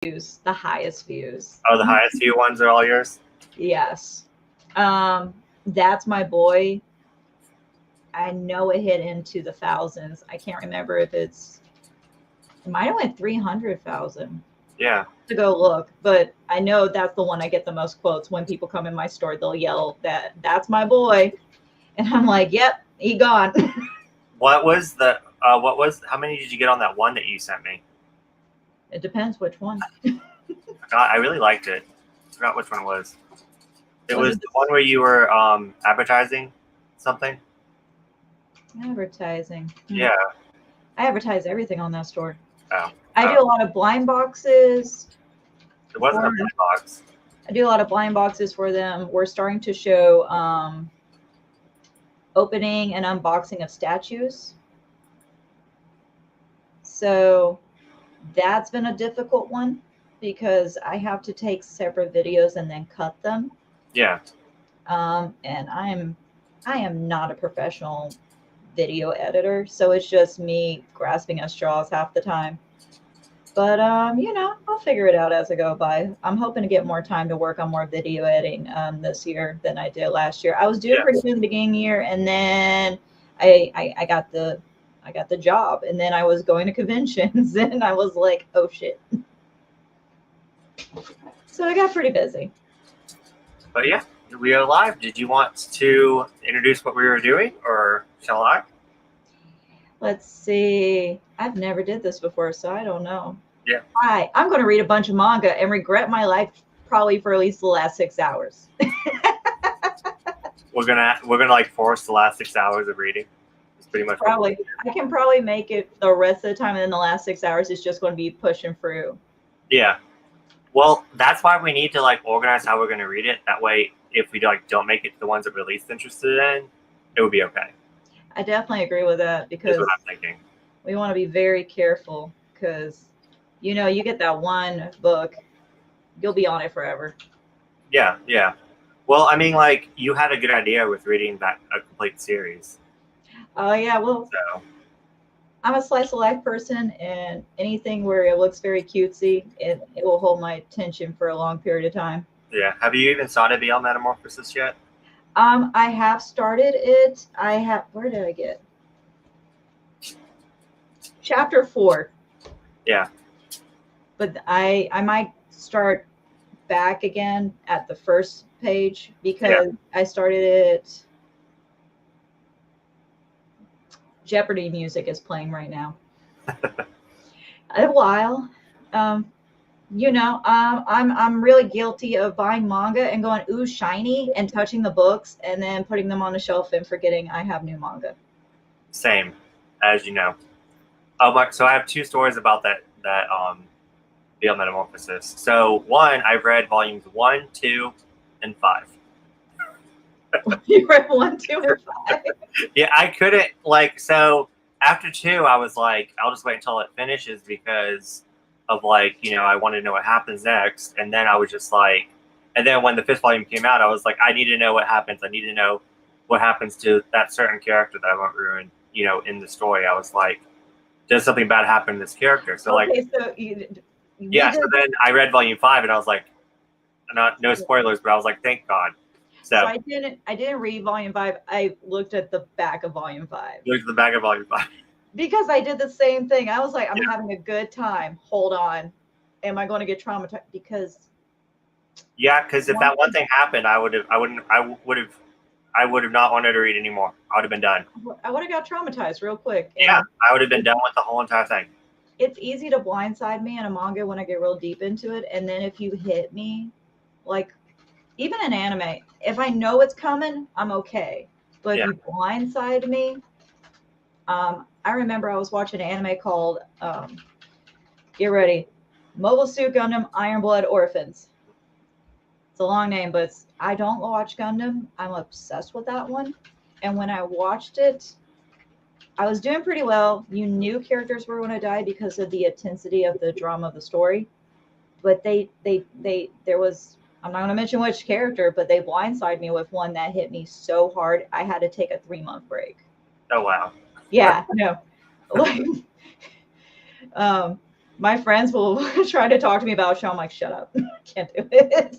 views, the highest views. Oh, the highest view ones are all yours? Yes. That's My Boy. I know it hit into the thousands. I can't remember if it might have went 300,000. Yeah. To go look, but I know that's the one I get the most quotes. When people come in my store, they'll yell that's my boy. And I'm like, yep, he gone. How many did you get on that one that you sent me? It depends which one. I really liked it. I forgot which one it was. It was the one where you were advertising something. Advertising. Yeah. I advertise everything on that store. Oh. I do a lot of blind boxes. It wasn't a blind box. I do a lot of blind boxes for them. We're starting to show opening and unboxing of statues. So that's been a difficult one because I have to take separate videos and then cut them. Yeah. And I am not a professional video editor, so it's just me grasping at straws half the time. But I'll figure it out as I go by. I'm hoping to get more time to work on more video editing this year than I did last year. I was doing pretty good in the beginning of the year, and then I got the job, and then I was going to conventions, and I was like, oh shit. So I got pretty busy. But yeah, we are live. Did you want to introduce what we were doing, or shall I? Let's see. I've never did this before, so I don't know. Yeah. Hi, I'm going to read a bunch of manga and regret my life probably for at least the last 6 hours. We're gonna like force the last 6 hours of reading. It's pretty much probably. I can probably make it the rest of the time, and then the last 6 hours is just going to be pushing through. Yeah. Well, that's why we need to like organize how we're going to read it. That way, if we like don't make it to the ones that we're least interested in, it would be okay. I definitely agree with that because that's what I'm thinking. We want to be very careful because, you get that one book, you'll be on it forever. Yeah, yeah. Well, I mean, like, you had a good idea with reading a complete series. Oh, yeah. Well, so. I'm a slice of life person, and anything where it looks very cutesy, it will hold my attention for a long period of time. Yeah. Have you even started Beyond Metamorphosis yet? I have started it. Where did I get? Chapter 4. Yeah. But I might start back again at the first page because I started it. Jeopardy music is playing right now. A while. I'm really guilty of buying manga and going, ooh, shiny, and touching the books and then putting them on the shelf and forgetting I have new manga. Same, as you know. So I have 2 stories about that Beyond Metamorphosis. So one, I've read volumes 1, 2, and 5. You read 1, 2, and 5? Yeah, I couldn't so after 2, I was like, I'll just wait until it finishes because of I wanted to know what happens next. And then I was just like, and then when the 5th volume came out, I was like, I need to know what happens. I need to know what happens to that certain character that I won't ruin, in the story. I was like, does something bad happen to this character? So okay, so then I read volume 5 and I was like, no spoilers, but I was like, thank God. So I didn't read volume 5. I looked at the back of volume 5. Looked at the back of volume 5. Because I did the same thing. I was like, I'm having a good time. Hold on. Am I going to get traumatized? Because if that one thing happened, I would have not wanted to read anymore. I would have been done. I would have got traumatized real quick. Yeah, I would have been done with the whole entire thing. It's easy to blindside me in a manga when I get real deep into it. And then if you hit me, like even in anime, if I know it's coming, I'm okay. But if you blindside me, I remember I was watching an anime called, get ready, Mobile Suit Gundam Iron Blood Orphans. It's a long name, but I don't watch Gundam. I'm obsessed with that one. And when I watched it, I was doing pretty well. You knew characters were going to die because of the intensity of the drama of the story. But there was, I'm not going to mention which character, but they blindsided me with one that hit me so hard, I had to take a 3-month break. Oh, wow. Yeah, no. My friends will try to talk to me about a show. I'm like, shut up. Can't do it.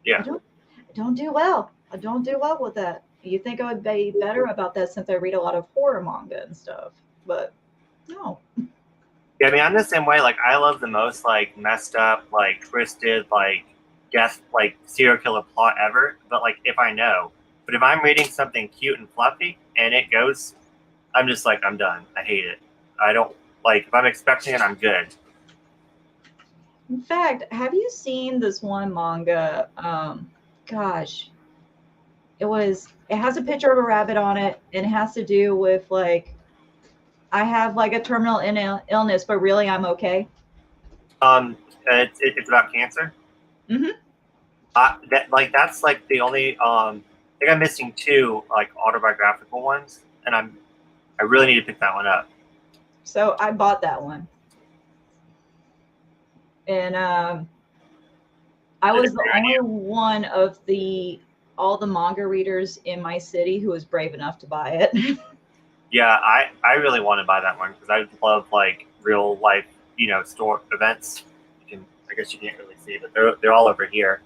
Yeah. I don't do well. I don't do well with that. You think I would be better about that since I read a lot of horror manga and stuff, but no. Yeah, I mean, I'm the same way. Like, I love the most like messed up, like twisted, like death, like serial killer plot ever. But like, if I know, but if I'm reading something cute and fluffy and it goes, I'm just like, I'm done. I hate it. I don't like if I'm expecting it, I'm good. In fact, have you seen this one manga? Gosh, it has a picture of a rabbit on it, and it has to do with like I have like a terminal illness, but really I'm okay. It's about cancer. Hmm. That's like the only I think I'm missing two like autobiographical ones, and I really need to pick that one up. So I bought that one, and I Is it was the only one of the all the manga readers in my city who was brave enough to buy it. Yeah, I really want to buy that one because I love like real life, store events. I guess you can't really see, but they're all over here.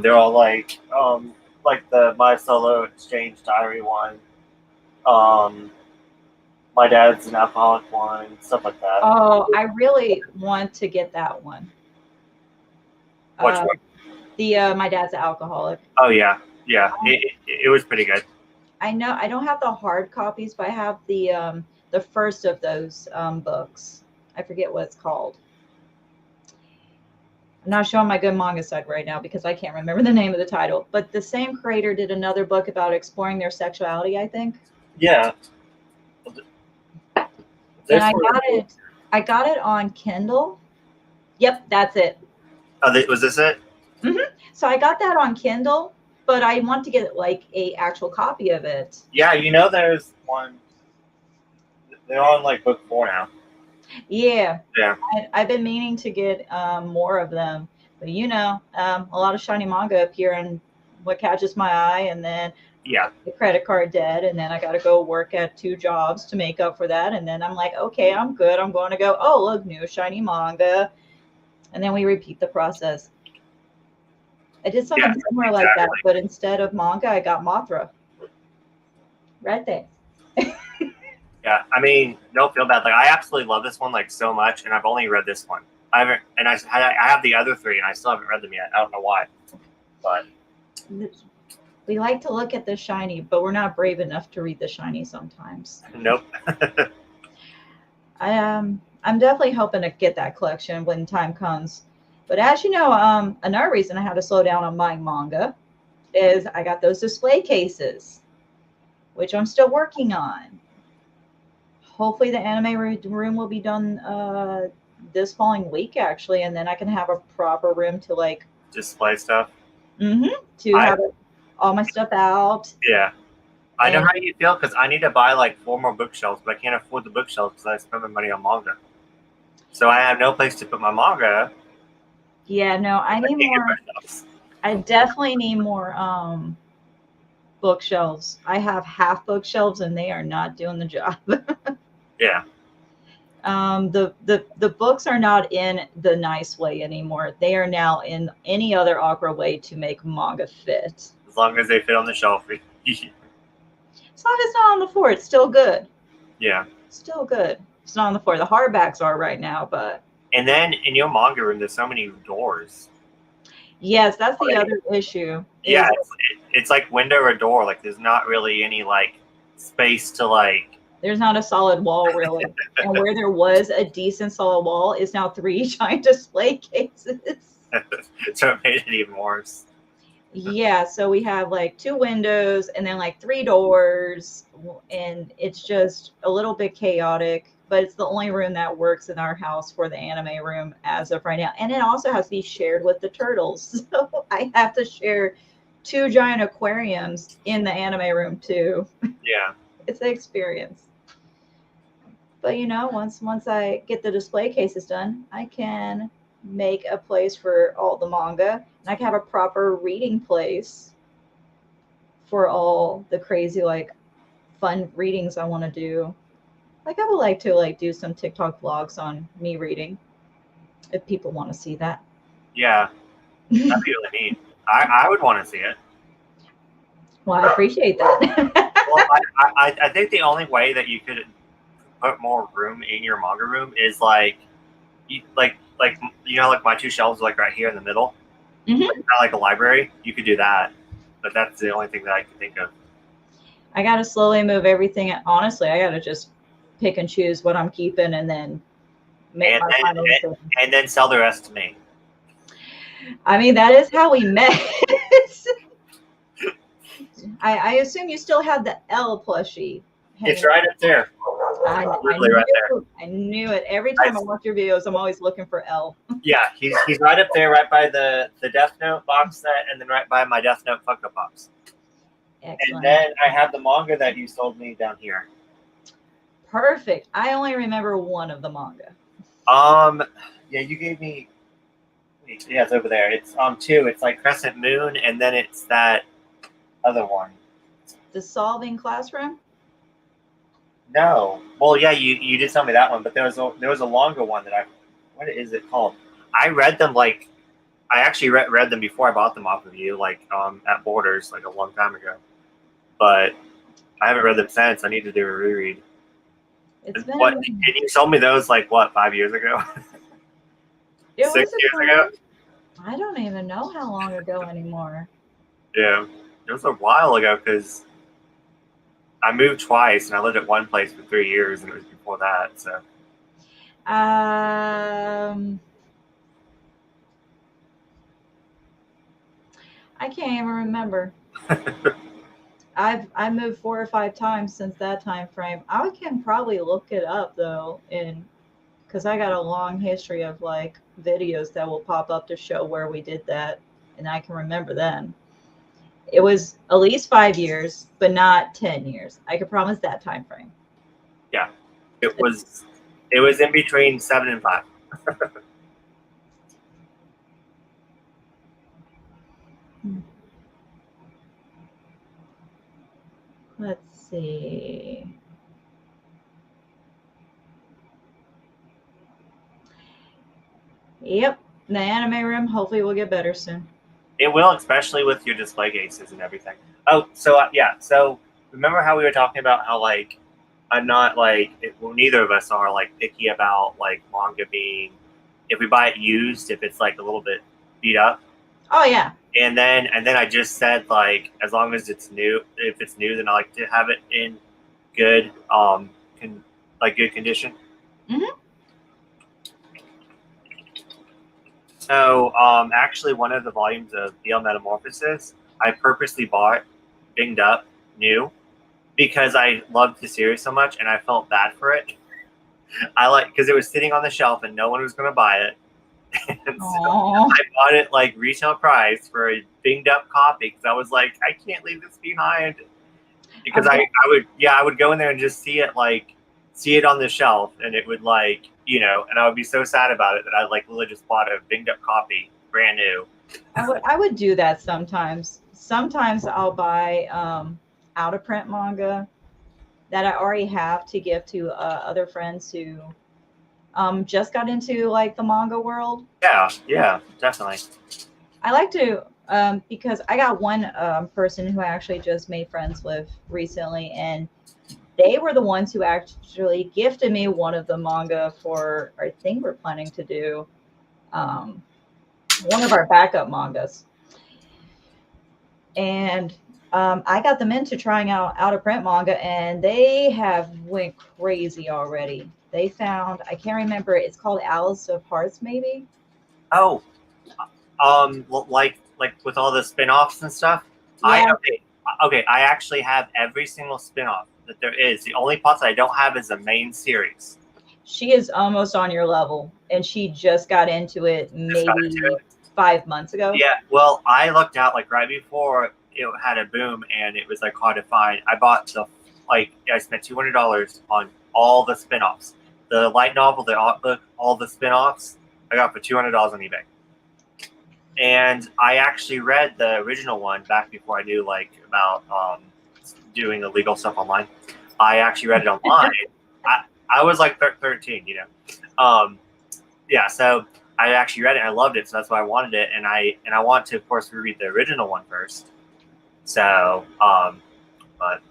They're all like the My Solo Exchange Diary one. Um, my dad's an alcoholic one, stuff like that. Oh, I really want to get that one. Which Uh, one? the My dad's an alcoholic. Oh yeah, it was pretty good. I know I don't have the hard copies, but I have the first of those books. I forget what it's called. I'm not showing my good manga side right now because I can't remember the name of the title. But the same creator did another book about exploring their sexuality, I think. Yeah, And this one. I got it on Kindle. Yep, that's it. Oh, was this it? So I got that on Kindle, but I want to get like a actual copy of it. Yeah, there's one. They're on like book 4 now. Yeah, Yeah. I've been meaning to get more of them, but a lot of shiny manga appear and what catches my eye, and then Yeah. the credit card debt, and then I got to go work at 2 jobs to make up for that, and then I'm like, okay, I'm good. I'm going to go. Oh, look, new shiny manga, and then we repeat the process. I did something similar like that, but instead of manga, I got Mothra. Right there. Yeah, I mean, don't feel bad. Like, I absolutely love this one like so much, and I've only read this one. I haven't, and I have the other 3, and I still haven't read them yet. I don't know why, but We like to look at the shiny, but we're not brave enough to read the shiny sometimes. nope. I'm definitely hoping to get that collection when time comes. But as you know, another reason I had to slow down on buying manga is I got those display cases, which I'm still working on. Hopefully, the anime room will be done this following week, actually, and then I can have a proper room to like display stuff. To have all my stuff out. Yeah, I know how you feel because I need to buy like 4 more bookshelves, but I can't afford the bookshelves because I spend my money on manga. So I have no place to put my manga. Yeah, no, I need more. I definitely need more bookshelves. I have half bookshelves and they are not doing the job. Yeah. The books are not in the nice way anymore. They are now in any other awkward way to make manga fit. As long as they fit on the shelf. As long as it's not on the floor, it's still good. Yeah. Still good. It's not on the floor. The hardbacks are right now, but. And then in your manga room, there's so many doors. Yes, that's the other issue. Yeah, it's like window or door. Like there's not really any like space to like. There's not a solid wall really, and where there was a decent solid wall is now 3 giant display cases. So it made it even worse. Yeah, so we have like 2 windows and then like 3 doors, and it's just a little bit chaotic. But it's the only room that works in our house for the anime room as of right now. And it also has to be shared with the turtles. So I have to share 2 giant aquariums in the anime room too. Yeah. It's an experience. But once I get the display cases done, I can make a place for all the manga. And I can have a proper reading place for all the crazy, like, fun readings I want to do. Like I would like to like do some TikTok vlogs on me reading if people want to see that. Yeah, that'd be really neat. I would want to see it. Well, I appreciate that. Well, I think the only way that you could put more room in your manga room is like you know, like my two shelves like right here in the middle, hmm kind of like a library. You could do that, but that's the only thing that I can think of. I gotta slowly move everything. Honestly, I gotta just pick and choose what I'm keeping and then make And my then final decision. and then sell the rest to me. I mean, that is how we met. I assume you still have the L plushie It's hanging. right up there, I literally right there. I knew it. Every time I watch your videos, I'm always looking for L. Yeah, he's right up there, right by the Death Note box set, and then right by my Death Note Funko Pops. Excellent. And then I have the manga that you sold me down here. Perfect. I only remember one of the manga. Yeah, you gave me. Yeah, it's over there. It's two. It's like Crescent Moon, and then it's that other one. The Solving Classroom. No. Well, yeah, you did tell me that one, but there was a longer one that what is it called? I read them like I actually read them before I bought them off of you, like at Borders, like a long time ago. But I haven't read them since. I need to do a reread. It's been. What? And you sold me those like what, 5 years ago? It 6 years ago? I don't even know how long ago anymore. Yeah, it was a while ago because I moved twice and I lived at one place for 3 years, and it was before that. So. I can't even remember. I moved 4 or 5 times since that time frame. I can probably look it up though, because I got a long history of like videos that will pop up to show where we did that, and I can remember then. It was at least 5 years, but not 10 years. I can promise that time frame. Yeah, it was in between 7 and 5. Let's see. Yep, the anime room hopefully will get better soon. It will, especially with your display cases and everything. Oh, so yeah. So remember how we were talking about how like I'm not like neither of us are like picky about like manga being if we buy it used, if it's like a little bit beat up. Oh yeah. And then I just said like as long as it's new, if it's new, then I like to have it in good good condition. Mm-hmm. So actually one of the volumes of BL Metamorphosis I purposely bought binged up new because I loved the series so much and I felt bad for it. Because it was sitting on the shelf and no one was going to buy it. And so I bought it like retail price for a binged up copy because I was like, I can't leave this behind. Because I would go in there and just see it on the shelf, and it would and I would be so sad about it that I like literally just bought a binged up copy, brand new. I would do that sometimes. Sometimes I'll buy out of print manga that I already have to give to other friends who just got into like the manga world. Yeah, definitely. I like to because I got one person who I actually just made friends with recently, and they were the ones who actually gifted me one of the manga for our thing we're planning to do, one of our backup mangas. And I got them into trying out of print manga, and they have went crazy already. They found, I can't remember, it's called Alice of Hearts, maybe. Oh, like with all the spin-offs and stuff. Yeah. Okay. I actually have every single spin-off that there is. The only parts I don't have is the main series. She is almost on your level, and she just got into it maybe 5 months ago. Yeah, well, I looked out like right before it had a boom, and it was like hard to find. I bought I spent $200 on all the spin-offs, the light novel, the art book, all the spin-offs. I got for $200 on eBay. And I actually read the original one back before I knew about doing illegal stuff online. I actually read it online. I was like 13, you know. Yeah, so I actually read it and I loved it, so that's why I wanted it, and I want to, of course, reread the original one first. So, but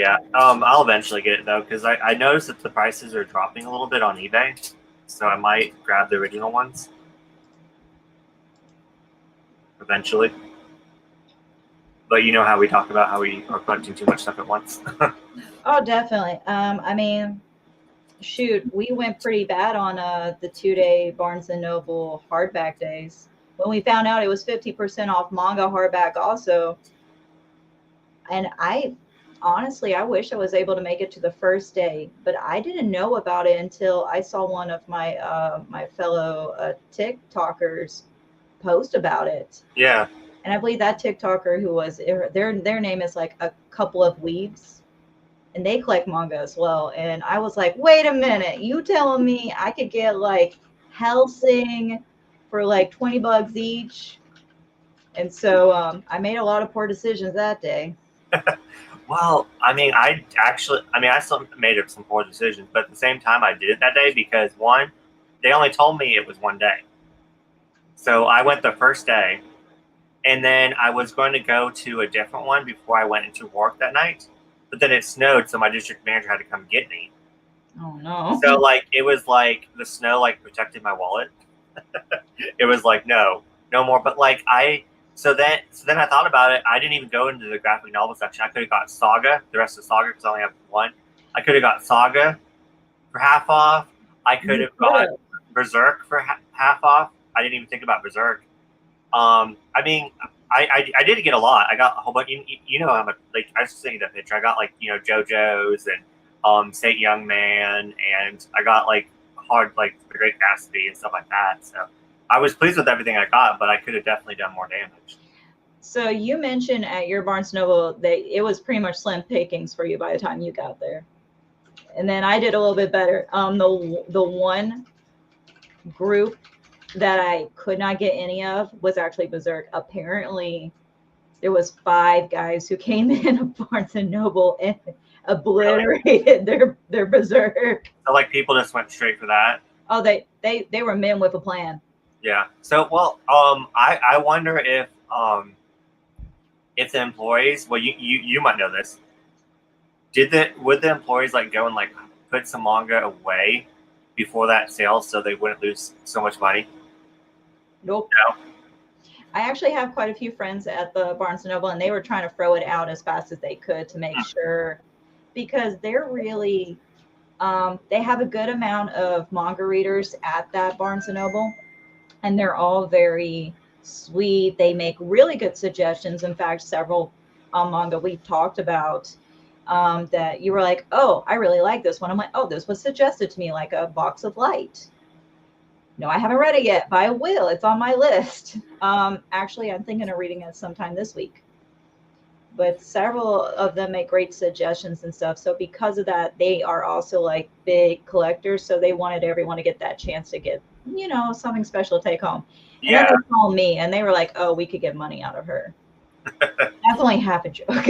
yeah, I'll eventually get it though, because I noticed that the prices are dropping a little bit on eBay, so I might grab the original ones eventually. But you know how we talk about how we are collecting too much stuff at once. Oh, definitely. I mean, shoot, we went pretty bad on the 2-day Barnes and Noble hardback days. When we found out it was 50% off manga hardback also. And I honestly, I wish I was able to make it to the first day, but I didn't know about it until I saw one of my my fellow TikTokers post about it. Yeah. And I believe that TikToker who was their name is like a couple of weebs, and they collect manga as well. And I was like, wait a minute, you telling me I could get like Helsing for like $20 each? And so I made a lot of poor decisions that day. Well, I mean, I still made some poor decisions, but at the same time, I did it that day because one, they only told me it was one day. So I went the first day, and then I was going to go to a different one before I went into work that night. But then it snowed, so my district manager had to come get me. Oh no. So like it was like the snow like protected my wallet. It was like no more. But like so then I thought about it. I didn't even go into the graphic novel section. I could have got Saga, the rest of Saga, because I only have one. I could have got Saga for half off. I could have got Berserk for half off. I didn't even think about Berserk. I mean, I did get a lot. I got a whole bunch. You know, I'm like I was just thinking that picture. I got like JoJo's and State Young Man, and I got like like The Great Gatsby and stuff like that. So I was pleased with everything I got, but I could have definitely done more damage. So you mentioned at your Barnes Noble that it was pretty much slim pickings for you by the time you got there, and then I did a little bit better. The one group that I could not get any of was actually Berserk. Apparently, there was 5 guys who came in of Barnes and Noble and obliterated their Berserk. So like people just went straight for that. Oh, they were men with a plan. Yeah. So well, I wonder if the employees, well, you might know this. Would the employees like go and like put some manga away before that sale so they wouldn't lose so much money? Nope. No. I actually have quite a few friends at the Barnes and Noble, and they were trying to throw it out as fast as they could to make sure, because they're really they have a good amount of manga readers at that Barnes and Noble, and they're all very sweet. They make really good suggestions. In fact, several manga we've talked about that you were like, oh, I really like this one. I'm like, oh, this was suggested to me, like a Box of Light. No, I haven't read it yet, but I will. It's on my list. Actually, I'm thinking of reading it sometime this week. But several of them make great suggestions and stuff. So because of that, they are also like big collectors. So they wanted everyone to get that chance to get, something special to take home. And Yeah. then they called me and they were like, oh, we could get money out of her. That's only half a joke.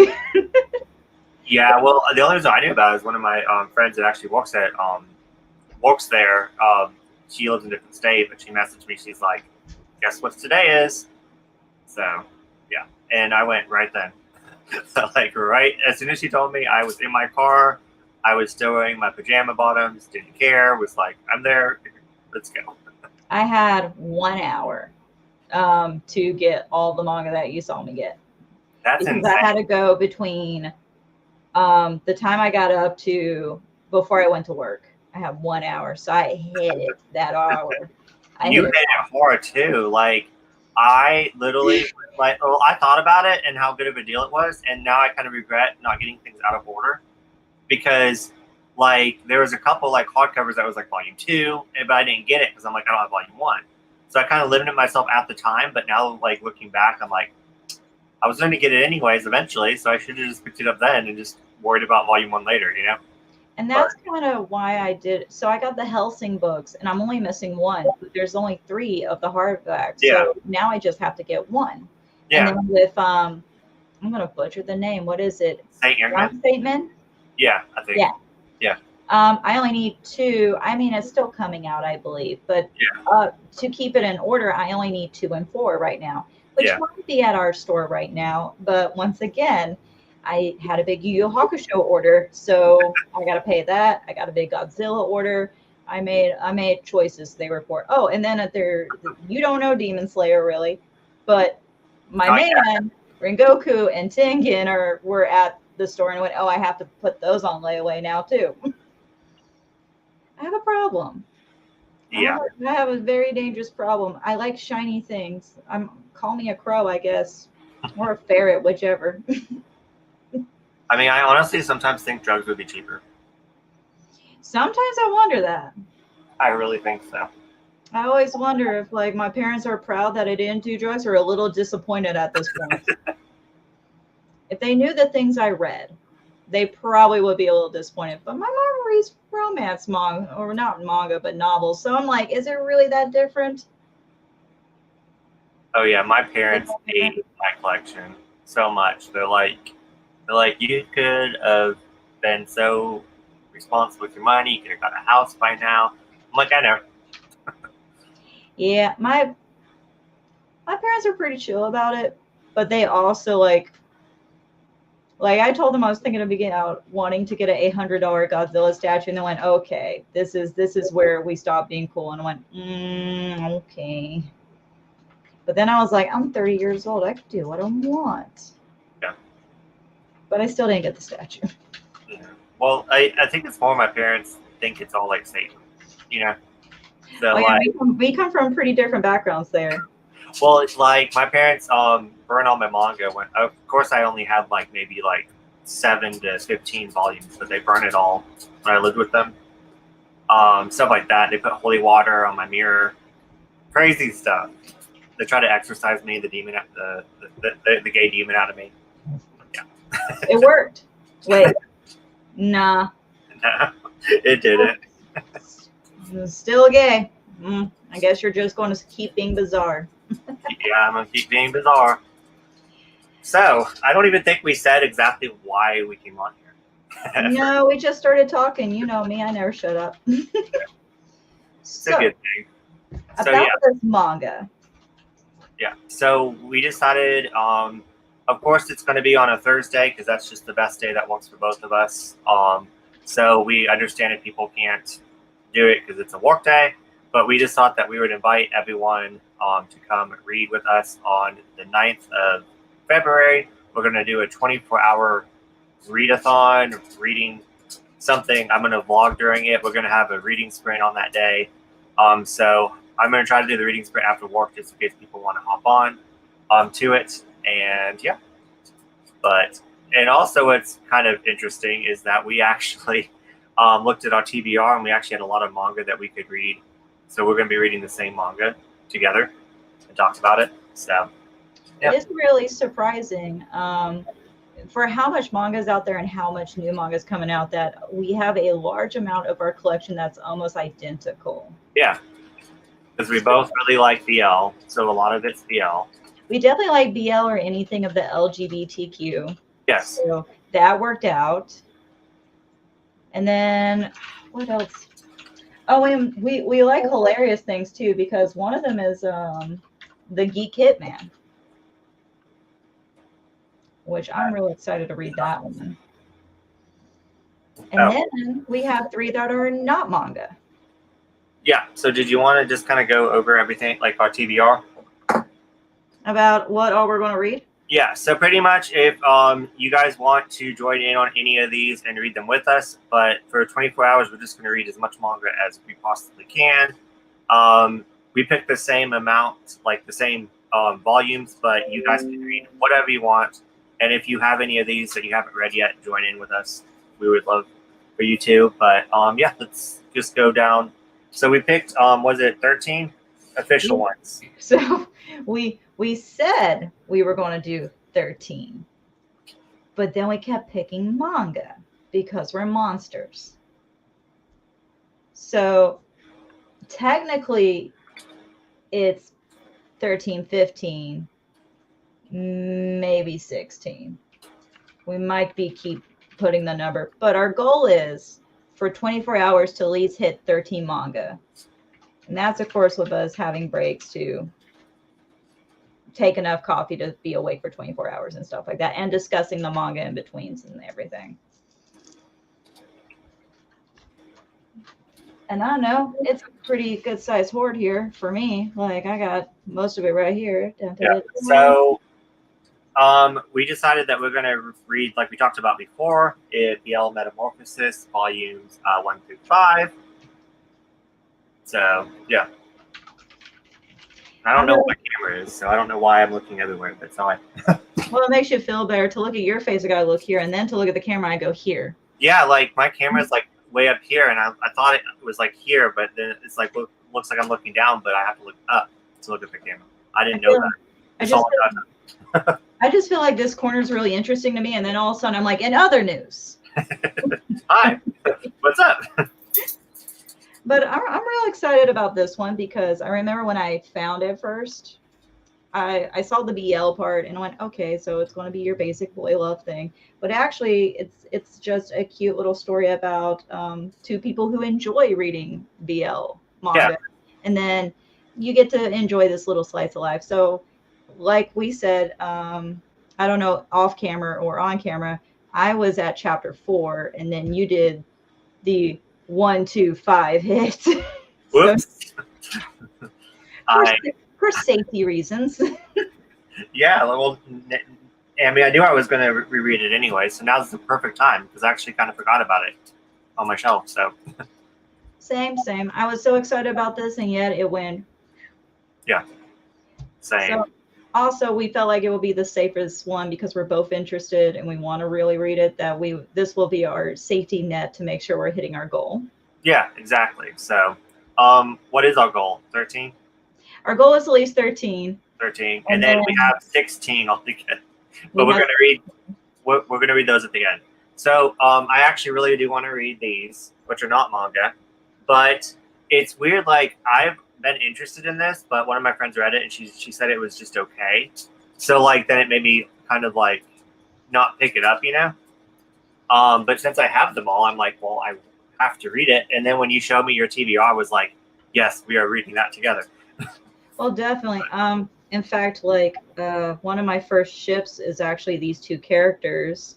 Yeah, well, the only reason I knew about it is one of my friends that actually works there. She lives in a different state, but she messaged me. She's like, "Guess what today is?" So, yeah, and I went right then. So, like, right as soon as she told me, I was in my car. I was still wearing my pajama bottoms. Didn't care. Was like, "I'm there. Let's go." I had 1 hour to get all the manga that you saw me get. That's because insane. I had to go between the time I got up to before I went to work. I have 1 hour, so I hit it that hour. You made it hard too. Like I literally, I thought about it and how good of a deal it was, and now I kind of regret not getting things out of order because, like, there was a couple like hardcovers that was like volume 2, but I didn't get it because I'm like I don't have volume 1, so I kind of limited myself at the time. But now, like looking back, I'm like, I was going to get it anyways eventually, so I should have just picked it up then and just worried about volume 1 later, And that's kind of why I did. So I got the Helsing books, and I'm only missing 1. But there's only 3 of the hardbacks. Yeah. So now I just have to get 1. Yeah. And then with I'm gonna butcher the name. What is it? Saint Ehrman? Statement? Yeah, I think. Yeah. Yeah. I only need 2. I mean, it's still coming out, I believe, but to keep it in order, I only need 2 and 4 right now, which might be at our store right now. But once again, I had a big Yu Yu Hakusho order, so I got to pay that. I got a big Godzilla order. I made choices. They were for and then you don't know Demon Slayer really, but my man Rengoku and Tengen were at the store and went, oh, I have to put those on layaway now too. I have a problem. Yeah. I have a very dangerous problem. I like shiny things. Call me a crow, I guess, or a ferret, whichever. I mean, I honestly sometimes think drugs would be cheaper. Sometimes I wonder that. I really think so. I always wonder if like my parents are proud that I didn't do drugs or a little disappointed at this point. If they knew the things I read, they probably would be a little disappointed. But my mom reads romance manga, or not manga, but novels. So I'm like, is it really that different? Oh yeah, my parents hate my collection so much. They're like, you could have been so responsible with your money. You could have got a house by now. I'm like, I know. Yeah, my parents are pretty chill about it, but they also like I told them I was thinking of beginning out wanting to get a $800 Godzilla statue, and they went, okay, this is where we stop being cool, and I went, okay. But then I was like, I'm 30 years old, I could do what I want. Yeah. But I still didn't get the statue. Yeah. Well, I think it's more my parents think it's all like Satan, you know. So we come from pretty different backgrounds there. Well, it's like my parents burn all my manga. When of course I only had like maybe like 7 to 15 volumes, but they burn it all when I lived with them. Stuff like that. They put holy water on my mirror. Crazy stuff. They try to exorcise me, the demon, the gay demon out of me. Yeah. It worked. Wait. Nah. No, it didn't. Still gay. I guess you're just going to keep being bizarre. Yeah, I'm going to keep being bizarre. So, I don't even think we said exactly why we came on here. No, we just started talking. You know me, I never shut up. It's a good thing. About this manga. Yeah, so we decided, of course, it's going to be on a Thursday because that's just the best day that works for both of us. So we understand if people can't do it because it's a work day, but we just thought that we would invite everyone to come read with us on the 9th of February. We're going to do a 24-hour readathon, reading something. I'm going to vlog during it. We're going to have a reading sprint on that day. So I'm going to try to do the reading sprint after work just in case people want to hop on to it. And yeah, and also what's kind of interesting is that we actually looked at our TBR and we actually had a lot of manga that we could read. So we're going to be reading the same manga together and talked about it. So yeah. It is really surprising for how much manga is out there and how much new manga is coming out that we have a large amount of our collection that's almost identical. Yeah, because we both really like BL, so a lot of it's BL. We definitely like BL or anything of the LGBTQ. Yes. So that worked out. And then what else? Oh, we like hilarious things too, because one of them is the Geek Hitman, which I'm really excited to read that one. And then we have 3 that are not manga. Yeah. So did you want to just kind of go over everything, like our TBR? About what all we're going to read? Yeah. So pretty much if you guys want to join in on any of these and read them with us, but for 24 hours, we're just going to read as much manga as we possibly can. We picked the same amount, like the same volumes, but you guys can read whatever you want. And if you have any of these that you haven't read yet, join in with us. We would love for you too. But yeah, let's just go down. So we picked, was it 13 official ones? So we said we were going to do 13, but then we kept picking manga because we're monsters. So technically it's 13, 15. maybe 16. We might be keep putting the number, but our goal is for 24 hours to at least hit 13 manga. And that's, of course, with us having breaks to take enough coffee to be awake for 24 hours and stuff like that, and discussing the manga in betweens and everything. And I don't know, it's a pretty good sized hoard here for me. Like, I got most of it right here. Yeah. So we decided that we're going to read, like we talked about before, BL Metamorphosis, volumes 1 through 5. So, yeah. I don't know what my camera is, so I don't know why I'm looking everywhere, but it's all right. Well, it makes you feel better to look at your face. I got to look here, and then to look at the camera, I go here. Yeah, like my camera's like way up here, and I thought it was like here, but then it's like looks like I'm looking down, but I have to look up to look at the camera. I didn't know that. I just feel like this corner is really interesting to me, and then all of a sudden I'm like, in other news. Hi, what's up? But I'm real excited about this one because I remember when I found it first, I saw the BL part and I went, okay, so it's going to be your basic boy love thing. But actually, it's just a cute little story about two people who enjoy reading BL manga. Yeah. And then you get to enjoy this little slice of life. So like we said, I don't know, off camera or on camera, I was at chapter 4, and then you did the 1, 2, 5 hits. Whoops. For safety reasons. Yeah, well, I mean, I knew I was going to reread it anyway, so now's the perfect time because I actually kind of forgot about it on my shelf. So same. I was so excited about this, and yet it went. Yeah, same. So also, we felt like it will be the safest one because we're both interested and we want to really read it. This will be our safety net to make sure we're hitting our goal. Yeah, exactly. So, what is our goal? 13. Our goal is at least 13. 13, and then we have 16 altogether. But we're going to read. We're going to read those at the end. So, I actually really do want to read these, which are not manga, but it's weird. Like I've been interested in this, but one of my friends read it and she said it was just okay. So like then it made me kind of like not pick it up, you know. But since I have them all, I'm like, well, I have to read it. And then when you showed me your TBR, I was like, yes, we are reading that together. Well, definitely. In fact, like one of my first ships is actually these two characters.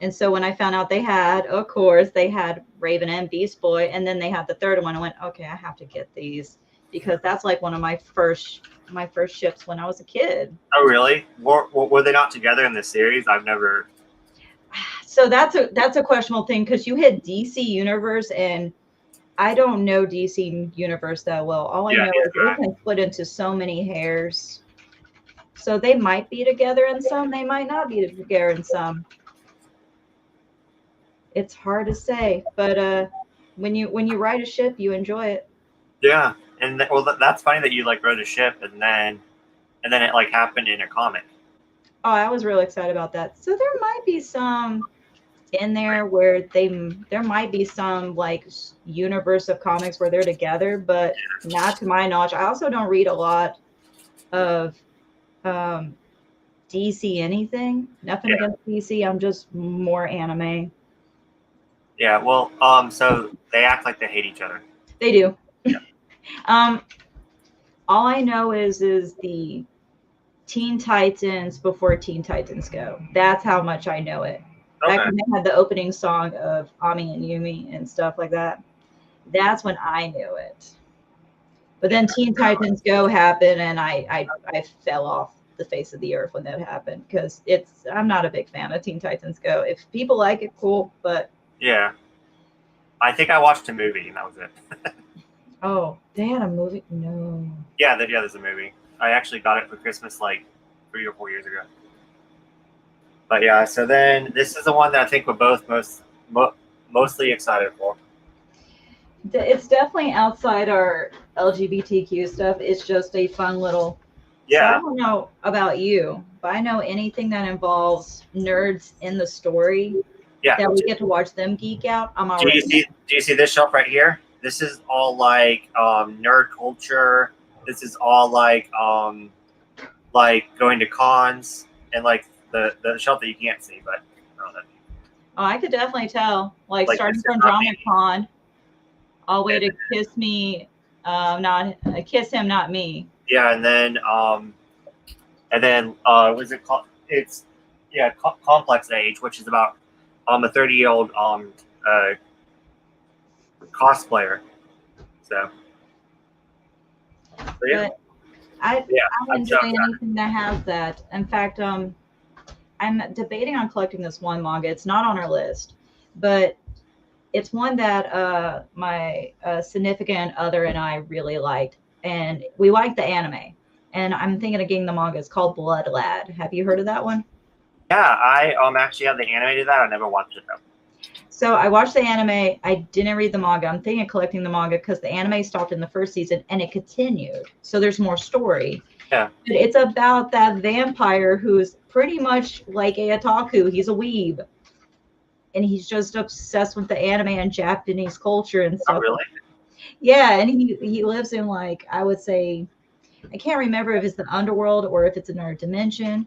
And so when I found out they had Raven and Beast Boy, and then they had the third one, I went, okay, I have to get these because that's like one of my first ships when I was a kid. Oh, really? Were they not together in this series? I've never. So that's a questionable thing because you hit DC Universe, and I don't know DC Universe that well. All I know is they can split into so many hairs. So they might be together in some, they might not be together in some. It's hard to say, but when you write a ship, you enjoy it. Yeah, and that's funny that you like wrote a ship, and then it like happened in a comic. Oh, I was really excited about that. So there might be some in there where there might be some like universe of comics where they're together, but not to my knowledge. I also don't read a lot of DC anything. Nothing against DC. I'm just more anime. Yeah, well, so they act like they hate each other. They do. Yeah. All I know is the Teen Titans before Teen Titans Go. That's how much I know it. Okay. Back when they had the opening song of Ami and Yumi and stuff like that. That's when I knew it. But then Teen Titans Go happened, and I fell off the face of the earth when that happened because I'm not a big fan of Teen Titans Go. If people like it, cool, but yeah, I think I watched a movie and that was it. Oh, they had a movie? No. Yeah, there's a movie. I actually got it for Christmas like 3 or 4 years ago. But yeah, so then this is the one that I think we're both mostly excited for. It's definitely outside our LGBTQ stuff. It's just a fun little. Yeah. So I don't know about you, but I know anything that involves nerds in the story. Yeah. That we get to watch them geek out. I'm already. Do you see this shelf right here? This is all like nerd culture. This is all like like going to cons and like the shelf that you can't see, but I don't know. Oh, I could definitely tell. Like starting Kiss Him from Not Drama Me. Con, all the way to Kiss Me, not Kiss Him, Not Me. Yeah, and then what is it called? It's Complex Age, which is about a 30-year-old cosplayer. So yeah. But I I'm enjoy so excited. anything that has that. In fact, I'm debating on collecting this one manga. It's not on our list, but it's one that my significant other and I really liked, and we liked the anime. And I'm thinking of getting the manga. It's called Blood Lad. Have you heard of that one? Yeah, I actually have the anime to that. I never watched it though. So I watched the anime. I didn't read the manga. I'm thinking of collecting the manga because the anime stopped in the first season and it continued. So there's more story. Yeah. But it's about that vampire who's pretty much like a otaku. He's a weeb. And he's just obsessed with the anime and Japanese culture and stuff. Oh, really? Yeah, and he lives in, like, I would say, I can't remember if it's the underworld or if it's another dimension.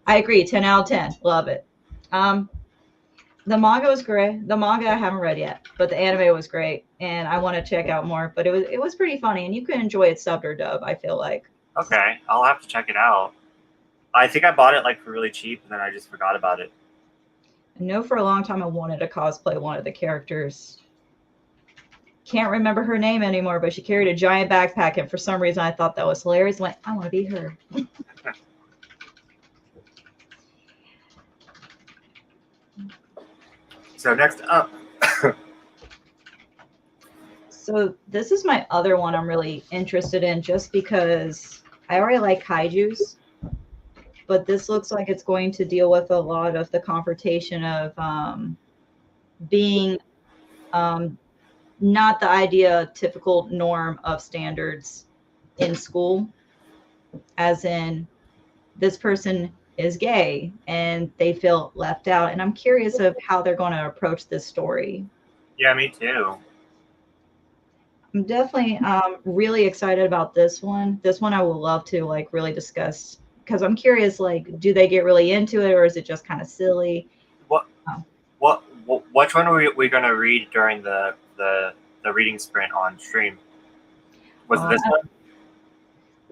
I agree. 10 out of 10. Love it. The manga was great. The manga I haven't read yet, but the anime was great, and I want to check out more. But it was pretty funny, and you can enjoy it subbed or dub. I feel like. Okay, I'll have to check it out. I think I bought it like for really cheap, and then I just forgot about it. I know for a long time I wanted to cosplay one of the characters. Can't remember her name anymore, but she carried a giant backpack, and for some reason I thought that was hilarious. Went, I want to be her. So next up. So this is my other one I'm really interested in, just because I already like kaijus, but this looks like it's going to deal with a lot of the confrontation of being not the idea typical norm of standards in school, as in this person is gay and they feel left out. And I'm curious of how they're going to approach this story. Yeah, me too. I'm definitely really excited about this one. This one I would love to like really discuss, because I'm curious, like, do they get really into it or is it just kind of silly? Which one are we going to read during the reading sprint on stream? Was it this one?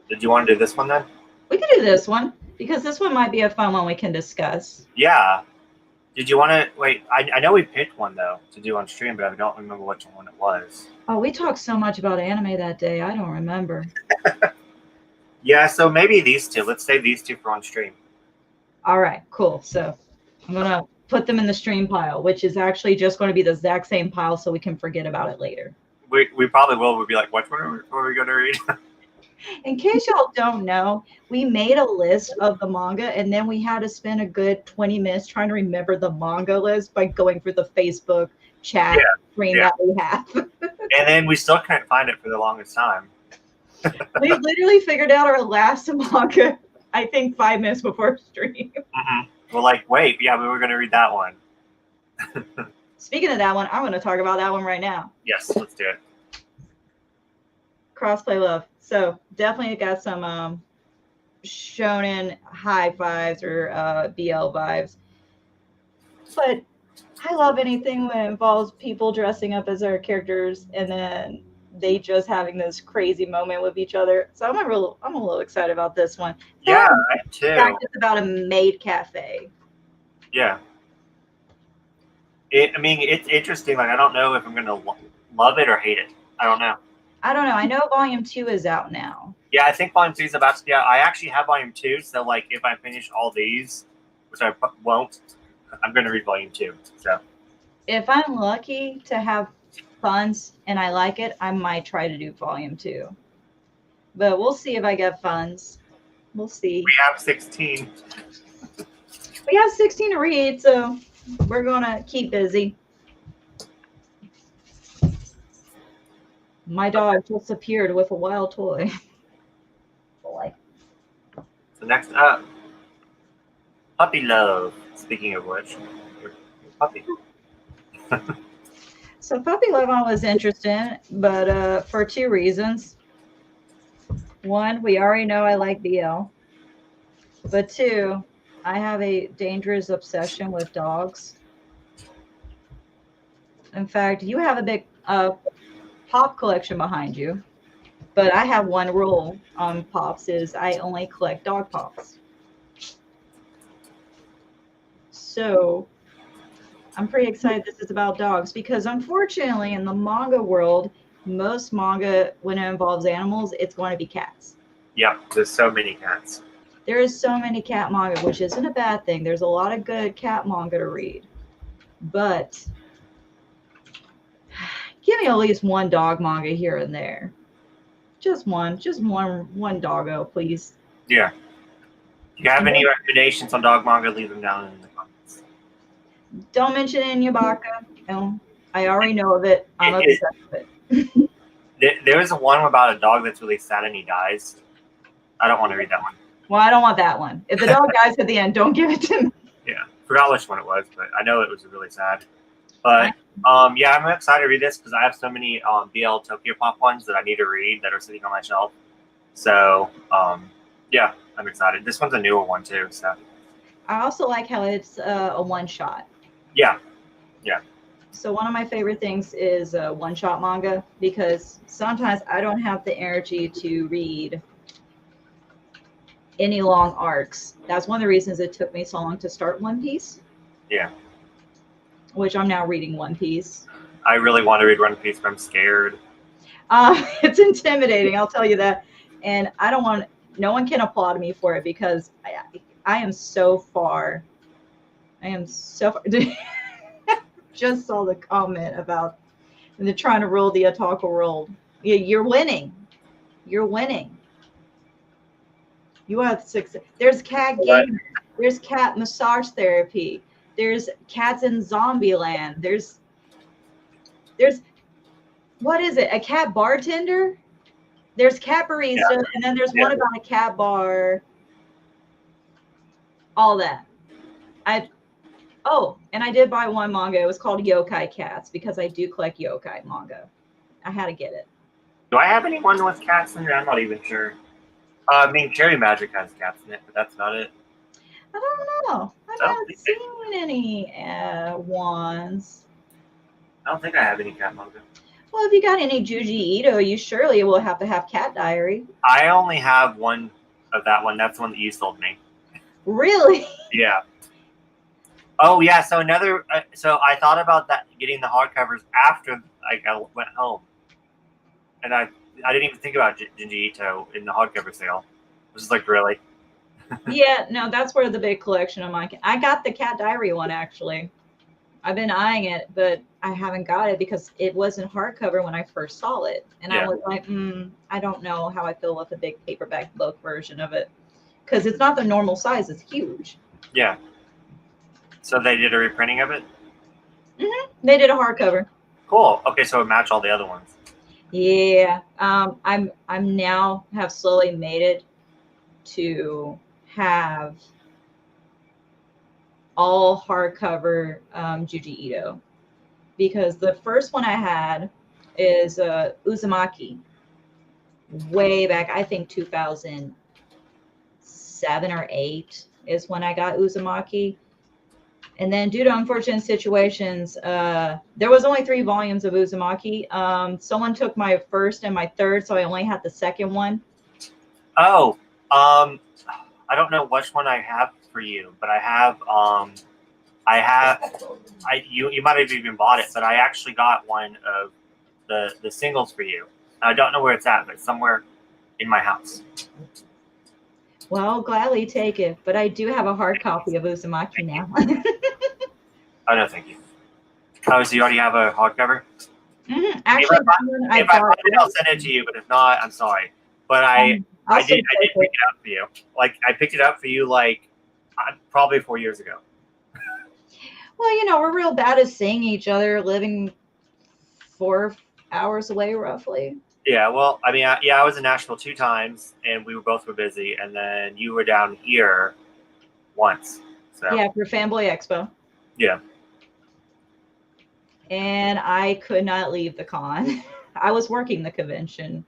Did you want to do this one then? We could do this one because this one might be a fun one we can discuss. Yeah. Did you want to wait? I know we picked one though to do on stream, but I don't remember which one it was. Oh, we talked so much about anime that day. I don't remember. Yeah, so maybe these two. Let's save these two for on stream. All right, cool. So I'm going to put them in the stream pile, which is actually just going to be the exact same pile so we can forget about it later. We probably will. We'll be like, which one are we going to read? In case y'all don't know, we made a list of the manga, and then we had to spend a good 20 minutes trying to remember the manga list by going through the Facebook chat stream that we have. And then we still couldn't find it for the longest time. We literally figured out our last manga, I think, 5 minutes before stream. Mm-hmm. We're like, wait, yeah, we were going to read that one. Speaking of that one, I'm going to talk about that one right now. Yes, let's do it. Crossplay Love. So definitely got some shonen high vibes or BL vibes. But I love anything that involves people dressing up as their characters and then they just having this crazy moment with each other. So I'm a little excited about this one. Yeah, I too. In fact, it's about a maid cafe. Yeah. It's interesting. Like, I don't know if I'm going to love it or hate it. I don't know. I know Volume 2 is out now. Yeah, I think Volume 2 is about to be out. I actually have Volume 2, so, like, if I finish all these, which I won't, I'm going to read Volume 2. So, if I'm lucky to have funds and I like it, I might try to do Volume 2. But we'll see if I get funds. We'll see. We have 16. We have 16 to read, so we're going to keep busy. My dog just appeared with a wild toy. Boy. So next up, Puppy Love. Speaking of which, puppy. So Puppy Love I was interested in, but for two reasons. One, we already know I like BL. But two, I have a dangerous obsession with dogs. In fact, you have a big pop collection behind you, but I have one rule on pops is I only collect dog pops. So I'm pretty excited this is about dogs because unfortunately in the manga world, most manga, when it involves animals, it's going to be cats. Yep, there's so many cats. There is so many cat manga, which isn't a bad thing. There's a lot of good cat manga to read. But give me at least one dog manga here and there. Just one doggo, please. Yeah. If you have any recommendations on dog manga, leave them down in the comments. Don't mention Inuyasha. No, I already know of it. I'm obsessed with it. There's one about a dog that's really sad and he dies. I don't want to read that one. Well, I don't want that one. If the dog dies at the end, don't give it to me. Yeah, forgot which one it was, but I know it was really sad. But yeah, I'm excited to read this because I have so many BL Tokyo Pop ones that I need to read that are sitting on my shelf. So yeah, I'm excited. This one's a newer one too. So I also like how it's a one shot. yeah, yeah. So one of my favorite things is one shot manga because sometimes I don't have the energy to read any long arcs. That's one of the reasons it took me so long to start One Piece. Yeah. Which I'm now reading One Piece. I really want to read One Piece, but I'm scared. It's intimidating, I'll tell you that. And I don't want, no one can applaud me for it because I am so far. Just saw the comment about they're trying to rule the otaku world. You're winning. You're winning. You have success. There's cat game. There's cat massage therapy. There's cats in zombie land. There's what is it? A cat bartender? There's cat barista, and then there's one about a cat bar. All that. And I did buy one manga. It was called Yokai Cats because I do collect yokai manga. I had to get it. Do I have anyone with cats in there? I'm not even sure. I mean, Cherry Magic has cats in it, but that's not it. I don't know. I haven't seen any ones. I don't think I have any cat manga. Well, if you got any Juji Ito, you surely will have to have Cat Diary. I only have one of that one. That's the one that you sold me. Really? Yeah. Oh yeah. So another. So I thought about that, getting the hardcovers after I went home, and I didn't even think about Junji Ito in the hardcover sale. I was just like, really? Yeah. No, that's where the big collection of mine. I got the Cat Diary one actually. I've been eyeing it, but I haven't got it because it wasn't hardcover when I first saw it, and I was like, I don't know how I feel with the big paperback book version of it because it's not the normal size; it's huge. Yeah. So they did a reprinting of it? Mm-hmm. They did a hardcover. Cool. Okay, so it matched all the other ones. Yeah. I'm now have slowly made it to have all hardcover Juji Ito because the first one I had is Uzumaki way back. I think 2007 or 8 is when I got Uzumaki. And then due to unfortunate situations, there was only 3 volumes of Uzumaki. Someone took my first and my third, so I only had the second one. Oh, I don't know which one I have for you, but you might have even bought it, but I actually got one of the singles for you. I don't know where it's at, but it's somewhere in my house. Well, I'll gladly take it, but I do have a hard copy of Uzumaki now. Oh, no, thank you. Oh, so you already have a hardcover? Mm-hmm. Actually, if I find it, I'll send it to you, but if not, I'm sorry. But I did pick it up for you. Like, I picked it up for you, like, probably 4 years ago. Well, you know, we're real bad at seeing each other, living 4 hours away, roughly. Yeah, well, I mean, I was in Nashville 2 times, and we both were busy, and then you were down here once. So yeah, for Fanboy Expo. Yeah. And I could not leave the con. I was working the convention.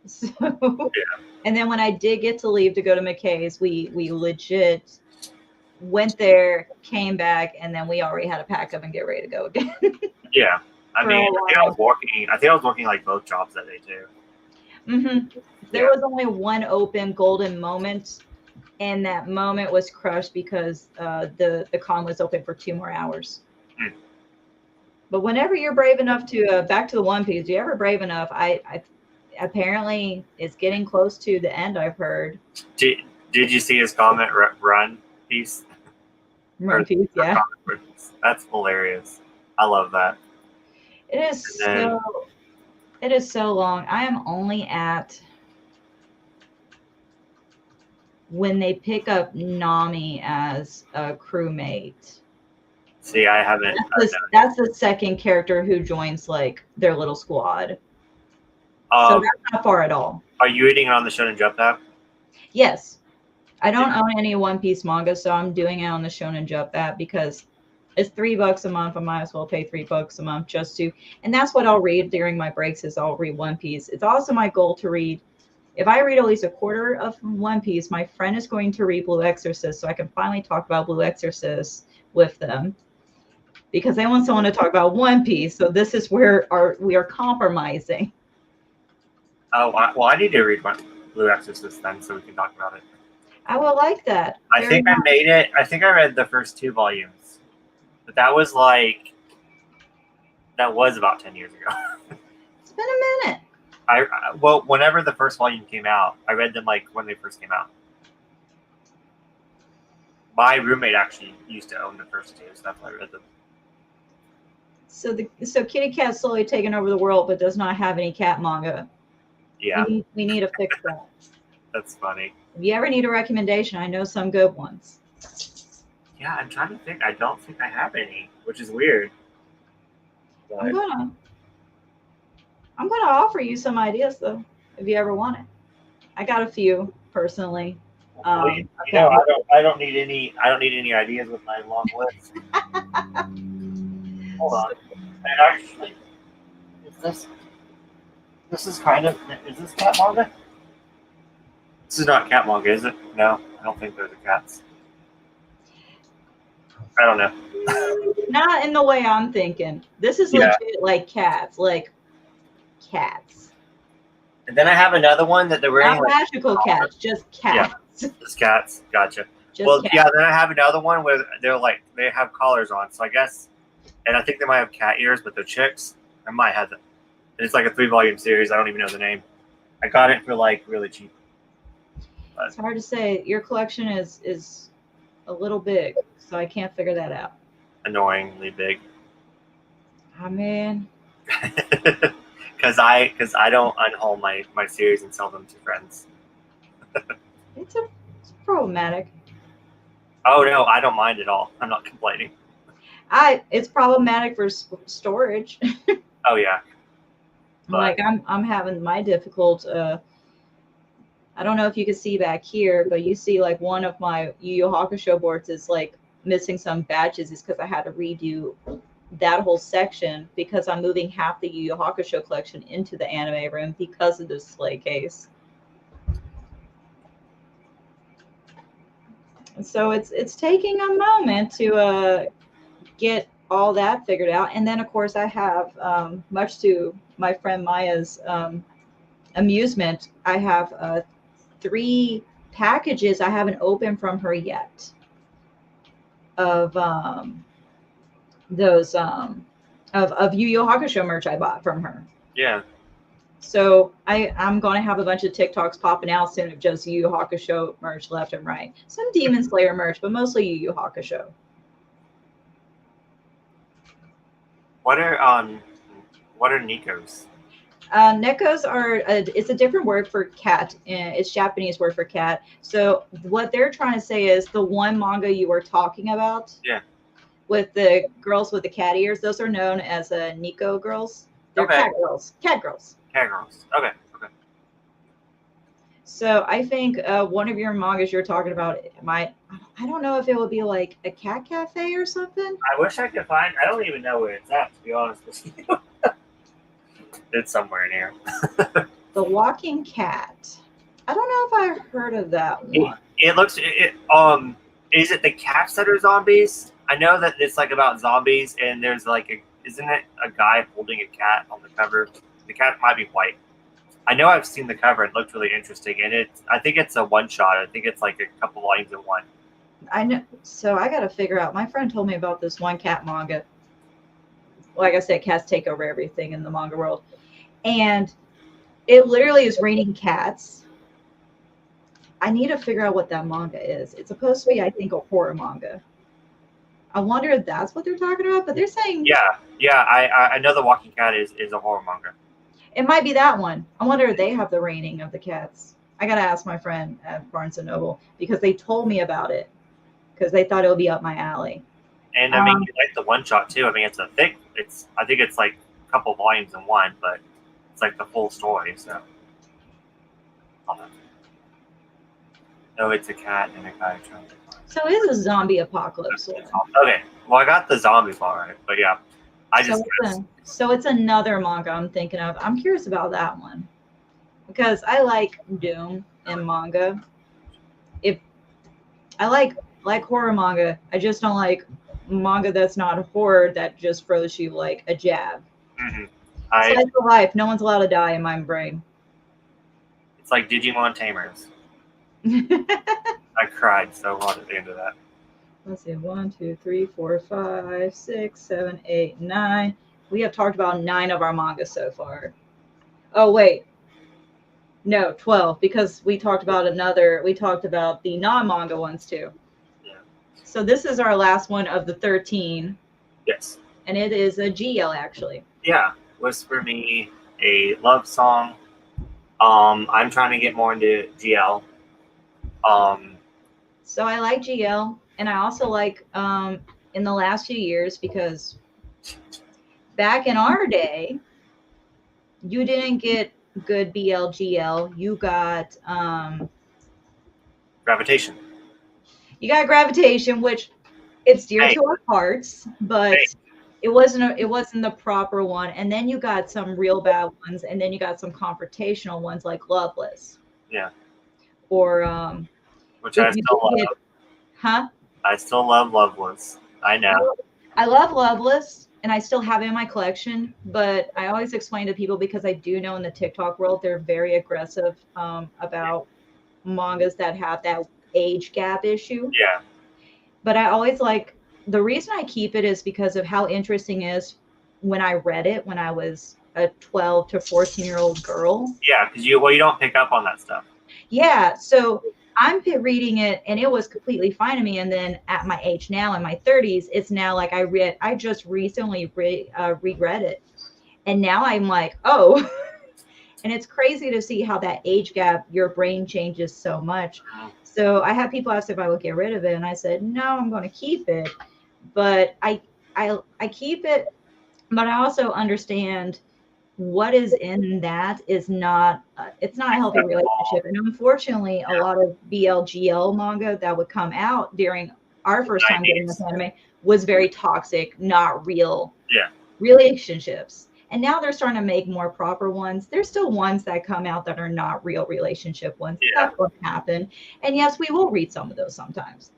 So, Yeah. and then when I did get to leave to go to McKay's, we legit went there, came back, and then we already had to pack up and get ready to go again. Yeah. I For a mean, while. I think I was working like both jobs that day too. There Yeah. was only one open golden moment, and that moment was crushed because the con was open for 2 more hours. Hmm. But whenever you're brave enough to back to the One Piece, you ever brave enough? I apparently it's getting close to the end. I've heard. Did you see his comment run piece? One Piece, yeah. That's hilarious. I love that. It is so. It is so long. I am only at when they pick up Nami as a crewmate. See, I haven't. That's the second character who joins like their little squad. So Um, that's not far at all. are you reading it on the Shonen Jump app? Yes. I don't own any One Piece manga, so I'm doing it on the Shonen Jump app because it's $3 a month. I might as well pay $3 a month just to, and that's what I'll read during my breaks is I'll read One Piece. It's also my goal to read. If I read at least a quarter of One Piece, my friend is going to read Blue Exorcist, so I can finally talk about Blue Exorcist with them because they want someone to talk about One Piece. So this is where we are compromising. Oh, well, I need to read Blue Exorcist then, so we can talk about it. I will like that. I think I made it. I think I read the first 2 volumes, but that was about 10 years ago. It's been a minute. Well, whenever the first volume came out, I read them like when they first came out. My roommate actually used to own the first 2, so that's why I read them. So Kitty Cat's slowly taking over the world, but does not have any cat manga. Yeah, we need to fix that. That's funny. If you ever need a recommendation, I know some good ones. Yeah, I'm trying to think. I don't think I have any, which is weird. But I'm gonna offer you some ideas though, if you ever want it. I got a few personally. I don't need any. I don't need any ideas with my long list. Hold on. And actually, is this? This is kind of. Is this cat manga? This is not cat manga, is it? No, I don't think those are cats. I don't know. Not in the way I'm thinking. This is legit like cats, And then I have another one that they're wearing. Not magical cats, just cats. Yeah, just cats. Gotcha. Just cats. Yeah. Then I have another one where they have collars on. So I guess, and I think they might have cat ears, but they're chicks. I might have them. And it's like a 3-volume series. I don't even know the name. I got it for like really cheap. But it's hard to say. Your collection is a little big, so I can't figure that out. Annoyingly big. I mean, because I don't unhaul my series and sell them to friends. it's problematic. Oh no, I don't mind at all. I'm not complaining. It's problematic for storage. Oh yeah. Like I'm having my difficult. I don't know if you can see back here, but you see like one of my Yu Yu Hakusho boards is like missing some batches. Is because I had to redo that whole section because I'm moving half the Yu Yu Hakusho collection into the anime room because of the display case. And so it's taking a moment to get all that figured out. And then of course I have, much to my friend Maya's amusement, I have 3 packages I haven't opened from her yet of those of Yu Yu Hakusho merch I bought from her. Yeah. So I'm going to have a bunch of TikToks popping out soon of just Yu Yu Hakusho merch left and right. Some Demon Slayer merch, but mostly Yu Yu Hakusho. What are Nikos? Nekos are it's a different word for cat. It's Japanese word for cat. So what they're trying to say is the one manga you were talking about. Yeah. With the girls with the cat ears, those are known as Nico girls. They're cat girls. Cat girls. Cat girls. Okay. So I think one of your mangas you're talking about I don't know if it would be like a cat cafe or something. I wish I could find. I don't even know where it's at, to be honest with you. It's somewhere near. The The Walking Cat. I don't know if I heard of that one. It looks is it the cats that are zombies? I know that it's like about zombies, and there's like isn't it a guy holding a cat on the cover? The cat might be white. I know I've seen the cover. It looked really interesting, and I think it's a one shot. I think it's like a couple volumes in one. I know. So I got to figure out. My friend told me about this one cat manga. Like I said, cats take over everything in the manga world, and it literally is raining cats. I need to figure out what that manga is. It's supposed to be, I think, a horror manga. I wonder if that's what they're talking about, but they're saying yeah. I know the Walking Cat is a horror manga. it might be that one. I wonder if they have the raining of the cats. I gotta ask my friend at Barnes and Noble because they told me about it because they thought it would be up my alley. And I mean, you like the one shot too. I mean, it's a thick. I think it's like a couple volumes in one, but it's like the full story. So, no, it's a cat and a guy trying to. So it is a zombie apocalypse one. Okay, well, I got the zombie part right, but yeah, so it's another manga I'm thinking of. I'm curious about that one because I like Doom and manga. If I like horror manga, I just don't like manga that's not horror that just throws you like a jab. Mm-hmm. Slice of life. No one's allowed to die in my brain. It's like Digimon Tamers. I cried so hard at the end of that. Let's see. 1, 2, 3, 4, 5, 6, 7, 8, 9. We have talked about 9 of our mangas so far. Oh, wait. No, 12, because we talked about the non-manga ones too. Yeah. So this is our last one of the 13. Yes. And it is a GL, actually. Yeah. Whisper Me, a love song. I'm trying to get more into GL. So I like GL, and I also like in the last few years, because back in our day, you didn't get good BLGL. You got Gravitation. You got Gravitation, which it's dear to our hearts, but it wasn't the proper one. And then you got some real bad ones, and then you got some confrontational ones like Loveless. Yeah. Or which I still love. Huh? I still love Loveless. I know. I love Loveless, and I still have it in my collection, but I always explain to people, because I do know in the TikTok world they're very aggressive about mangas that have that age gap issue. Yeah. But I always the reason I keep it is because of how interesting it is when I read it when I was a 12 to 14-year-old girl. Yeah, because you don't pick up on that stuff. Yeah, so I'm reading it and it was completely fine to me. And then at my age now, in my 30s, it's now like I just recently reread it. And now I'm like, oh, and it's crazy to see how that age gap, your brain changes so much. So I had people ask if I would get rid of it. And I said, no, I'm going to keep it. But I keep it. But I also understand what is in that is not it's not a healthy relationship. And unfortunately, a lot of BLGL manga that would come out during our first time getting this anime was very toxic, not real relationships. And now they're starting to make more proper ones. There's still ones that come out that are not real relationship ones. That's what happened. And yes, we will read some of those sometimes.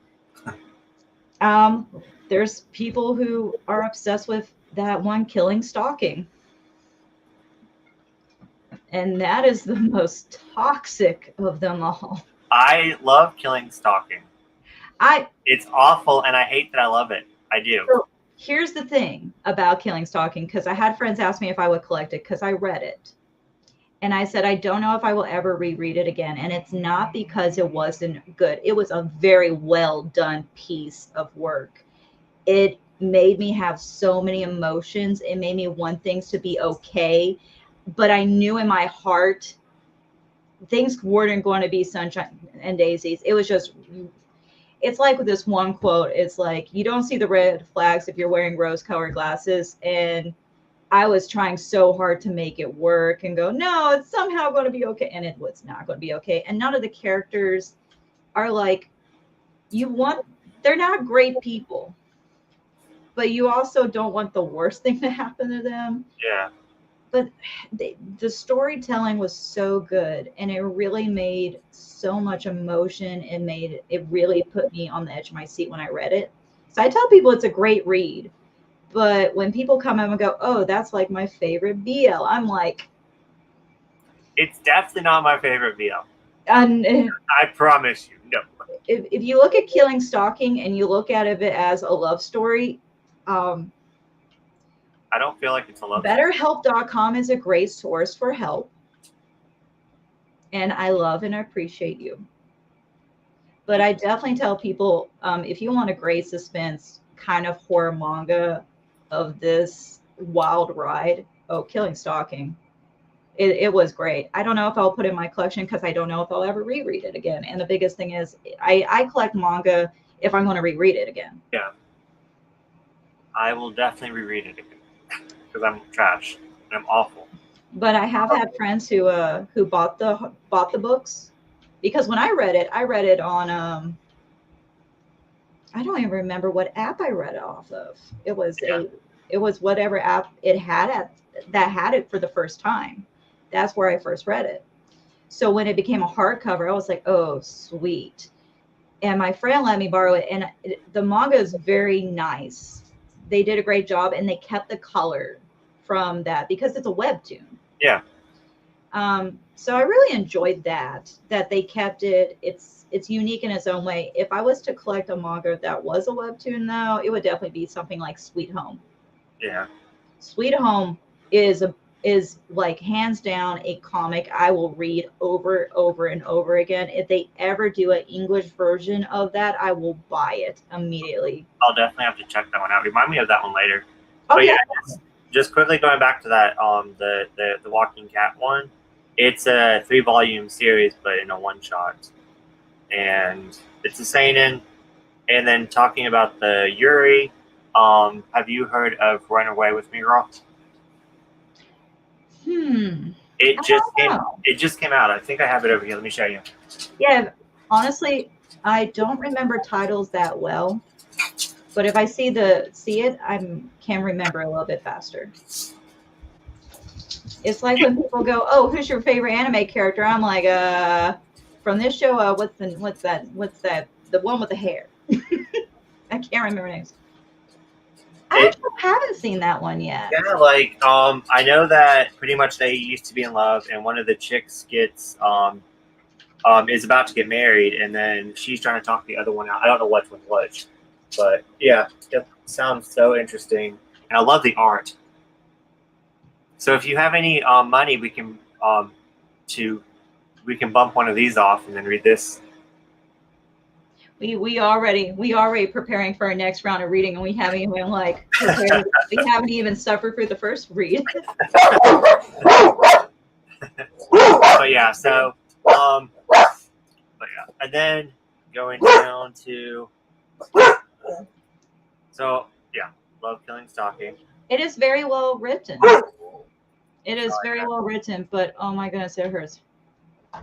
There's people who are obsessed with that one, Killing Stalking. And that is the most toxic of them all. I love Killing Stalking. It's awful, and I hate that I love it. I do. So here's the thing about Killing Stalking, because I had friends ask me if I would collect it because I read it. And I said, I don't know if I will ever reread it again. And it's not because it wasn't good. It was a very well done piece of work. It made me have so many emotions. It made me want things to be okay. But I knew in my heart things weren't going to be sunshine and daisies. It was just, it's like with this one quote, it's like, you don't see the red flags if you're wearing rose-colored glasses. And I was trying so hard to make it work and go, no, it's somehow going to be okay. And it was not going to be okay. And none of the characters are like, they're not great people, but you also don't want the worst thing to happen to them. Yeah. but the storytelling was so good, and it really made so much emotion. It really put me on the edge of my seat when I read it. So I tell people it's a great read, but when people come in and go, "Oh, that's like my favorite BL," I'm like, it's definitely not my favorite BL. and I promise you, no. if you look at Killing Stalking and you look at it as a love story, I don't feel like it's a love story. BetterHelp.com is a great source for help, and I love and appreciate you. But I definitely tell people, if you want a great suspense kind of horror manga of this wild ride, Killing Stalking. It was great. I don't know if I'll put it in my collection because I don't know if I'll ever reread it again. And the biggest thing is I collect manga if I'm going to reread it again. Yeah. I will definitely reread it again because I'm trash and I'm awful. But I have had friends who bought the books, because when I read it on I don't even remember what app I read it off of. It was whatever app it had that had it for the first time. That's where I first read it. So when it became a hardcover, I was like, oh, sweet. And my friend let me borrow it, and the manga is very nice. They did a great job, and they kept the color from that because it's a webtoon. Yeah. So I really enjoyed that they kept it. It's unique in its own way. If I was to collect a manga that was a webtoon, though, it would definitely be something like Sweet Home. Yeah. Sweet Home is like hands down a comic I will read over and over again. If they ever do an English version of that, I will buy it immediately. I'll definitely have to check that one out. Remind me of that one later. Oh, but yeah. Just quickly going back to that, the Walking Cat one. It's a 3-volume series, but in a one-shot, and it's a seinen. And then talking about the Yuri, have you heard of Run Away with Me, Girl? It just came out. I think I have it over here. Let me show you. Yeah, honestly, I don't remember titles that well, but if I see it, I can remember a little bit faster. It's like when people go, "Oh, who's your favorite anime character?" I'm like, from this show, what's that? The one with the hair. I can't remember names. I actually haven't seen that one yet. Yeah, like I know that pretty much they used to be in love, and one of the chicks gets is about to get married, and then she's trying to talk the other one out. I don't know which one was, but yeah, it sounds so interesting, and I love the art. So if you have any money, we can bump one of these off and then read this. We already preparing for our next round of reading, and we haven't even we haven't even suffered through the first read. But yeah, so and then going down to love Killing Stalking. It is very well written. It is very well written, but oh my goodness, it hurts.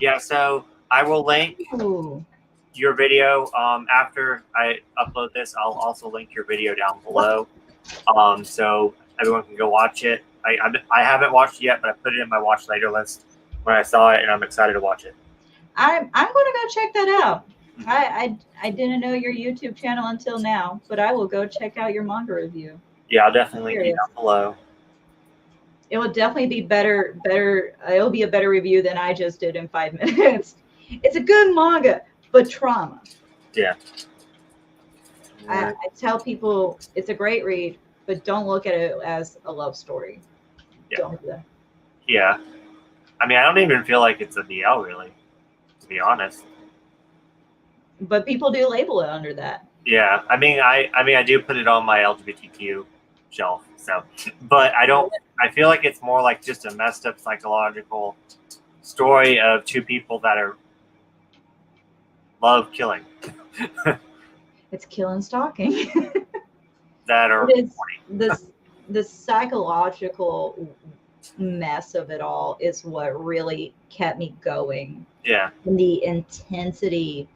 Yeah, so I will link your video after I upload this. I'll also link your video down below, so everyone can go watch it. I haven't watched it yet, but I put it in my watch later list when I saw it, and I'm excited to watch it. I'm going to go check that out. I didn't know your YouTube channel until now, but I will go check out your manga review. Yeah, I'll definitely link it down below. It will definitely be better. It'll be a better review than I just did in 5 minutes. It's a good manga, but trauma. Yeah. I tell people it's a great read, but don't look at it as a love story. Yeah. Don't do that. Yeah. I mean, I don't even feel like it's a BL, really, to be honest. But people do label it under that. Yeah. I mean, I do put it on my LGBTQ shelf. So, but I feel like it's more like just a messed up psychological story of two people that are love killing. It's Killing Stalking. That are the psychological mess of it all is what really kept me going. Yeah. And the intensity.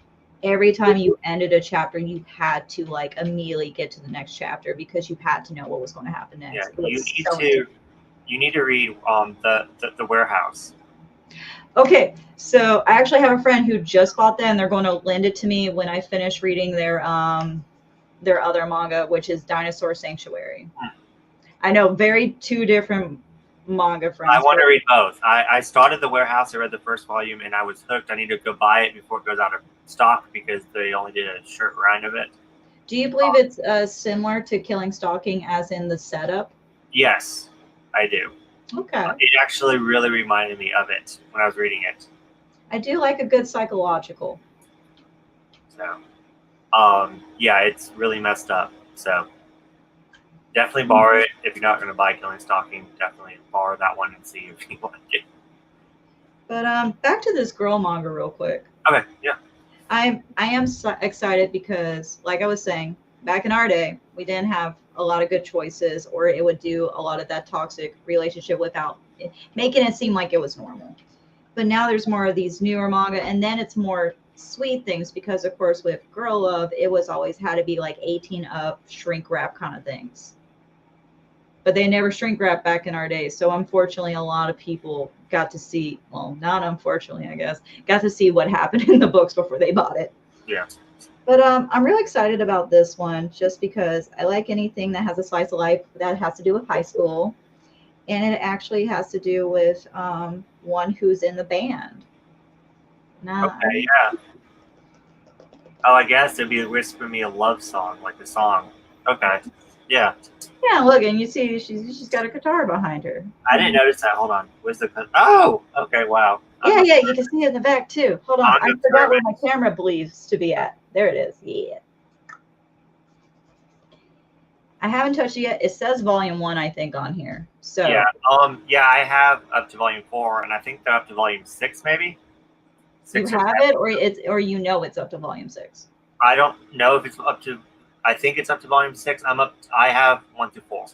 Every time you ended a chapter, you had to like immediately get to the next chapter because you had to know what was going to happen next. Yeah, You need to read the Warehouse. Okay, so I actually have a friend who just bought that, and they're going to lend it to me when I finish reading their other manga, which is Dinosaur Sanctuary. I know, very two different manga friends. I want to read both. I started the Warehouse. I read the first volume, and I was hooked. I need to go buy it before it goes out of stock because they only did a short run of it. Do you believe it's similar to Killing Stalking, as in the setup? Yes, I do. Okay. It actually really reminded me of it when I was reading it. I do like a good psychological. So, yeah, it's really messed up. So, definitely borrow it if you're not going to buy Killing Stalking. Definitely borrow that one and see if you like it. But back to this girl manga real quick. Okay, yeah. I am so excited because, like I was saying, back in our day, we didn't have a lot of good choices, or it would do a lot of that toxic relationship without making it seem like it was normal. But now there's more of these newer manga, and then it's more sweet things because, of course, with girl love, it was always had to be like 18 up, shrink wrap kind of things. But they never shrink wrap back in our days. So unfortunately, a lot of people got to see, well, not unfortunately, I guess, got to see what happened in the books before they bought it. Yeah. But I'm really excited about this one just because I like anything that has a slice of life that has to do with high school. And it actually has to do with one who's in the band. Now, Okay, yeah. Oh, I guess it'd be Whisper Me a Love Song, like the song. Okay. Yeah. yeah, look, and you see she's got a guitar behind her. I didn't notice that. Hold on. Where's the... Oh! Okay, wow. Yeah, you can see it in the back, too. Hold on. I forgot where my camera believes to be at. There it is. Yeah. I haven't touched it yet. It says volume 1, I think, on here. So yeah, yeah, I have up to volume 4, and I think they're up to volume 6, maybe. You have it, or you know it's up to volume 6. I don't know if it's up to. I think it's up to volume 6. I have 1 to 4.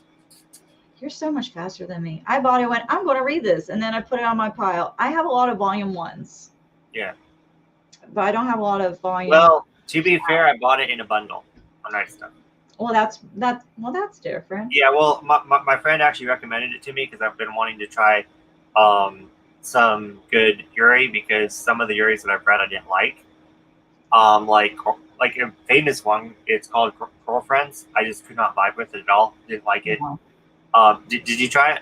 You're so much faster than me. I bought it, went, I'm going to read this, and then I put it on my pile. I have a lot of volume 1s. Yeah. But I don't have a lot of volume. Well, to be fair, I bought it in a bundle on Nice Stuff. Well, that's different. Yeah, well, my friend actually recommended it to me because I've been wanting to try some good Yuri because some of the Yuris that I've read I didn't like. Like a famous one, it's called Girlfriends. I just could not vibe with it at all. Didn't like it. Did you try it?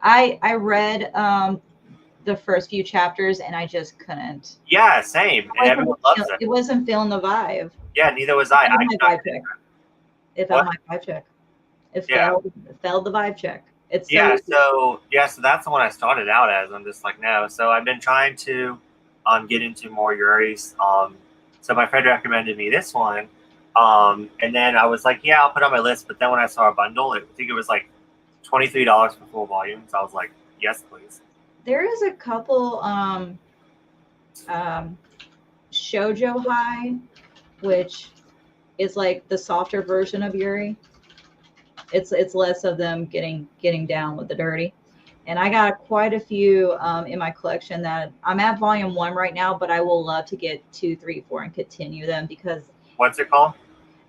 I read the first few chapters and I just couldn't. Yeah, same. And everyone loves it. It wasn't feeling the vibe. Yeah, neither was I. It failed my vibe check. It failed the vibe check. It's so that's the one I started out as. I'm just like, no. So I've been trying to get into more Yuris. So my friend recommended me this one. And then I was like, yeah, I'll put it on my list. But then when I saw a bundle, I think it was like $23 for full volume. So I was like, yes, please. There is a couple shoujo high, which is like the softer version of Yuri. It's less of them getting down with the dirty. And I got quite a few in my collection that I'm at volume 1 right now, but I will love to get 2, 3, 4 and continue them because. What's it called?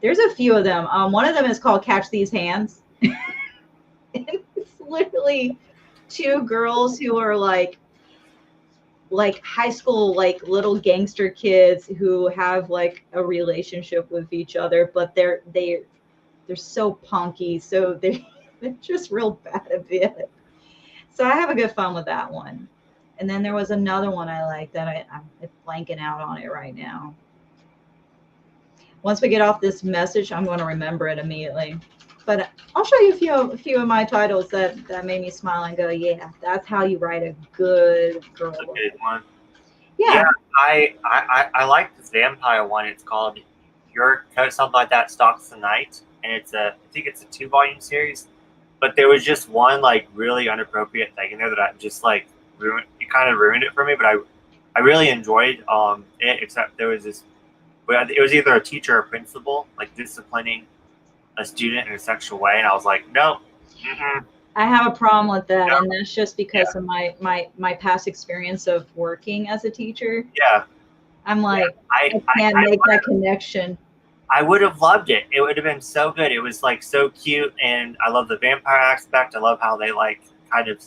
There's a few of them. One of them is called Catch These Hands. It's literally 2 girls who are like high school, like little gangster kids who have like a relationship with each other, but they're so punky, so they're just real bad at it. So I have a good fun with that one. And then there was another one I like that I'm blanking out on it right now. Once we get off this message, I'm going to remember it immediately. But I'll show you a few of my titles that made me smile and go, yeah, that's how you write a good girl. A good one. Yeah. I like this vampire one. It's called Your something like that Stalks the Night, and I think it's a 2-volume series. But there was just one like really inappropriate thing in there that I just like ruined. It kind of ruined it for me. But I really enjoyed it. Except there was this. It was either a teacher or principal like disciplining a student in a sexual way, and I was like, no. Mm-mm. I have a problem with that, and that's just because of my past experience of working as a teacher. Yeah. I'm like, I can't make that connection. I would have loved it. It would have been so good. It was like so cute, and I love the vampire aspect. I love how they like kind of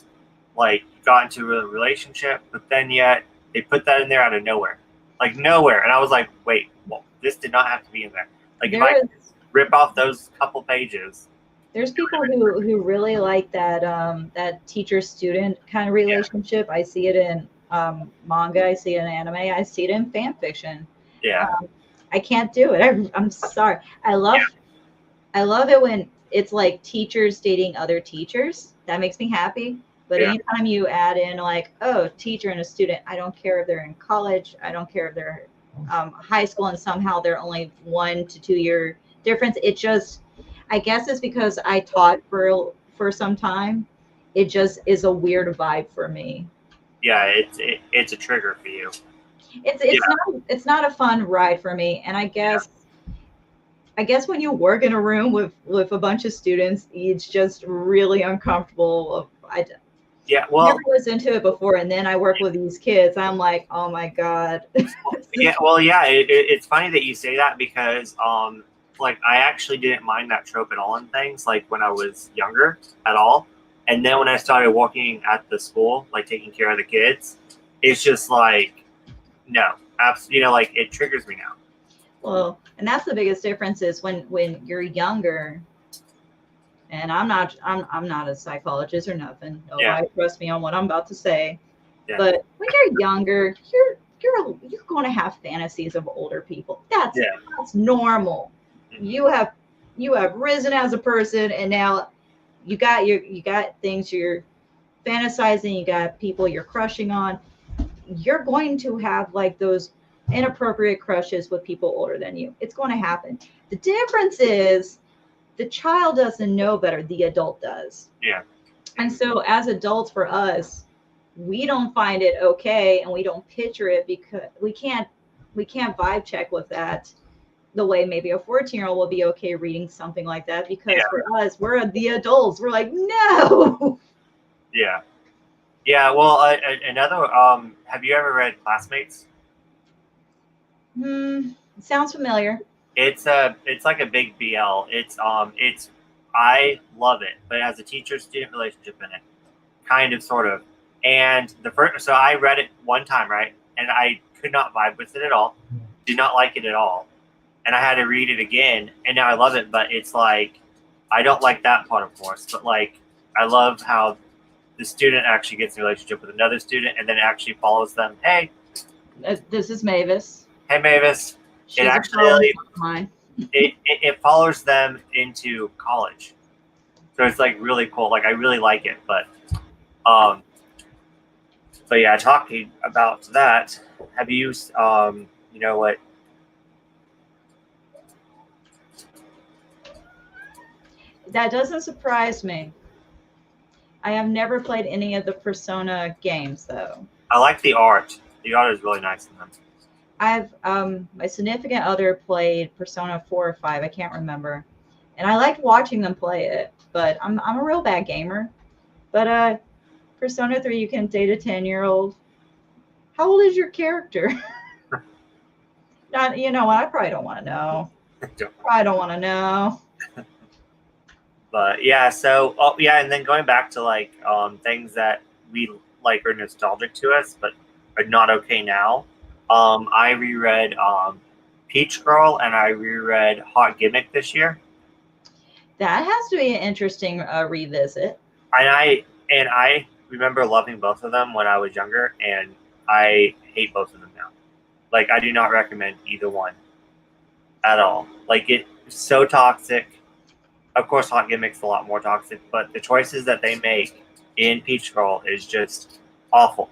like got into a relationship, but then yet they put that in there out of nowhere, like nowhere. And I was like, wait, well, this did not have to be in there. Like if I rip off those couple pages. There's people who really like that that teacher-student kind of relationship. I see it in manga, I see it in anime, I see it in fan fiction. Yeah. I can't do it. I'm sorry. I love it when it's like teachers dating other teachers. That makes me happy. But anytime you add in like, oh, teacher and a student, I don't care if they're in college, I don't care if they're high school, and somehow they're only 1 to 2 year difference. It just, I guess it's because I taught for some time. It just is a weird vibe for me. Yeah, it's a trigger for you. It's not a fun ride for me, and I guess when you work in a room with a bunch of students, it's just really uncomfortable. I never was into it before, and then I work with these kids. I'm like, oh my god. It's funny that you say that because like I actually didn't mind that trope at all in things like when I was younger at all, and then when I started working at the school, like taking care of the kids, it's just like no, absolutely, like it triggers me now. Well, and that's the biggest difference is when you're younger. And I'm not a psychologist or nothing. Nobody trust me on what I'm about to say. Yeah. But when you're younger, you're going to have fantasies of older people. That's normal. Mm-hmm. You have risen as a person, and now you got things you're fantasizing. You got people you're crushing on. You're going to have like those inappropriate crushes with people older than you. It's going to happen. The difference is the child doesn't know better. The adult does. Yeah. And so as adults, for us, we don't find it okay, and we don't picture it because we can't vibe check with that the way maybe a 14-year-old will be okay reading something like that, because for us, we're the adults. We're like, no. Yeah. Yeah. Well, another, have you ever read Classmates? Sounds familiar. It's like a big BL. It's I love it, but it has a teacher-student relationship in it, kind of, sort of. And so I read it one time, right, and I could not vibe with it at all. Did not like it at all, and I had to read it again, and now I love it. But it's like I don't like that part, of course, but like I love how the student actually gets in a relationship with another student, and then actually follows them. Hey, this is Mavis. Hey, Mavis. It actually it follows them into college, so it's like really cool. Like I really like it, but yeah, talking about that, have you you know what? That doesn't surprise me. I have never played any of the Persona games, though. I like the art. The art is really nice in them. I've my significant other played Persona 4 or 5, I can't remember, and I liked watching them play it. But I'm a real bad gamer. But Persona 3, you can date a 10-year-old. How old is your character? Not, I probably don't want to know. I don't want to know. But yeah, so and then going back to like things that we like are nostalgic to us, but are not okay now. I reread Peach Girl, and I reread Hot Gimmick this year. That has to be an interesting revisit. And I remember loving both of them when I was younger, and I hate both of them now. Like I do not recommend either one at all. Like it's so toxic. Of course, Hot Gimmick's a lot more toxic, but the choices that they make in Peach Girl is just awful.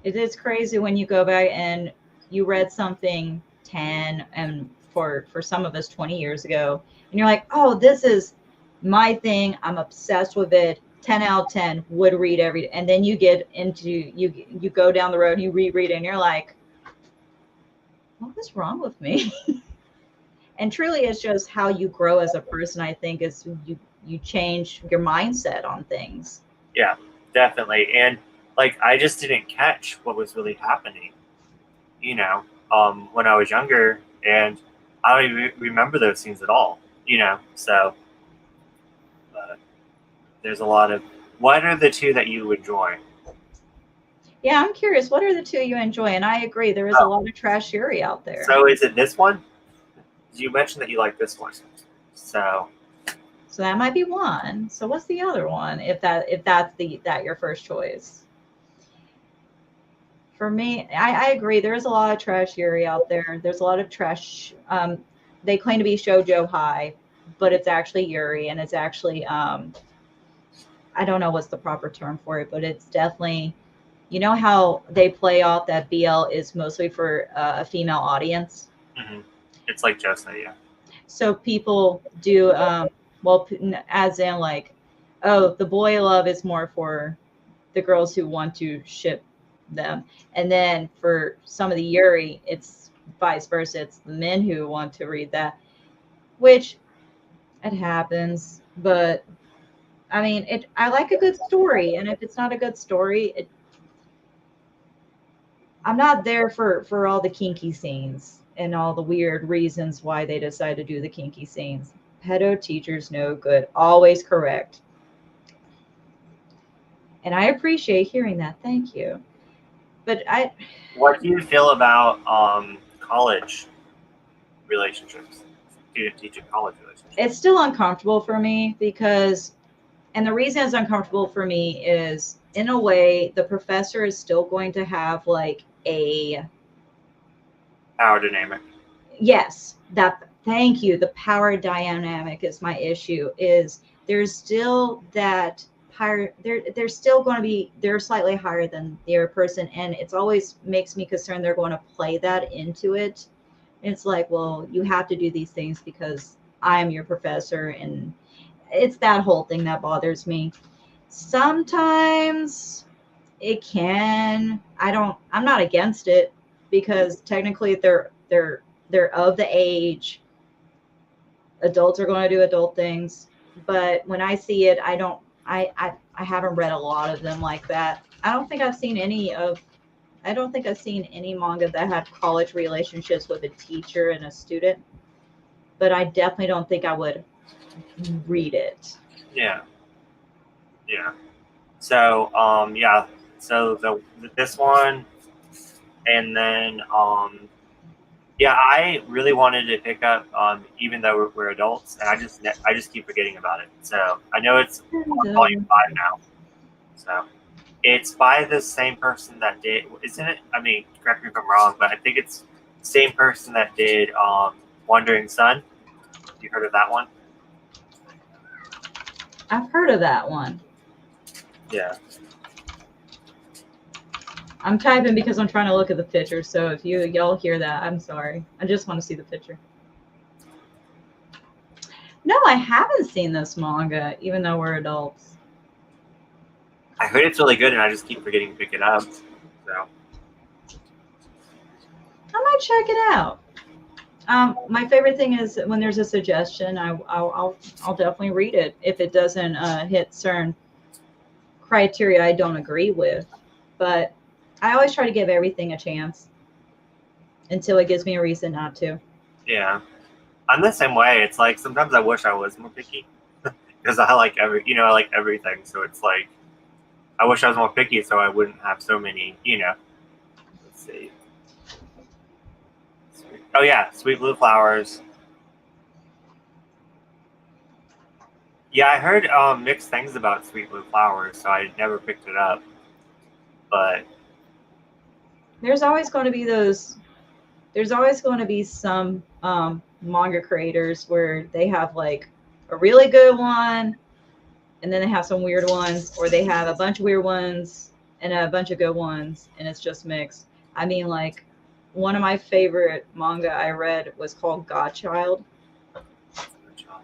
It is crazy when you go back and you read something 10 and for some of us 20 years ago, and you're like, oh, this is my thing. I'm obsessed with it. 10 out of 10 would read every day. And then you get into, you go down the road and you reread it and you're like, what was wrong with me? And truly it's just how you grow as a person. I think is you change your mindset on things. Yeah, definitely. And like, I just didn't catch what was really happening, when I was younger, and I don't even remember those scenes at all, so there's a lot of what are the two that you enjoy? Yeah, I'm curious. What are the two you enjoy? And I agree, there is a lot of trash Yuri out there. So is it this one? You mentioned that you like this one. So that might be one. So what's the other one? If that's your first choice. For me, I agree. There's a lot of trash Yuri out there. There's a lot of trash. They claim to be shoujo high, but it's actually Yuri, and it's actually I don't know what's the proper term for it, but it's definitely, you know how they play off that BL is mostly for a female audience. Mm-hmm. It's like Josei, yeah. So people do well, as in like, oh, the boy love is more for the girls who want to ship them, and then for some of the Yuri, it's vice versa. It's the men who want to read that, which it happens. But I mean, I like a good story, and if it's not a good story, I'm not there for all the kinky scenes and all the weird reasons why they decide to do the kinky scenes. Pedo teachers no good, always correct. And I appreciate hearing that. Thank you. But what do you feel about college relationships? Student teacher college relationships? It's still uncomfortable for me because, and the reason it's uncomfortable for me is, in a way, the professor is still going to have like a power dynamic. Yes, thank you. The power dynamic is my issue. Is there's still that higher, they're still going to be, they're slightly higher than the other person, and it's always makes me concerned they're going to play that into it. It's like, well, you have to do these things because I am your professor, and it's that whole thing that bothers me. Sometimes it can, I'm not against it, because technically they're of the age. Adults are going to do adult things, but when I see it, I haven't read a lot of them like that. I don't think I've seen any manga that had college relationships with a teacher and a student, but I definitely don't think I would read it. Yeah. So yeah. So this one, and then yeah, I really wanted to pick up even though we're adults, and I just keep forgetting about it. So I know it's on volume 5 now. So it's by the same person that did, isn't it? I mean, correct me if I'm wrong, but I think it's the same person that did Wandering Sun. You heard of that one? I've heard of that one. Yeah. I'm typing because I'm trying to look at the picture. So if y'all hear that, I'm sorry. I just want to see the picture. No, I haven't seen this manga, even though we're adults. I heard it's really good, and I just keep forgetting to pick it up. So I might check it out. My favorite thing is when there's a suggestion, I'll definitely read it if it doesn't hit certain criteria I don't agree with. But I always try to give everything a chance until it gives me a reason not to. Yeah, I'm the same way. It's like sometimes I wish I was more picky because I like I like everything. So it's like I wish I was more picky so I wouldn't have so many. Let's see. Oh yeah, Sweet Blue Flowers. Yeah, I heard mixed things about Sweet Blue Flowers, so I never picked it up. But there's always going to be some manga creators where they have like a really good one, and then they have some weird ones, or they have a bunch of weird ones and a bunch of good ones, and it's just mixed. I mean, like, one of my favorite manga I read was called Godchild,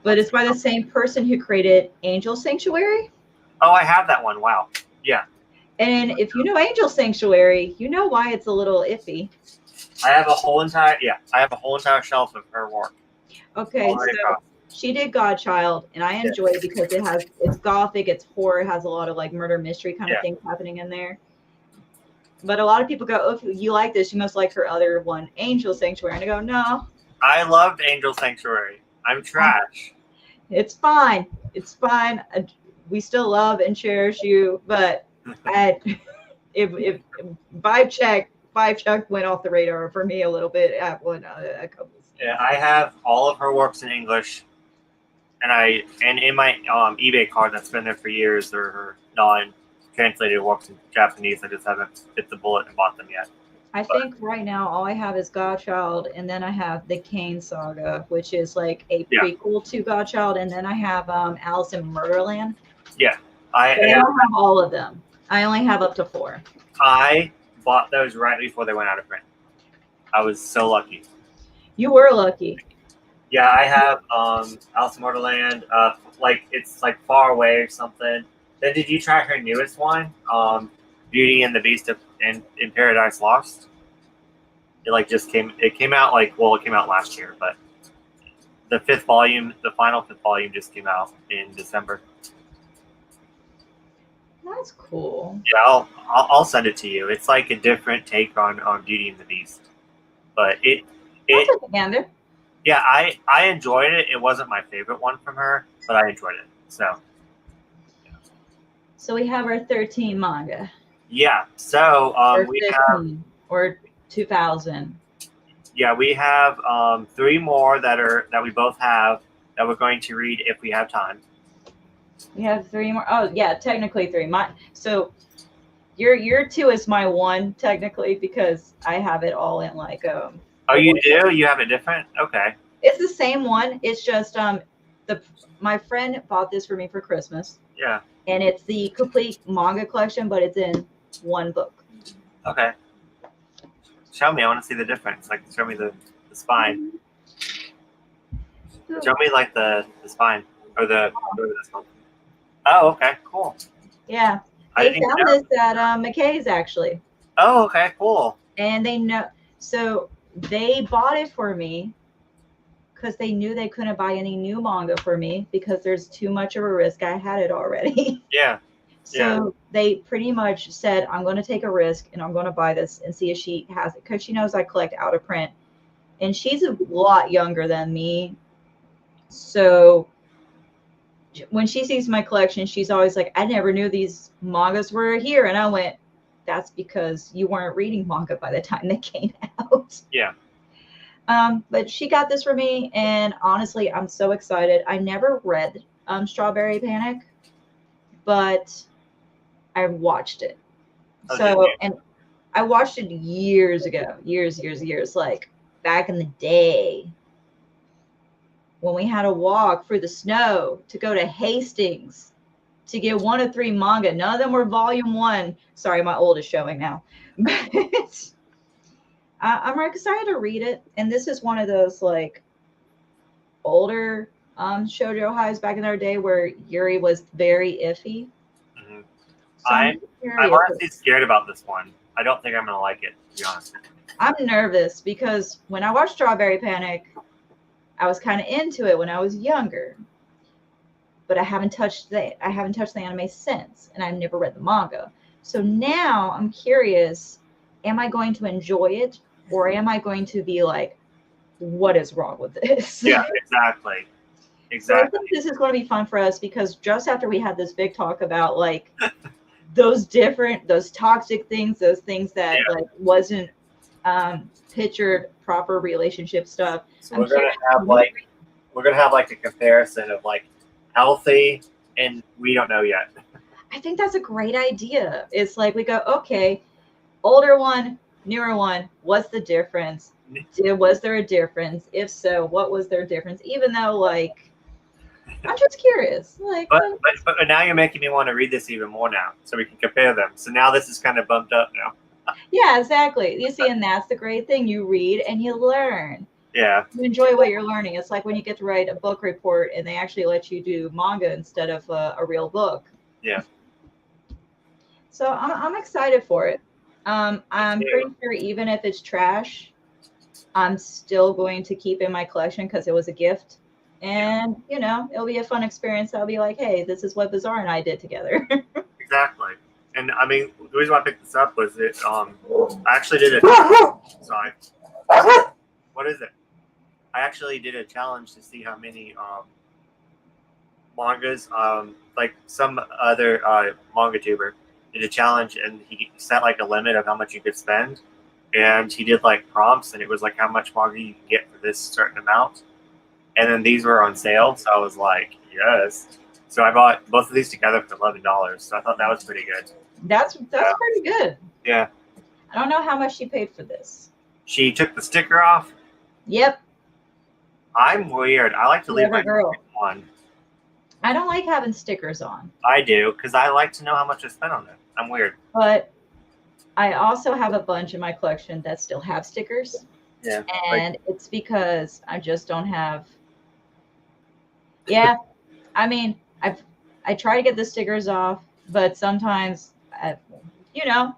but it's by the same person who created Angel Sanctuary. Oh, I have that one. Wow. Yeah. And if you know Angel Sanctuary, you know why it's a little iffy. I have a whole entire shelf of her work. Okay, so she did Godchild, and I enjoy it because it's gothic, it's horror, it has a lot of like murder mystery kind of things happening in there. But a lot of people go, "Oh, if you like this, you must like her other one, Angel Sanctuary." And I go, "No." I loved Angel Sanctuary. I'm trash. It's fine. It's fine. we still love and cherish you, but at if five check went off the radar for me a little bit at a couple. Yeah, I have all of her works in English, and in my eBay card that's been there for years, are her non-translated works in Japanese. I just haven't bit the bullet and bought them yet. I think right now all I have is Godchild, and then I have the Kane Saga, which is like a prequel to Godchild, and then I have Alice in Murderland. Yeah, I don't have all of them. I only have up to 4. I bought those right before they went out of print. I was so lucky. You were lucky. Yeah, I have Alice in Wonderland. It's like Far Away or something. Then did you try her newest one, Beauty and the Beast in Paradise Lost? It just came. It came out it came out last year, but the final 5th volume, just came out in December. That's cool. Yeah, I'll send it to you. It's like a different take on Beauty and the Beast, but yeah, I enjoyed it. It wasn't my favorite one from her, but I enjoyed it. So we have our 13 manga. Yeah. So we 15, have or 2000. Yeah, we have 3 more that we both have that we're going to read if we have time. We have 3 more. Oh yeah, technically 3. So your 2 is my 1 technically, because I have it all in like Oh, you do? You have it different? Okay. It's the same one. It's just my friend bought this for me for Christmas. Yeah. And it's the complete manga collection, but it's in 1 book. Okay. Show me. I want to see the difference. Like, show me the spine. Show me like the spine or the. Oh, okay, cool. Yeah, they found this at McKay's actually. Oh, okay, cool. And so they bought it for me because they knew they couldn't buy any new manga for me because there's too much of a risk. I had it already. Yeah. So they pretty much said, I'm going to take a risk and I'm going to buy this and see if she has it, because she knows I collect out of print. And she's a lot younger than me. So when she sees my collection, she's always like, I never knew these mangas were here. And I went, that's because you weren't reading manga by the time they came out. Yeah. But she got this for me, and honestly, I'm so excited. I never read Strawberry Panic, but I watched it. And I watched it years ago, years, like back in the day when we had to walk through the snow to go to Hastings to get 1 of 3 manga. None of them were volume 1. Sorry, my old is showing now. But I'm excited to read it. And this is one of those like older shoujo highs back in our day where Yuri was very iffy. Mm-hmm. So I'm honestly scared about this one. I don't think I'm going to like it, to be honest. I'm nervous because when I watched Strawberry Panic, I was kind of into it when I was younger. But I haven't touched the anime since, and I've never read the manga. So now I'm curious, am I going to enjoy it, or am I going to be like, what is wrong with this? Yeah, exactly. So I think this is going to be fun for us, because just after we had this big talk about like those toxic things, those things that like wasn't pictured proper relationship stuff. So we're gonna have like a comparison of like healthy, and we don't know yet. I think that's a great idea. It's like we go, okay, older one, newer one, what's the difference? Was there a difference? If so, what was their difference? Even though, like, I'm just curious. Like, but now you're making me want to read this even more now, so we can compare them. So now this is kind of bumped up now. Yeah, exactly. You see, and that's the great thing. You read and you learn. Yeah. You enjoy what you're learning. It's like when you get to write a book report and they actually let you do manga instead of a real book. Yeah. So I'm excited for it. I'm pretty sure even if it's trash, I'm still going to keep in my collection because it was a gift. And, you know, it'll be a fun experience. I'll be like, hey, this is what Bizarre and I did together. Exactly. And I mean, the reason why I picked this up was it, I actually did sorry. What is it? I actually did a challenge to see how many mangas like some other manga tuber did a challenge, and he set like a limit of how much you could spend, and he did like prompts, and it was like how much manga you can get for this certain amount, and then these were on sale, so I was like, yes. So I bought both of these together for $11. So I thought that was pretty good. That's pretty good. Yeah. I don't know how much she paid for this. She took the sticker off. Yep. I'm weird. I like to leave my girl on. I don't like having stickers on. I do, because I like to know how much I spent on it. I'm weird. But I also have a bunch in my collection that still have stickers. Yeah. And it's because I just don't have. Yeah. I mean, I try to get the stickers off, but sometimes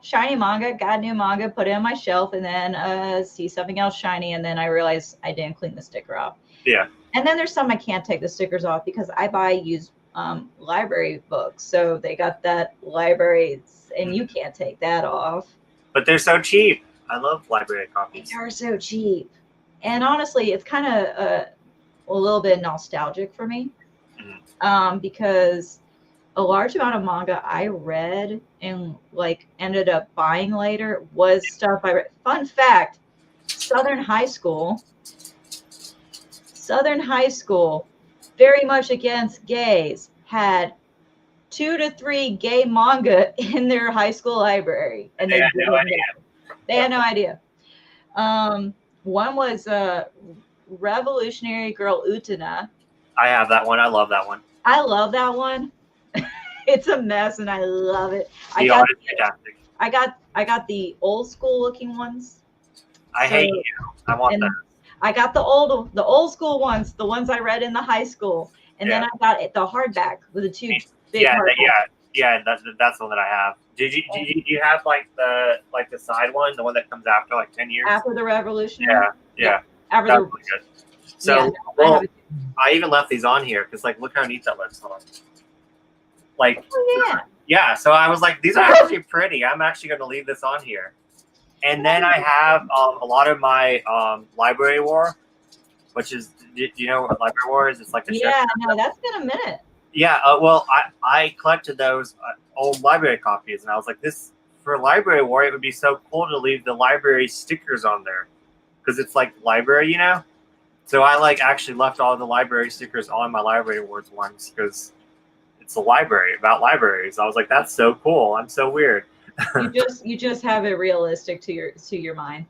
shiny manga, got new manga, put it on my shelf, and then see something else shiny, and then I realize I didn't clean the sticker off. Yeah. And then there's some I can't take the stickers off because I buy used library books, so they got that library, and you can't take that off. But they're so cheap. I love library copies. They are so cheap, and honestly, it's kind of a little bit nostalgic for me, because a large amount of manga I read and like ended up buying later was stuff I read. Fun fact: Southern High School, very much against gays, had 2 to 3 gay manga in their high school library, and they had no idea. They had no idea. One was Revolutionary Girl Utena. I have that one. I love that one. I love that one. It's a mess, and I love it. The art is fantastic. I got the old school looking ones. I hate you. I want them. I got the old school ones, the ones I read in the high school, and then I got the hardback with the 2 big. Yeah. That's the one that I have. Do you have like the side one, the one that comes after like 10 years after the Revolution? Yeah. After that's the really good. So I even left these on here because like look how neat that looks. Hold on. Like yeah. So I was like, these are actually pretty. I'm actually going to leave this on here. And then I have a lot of my library war, which is, do you know what library war is? It's like a no, that's been a minute. Yeah, well, I collected those old library copies, and I was like, this for library war, it would be so cool to leave the library stickers on there, because it's like library, you know. So I like actually left all the library stickers on my library awards ones because it's a library about libraries. I was like, that's so cool. I'm so weird. you just have it realistic to your mind.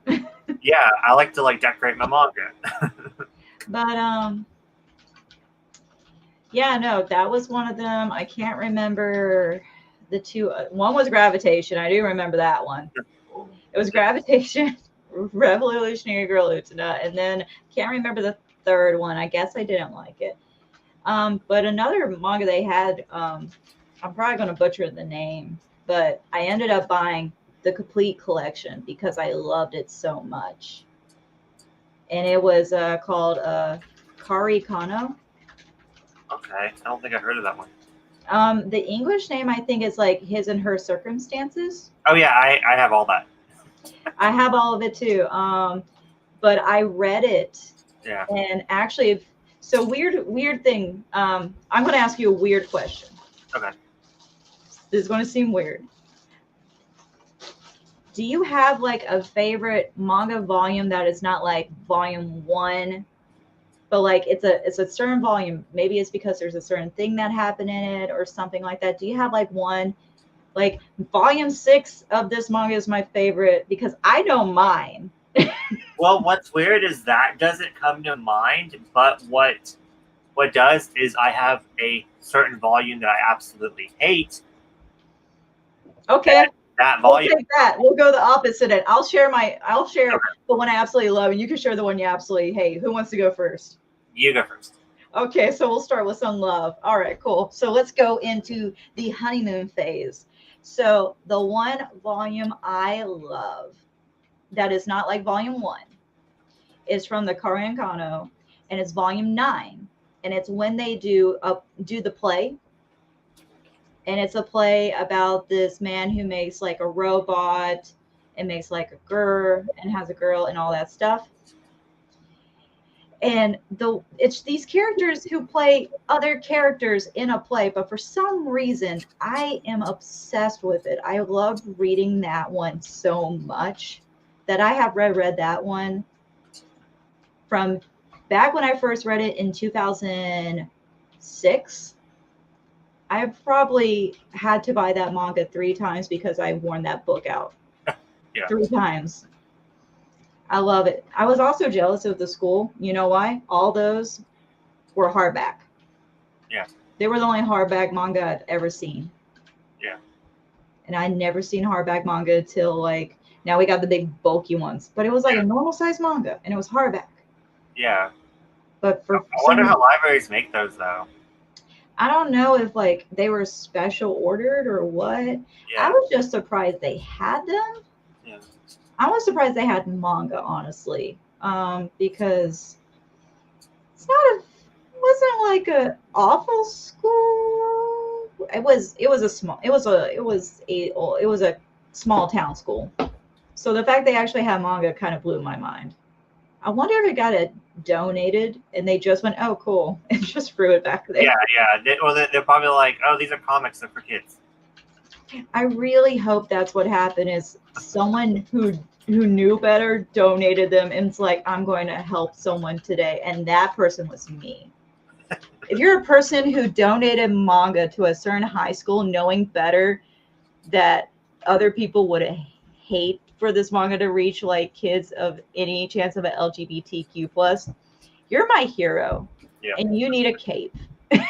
Yeah, I like to like decorate my manga. But yeah, no, that was one of them. I can't remember the two. One was Gravitation. I do remember that one. It was Gravitation, Revolutionary Girl Utena, and then can't remember the third one. I guess I didn't like it. But another manga they had, I'm probably going to butcher the name, but I ended up buying the complete collection because I loved it so much. And it was called Kari Kano. Okay, I don't think I heard of that one. The English name, I think, is like His and Her Circumstances. Oh yeah, I have all that. I have all of it too. But I read it. Yeah. And actually, so weird thing. I'm going to ask you a weird question. Okay. This is going to seem weird. Do you have like a favorite manga volume that is not like volume 1? But like it's a certain volume. Maybe it's because there's a certain thing that happened in it or something like that. Do you have like one, like volume 6 of this manga is my favorite? Because I know mine. Well, what's weird is that doesn't come to mind. But what does is I have a certain volume that I absolutely hate. Okay. That volume. We'll take that. We'll go the opposite end. I'll share the one I absolutely love, and you can share the one you absolutely hate. Who wants to go first? You go first. Okay, so we'll start with some love. All right, cool. So let's go into the honeymoon phase. So the one volume I love that is not like volume 1 is from the Korean Kano, and it's volume 9, and it's when they do the play. And it's a play about this man who makes like a robot and makes like a girl and has a girl and all that stuff. And it's these characters who play other characters in a play, but for some reason I am obsessed with it. I love reading that one so much that I have read that one from back when I first read it in 2006. I've probably had to buy that manga 3 times because I worn that book out. Yeah. 3 times. I love it. I was also jealous of the school. You know why? All those were hardback. Yeah. They were the only hardback manga I've ever seen. Yeah. And I'd never seen hardback manga till like now we got the big bulky ones. But it was like a normal size manga and it was hardback. Yeah. But for I some wonder reason, how libraries make those though. I don't know if like they were special ordered or what. I Yeah. was just surprised they had them. Yeah. I was surprised they had manga, honestly, because it's not a wasn't like a awful school. It was a small it was a small town school. So the fact they actually had manga kind of blew my mind. I wonder if it got it donated and they just went, oh cool, and just threw it back there. Yeah. Yeah. They're probably like, oh, these are comics. They're for kids. I really hope that's what happened. Is someone who knew better donated them and it's like, I'm going to help someone today, and that person was me. If you're a person who donated manga to a certain high school knowing better that other people would hate for this manga to reach like kids of any chance of an LGBTQ plus, you're my hero. Yeah. And you need a cape. And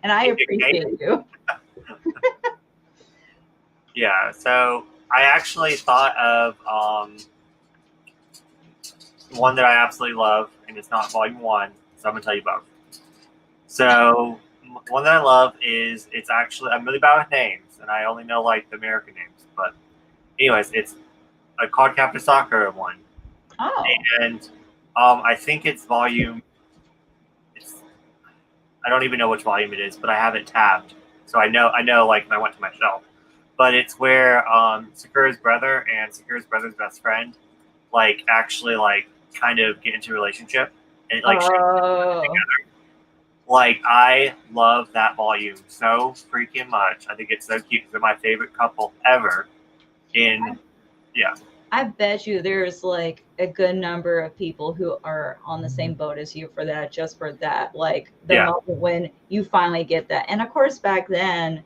I appreciate you. Yeah. So I actually thought of one that I absolutely love, and it's not volume 1, so I'm gonna tell you both. So one that I love is it's actually I'm really bad with names, and I only know like the American names. But anyways, it's a Card Captor Sakura one, Oh. and I think it's volume. I don't even know which volume it is, but I have it tabbed, so I know like if I went to my shelf. But it's where Sakura's brother and Sakura's brother's best friend like actually like kind of get into a relationship and like together. Like I love that volume so freaking much. I think it's so cute. They're my favorite couple ever. I bet you there's like a good number of people who are on the same boat as you for that, just for that. Like the moment when you finally get that. And of course, back then,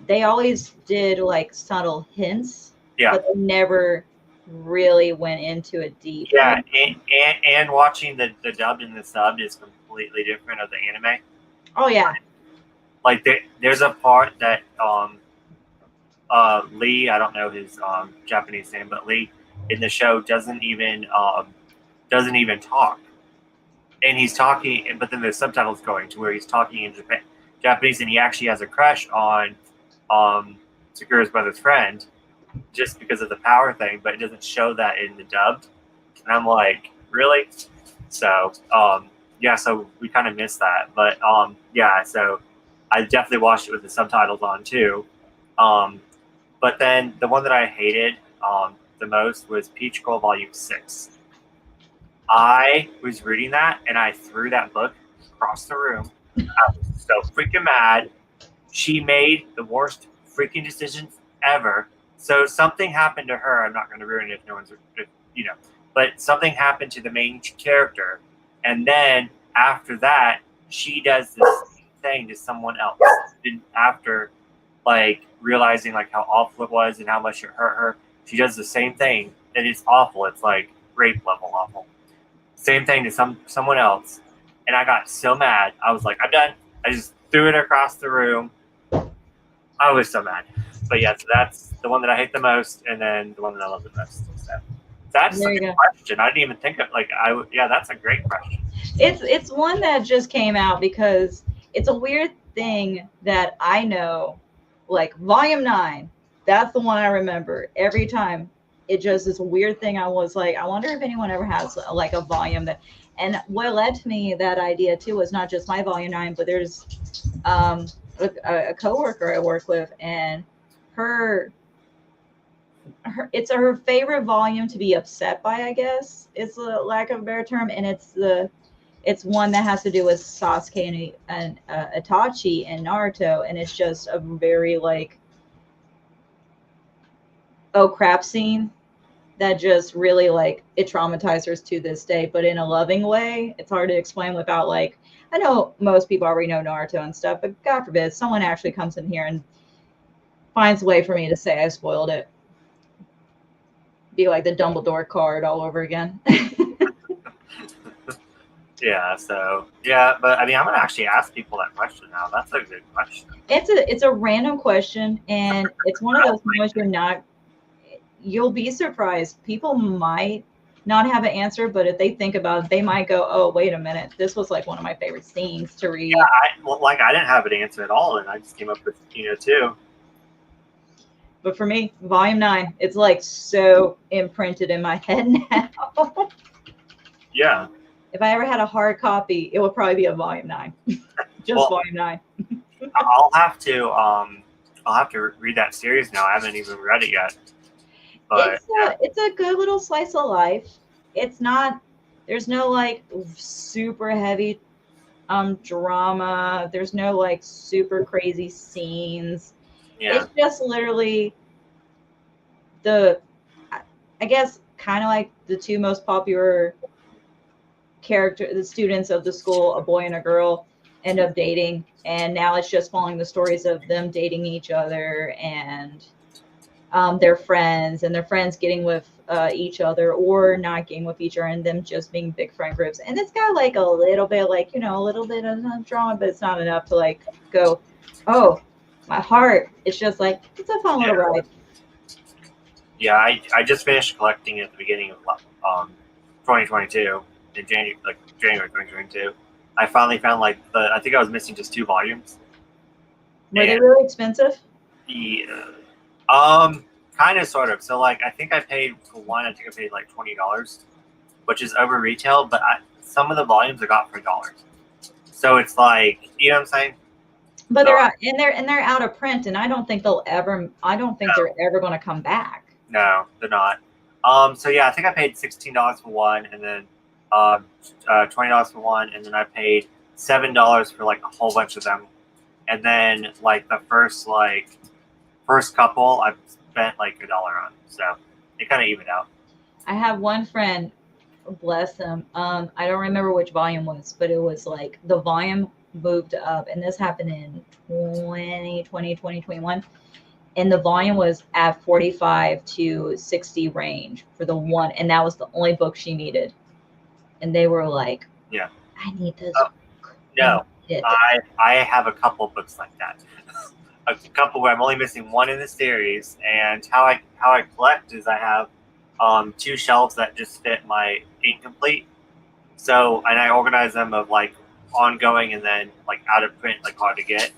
they always did like subtle hints, but they never really went into it deep. Yeah, and watching the dubbed and the subbed is completely different of the anime. Oh yeah. Like there's a part that Lee, I don't know his Japanese name, but Lee in the show doesn't even talk, and he's talking, but then there's subtitles going to where he's talking in Japanese, and he actually has a crush on Sakura's brother's friend, just because of the power thing, but it doesn't show that in the dubbed, and I'm like, really? So yeah, so we kind of missed that, but yeah, so I definitely watched it with the subtitles on too. But then the one that I hated the most was Peach Girl Volume 6. I was reading that and I threw that book across the room. I was so freaking mad. She made the worst freaking decisions ever. So something happened to her. I'm not going to ruin it if no one's, but something happened to the main character. And then after that, she does this thing to someone else. And after like realizing like how awful it was and how much it hurt her, she does the same thing, and it's awful. It's like rape level awful. Same thing to someone else, and I got so mad. I was like, I'm done. I just threw it across the room. I was so mad. But yeah, so that's the one that I hate the most, and then the one that I love the most. So that's a good question. I didn't even think of that's a great question. It's one that just came out because it's a weird thing that I know. Like volume 9, that's the one I remember every time. It just this weird thing. I was like, I wonder if anyone ever has like a volume that. And what led to me that idea too was not just my volume 9, but there's a coworker I work with, and her it's her favorite volume to be upset by, I guess, is the lack of a better term, and it's one that has to do with Sasuke and Itachi and Naruto, and it's just a very like oh crap scene that just really like it traumatized her to this day, but in a loving way. It's hard to explain without like I know most people already know Naruto and stuff, but God forbid someone actually comes in here and finds a way for me to say I spoiled it. Be like the Dumbledore card all over again. Yeah, so yeah, but I mean, I'm gonna actually ask people that question now. That's a good question. It's a random question, and it's one of those moments you'll be surprised. People might not have an answer, but if they think about it, they might go, "Oh, wait a minute, this was like one of my favorite scenes to read." Yeah, I didn't have an answer at all, and I just came up with two. But for me, Volume 9, it's like so imprinted in my head now. Yeah. If I ever had a hard copy, it would probably be a Volume 9. Just Volume 9. I'll have to read that series now. I haven't even read it yet. But It's a good little slice of life. It's not there's no like super heavy drama. There's no like super crazy scenes. yeah. It's just literally I guess kind of like the two most popular the students of the school, a boy and a girl, end up dating, and now it's just following the stories of them dating each other and their friends, and their friends getting with each other or not getting with each other, and them just being big friend groups. And it's got like a little bit like a little bit of drama, but it's not enough to like go, oh, my heart. It's just like it's a fun little ride. Yeah, I just finished collecting it at the beginning of 2022 in January 2022. I finally found I think I was missing just 2 volumes. Were they really expensive? Yeah. Kind of, sort of. So like, I think I paid for one. I think I paid like $20, which is over retail. But some of the volumes I got for $1. So it's like, you know what I'm saying? But they're out, and they're out of print, and I don't think they're ever going to come back. No, they're not. So yeah, I think I paid $16 for one, and then $20 for one, and then I paid $7 for like a whole bunch of them, and then like the first couple I spent like $1 on, so it kind of evened out. I have one friend, bless him. I don't remember which volume was, but it was like the volume moved up, and this happened in 2021. And the volume was at 45 to 60 range for the one, and that was the only book she needed. And they were like, "Yeah, I need this." No, I have a couple books like that. A couple where I'm only missing one in the series, and how I collect is I have 2 shelves that just fit my incomplete. So, and I organize them of like ongoing and then like out of print, like hard to get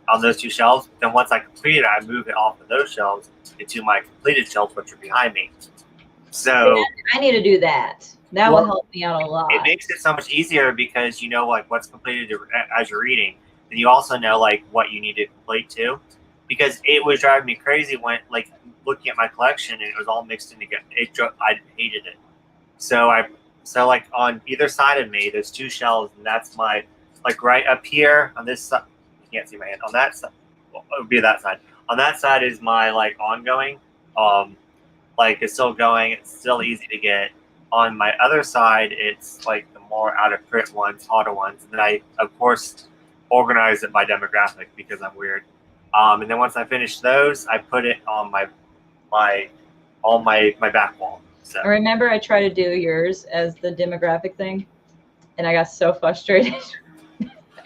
on those 2 shelves. Then once I complete it, I move it off of those shelves into my completed shelves, which are behind me. So I need to do that. That will help me out a lot. It makes it so much easier because you know like what's completed as you're reading, and you also know like what you need to complete too. Because it was driving me crazy when like looking at my collection and it was all mixed in together. I hated it. So like on either side of me, there's 2 shelves, and that's my like right up here on this side. You can't see my hand on that side. Well, it would be that side. On that side is my like ongoing. Like it's still going. It's still easy to get. On my other side, it's like the more out of print ones, harder ones. And then I, of course, organize it by demographic because I'm weird. And then once I finish those, I put it on my back wall. So. I remember I tried to do yours as the demographic thing, and I got so frustrated.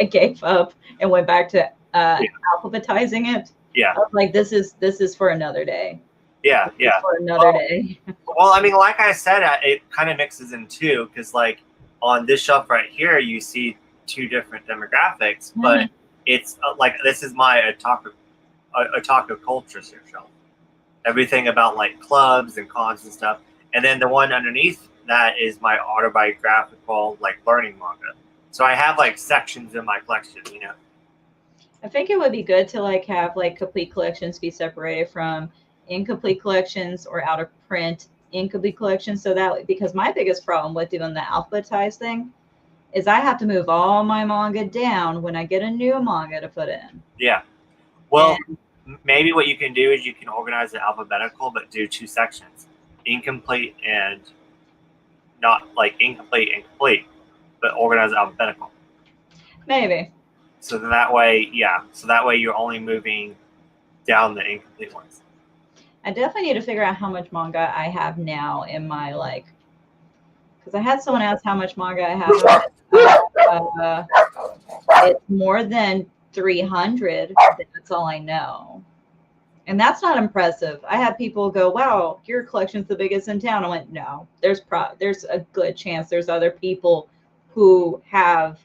I gave up and went back to alphabetizing it. Yeah. I was like, this is for another day. Yeah, yeah. For another day. Well, I mean, like I said, it kind of mixes in too, because like on this shelf right here, you see 2 different demographics, but it's like this is my otaku culture shelf. Everything about like clubs and cons and stuff, and then the one underneath that is my autobiographical like learning manga. So I have like sections in my collection, you know. I think it would be good to like have like complete collections be separated from incomplete collections or out of print incomplete collections. So that, because my biggest problem with doing the alphabetized thing is I have to move all my manga down when I get a new manga to put in. Yeah. Well, maybe what you can do is you can organize it alphabetical, but do 2 sections: incomplete and not like incomplete and complete, but organize it alphabetical. Maybe. So then that way, so that way you're only moving down the incomplete ones. I definitely need to figure out how much manga I have now in my because I had someone ask how much manga I have. It's more than 300. That's all I know. And that's not impressive. I had people go, "Wow, your collection's the biggest in town." I went, "No, there's a good chance there's other people who have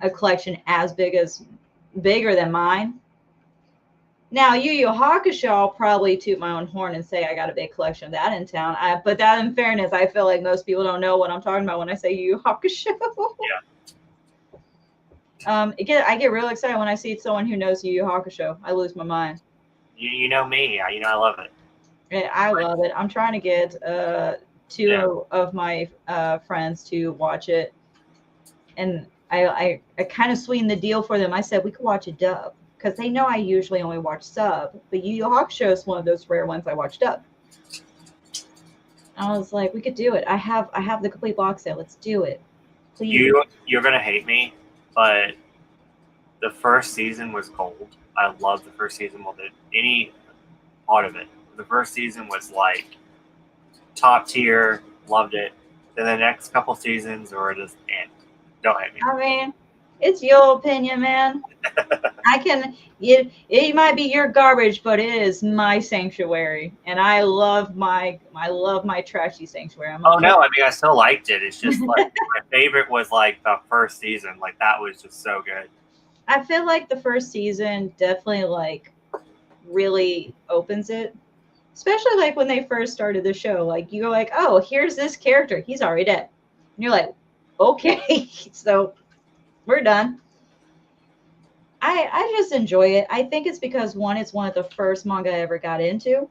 a collection as bigger than mine." Now, Yu Yu Hakusho, I'll probably toot my own horn and say I got a big collection of that in town. But that, in fairness, I feel like most people don't know what I'm talking about when I say Yu Yu Hakusho. Yeah. I get real excited when I see someone who knows Yu Yu Hakusho. I lose my mind. You know me. You know I love it. I love it. I'm trying to get 2 of my friends to watch it, and I kind of sweetened the deal for them. I said we could watch a dub because they know I usually only watch sub, but Yu Yu Hakusho is one of those rare ones I watch dub. I was like, we could do it. I have the complete box set. Let's do it. Please. You're gonna hate me, but the first season was gold. I loved the first season more than any part of it. The first season was like top tier. Loved it. Then the next couple seasons were just don't hate me. I mean, it's your opinion, man. It might be your garbage, but it is my sanctuary, and I love my trashy sanctuary. No, I mean I still liked it. It's just like my favorite was like the first season. Like that was just so good. I feel like the first season definitely like really opens it, especially like when they first started the show. Like you go like, oh, here's this character. He's already dead. And you're like, okay, so we're done. I just enjoy it. I think it's because one, it's one of the first manga I ever got into.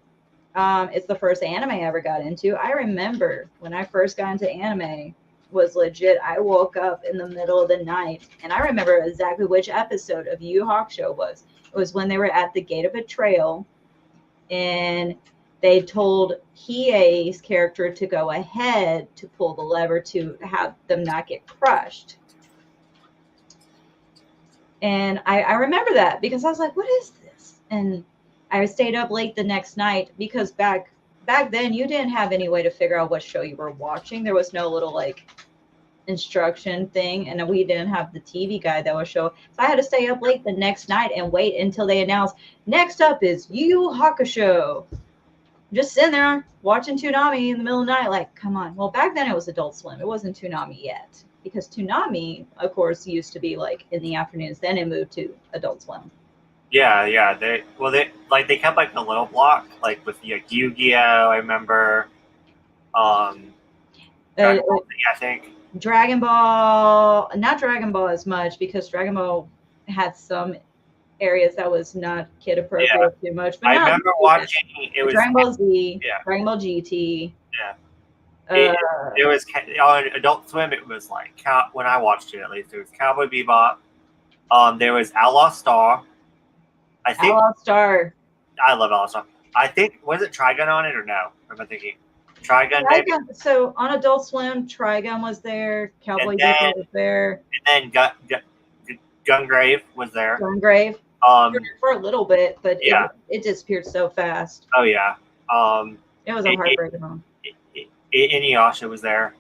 It's the first anime I ever got into. I remember when I first got into anime was legit. I woke up in the middle of the night, and I remember exactly which episode of Yu Yu Hakusho was. It was when they were at the Gate of Betrayal, and they told Hiei's character to go ahead to pull the lever to have them not get crushed. And I remember that because I was like, what is this? And I stayed up late the next night because back then you didn't have any way to figure out what show you were watching. There was no little like instruction thing, and we didn't have the TV guide that would show. So I had to stay up late the next night and wait until they announced next up is Yu Yu Hakusho. Just sitting there watching Toonami in the middle of the night, like, come on. Well, back then it was Adult Swim. It wasn't Toonami yet. Because Toonami, of course, used to be like in the afternoons. Then it moved to Adult Swim. Yeah. They kept like the little block, like with like Yu-Gi-Oh. I remember. Dragon Ball, I think. Dragon Ball, not Dragon Ball as much because Dragon Ball had some areas that was not kid appropriate too much. But I remember watching it was Dragon Ball Z, Dragon Ball GT. Yeah. It was on Adult Swim. It was like when I watched it, at least it was Cowboy Bebop. There was Outlaw Star. I think Outlaw Star. I love Outlaw Star. I think was it Trigun on it or no? Am I thinking Trigun? Maybe? So on Adult Swim, Trigun was there. Cowboy Bebop was there. And then Gungrave was there. Gungrave. For a little bit, but it disappeared so fast. Oh yeah. It was a heartbreaking one. Inuyasha was there.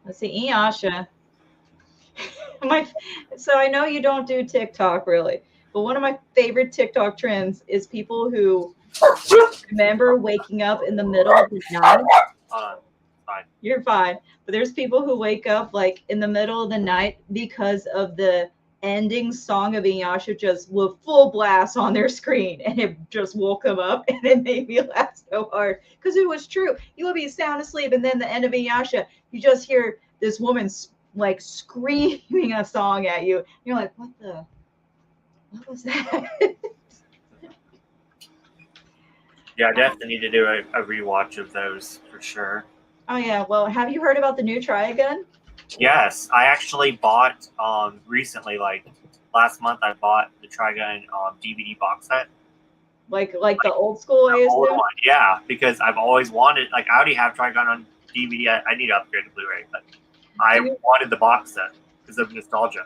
Let's see, Inuyasha. So I know you don't do TikTok really, but one of my favorite TikTok trends is people who remember waking up in the middle of the night. Fine. You're fine. But there's people who wake up like in the middle of the night because of the ending song of Inuyasha just with full blast on their screen, and it just woke them up, and it made me laugh so hard because it was true. You would be sound asleep, and then the end of Inuyasha, you just hear this woman like screaming a song at you. You're like, what was that? Yeah, I definitely need to do a rewatch of those for sure. Oh yeah. Well, have you heard about the new Trigun? Yes, I actually bought recently, like last month, I bought the Trigun DVD box set. Like the old school, I The old assume. one, yeah, because I've always wanted. Like I already have Trigun on DVD. I need to upgrade to Blu-ray, but Do I you, wanted the box set because of nostalgia.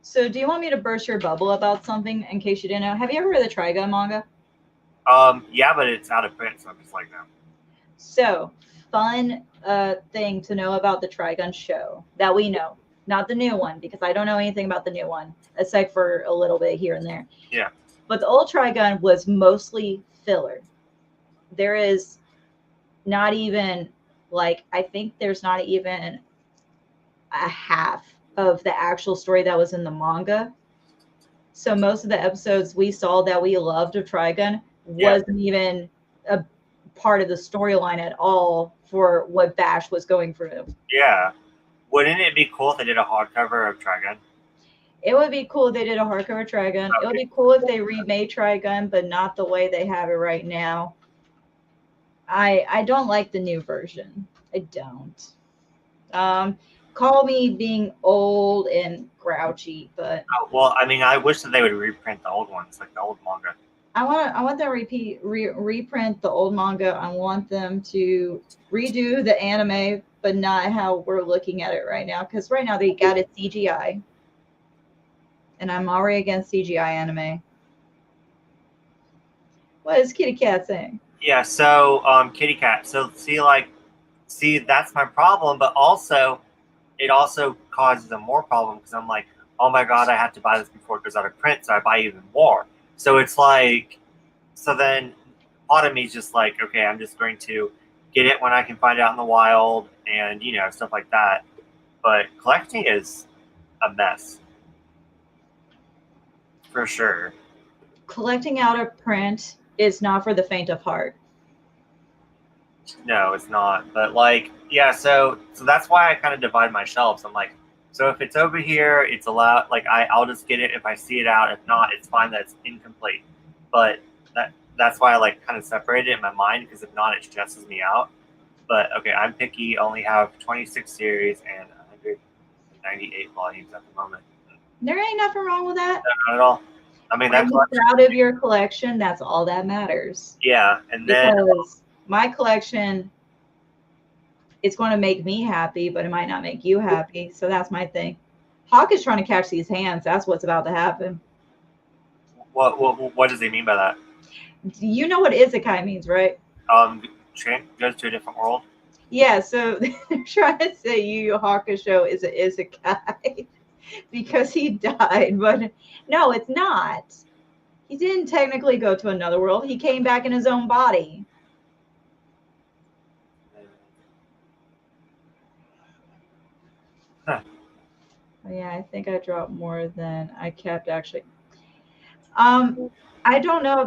so do you want me to burst your bubble about something in case you didn't know? Have you ever read the Trigun manga? Yeah, but it's out of print, so I'm just like, no. So, fun thing to know about the Trigun show that we know, not the new one, because I don't know anything about the new one, aside for a little bit here and there. Yeah. But the old Trigun was mostly filler. There is not even, like, I think there's not even a half of the actual story that was in the manga. So, most of the episodes we saw that we loved of Trigun Yeah. wasn't even a part of the storyline at all for what Bash was going through. Yeah. Wouldn't it be cool if they did a hardcover of Trigun? It would be cool if they did a hardcover Trigun. It would Okay. be cool if they remade Trigun, but not the way they have it right now. I don't like the new version. I don't. Call me being old and grouchy, but Oh, well, I mean, I wish that they would reprint the old ones, like the old manga. I want them reprint the old manga. I want them to redo the anime, but not how we're looking at it right now. Because right now they got it CGI, and I'm already against CGI anime. What is Kitty Cat saying? Yeah. So, Kitty Cat. So, see, that's my problem. But also, it also causes a more problem because I'm like, oh my god, I have to buy this before it goes out of print, so I buy even more. So it's like, so then part of me is just like, okay, I'm just going to get it when I can find it out in the wild, and stuff like that. But collecting is a mess for sure. Collecting out of print is not for the faint of heart. No, it's not. But like, yeah, so that's why I kind of divide my shelves. I'm like, so if it's over here, it's allowed. Like I'll just get it if I see it out. If not, it's fine that it's incomplete. But that's why I like kind of separate it in my mind because if not, it stresses me out. But okay, I'm picky. Only have 26 series and 198 volumes at the moment. There ain't nothing wrong with that. Not at all. I mean, Are that's you proud of your collection? That's all that matters. yeah. And then Because my collection, it's going to make me happy, but it might not make you happy. So that's my thing. Hawk is trying to catch these hands. That's what's about to happen. what does he mean by that? You know what isekai means, right? Goes to a different world. Yeah, so they're trying to say Yu Yu Hakusho is an isekai because he died, but no, it's not. He didn't technically go to another world. He came back in his own body. Huh. Yeah, I think I dropped more than I kept actually. I don't know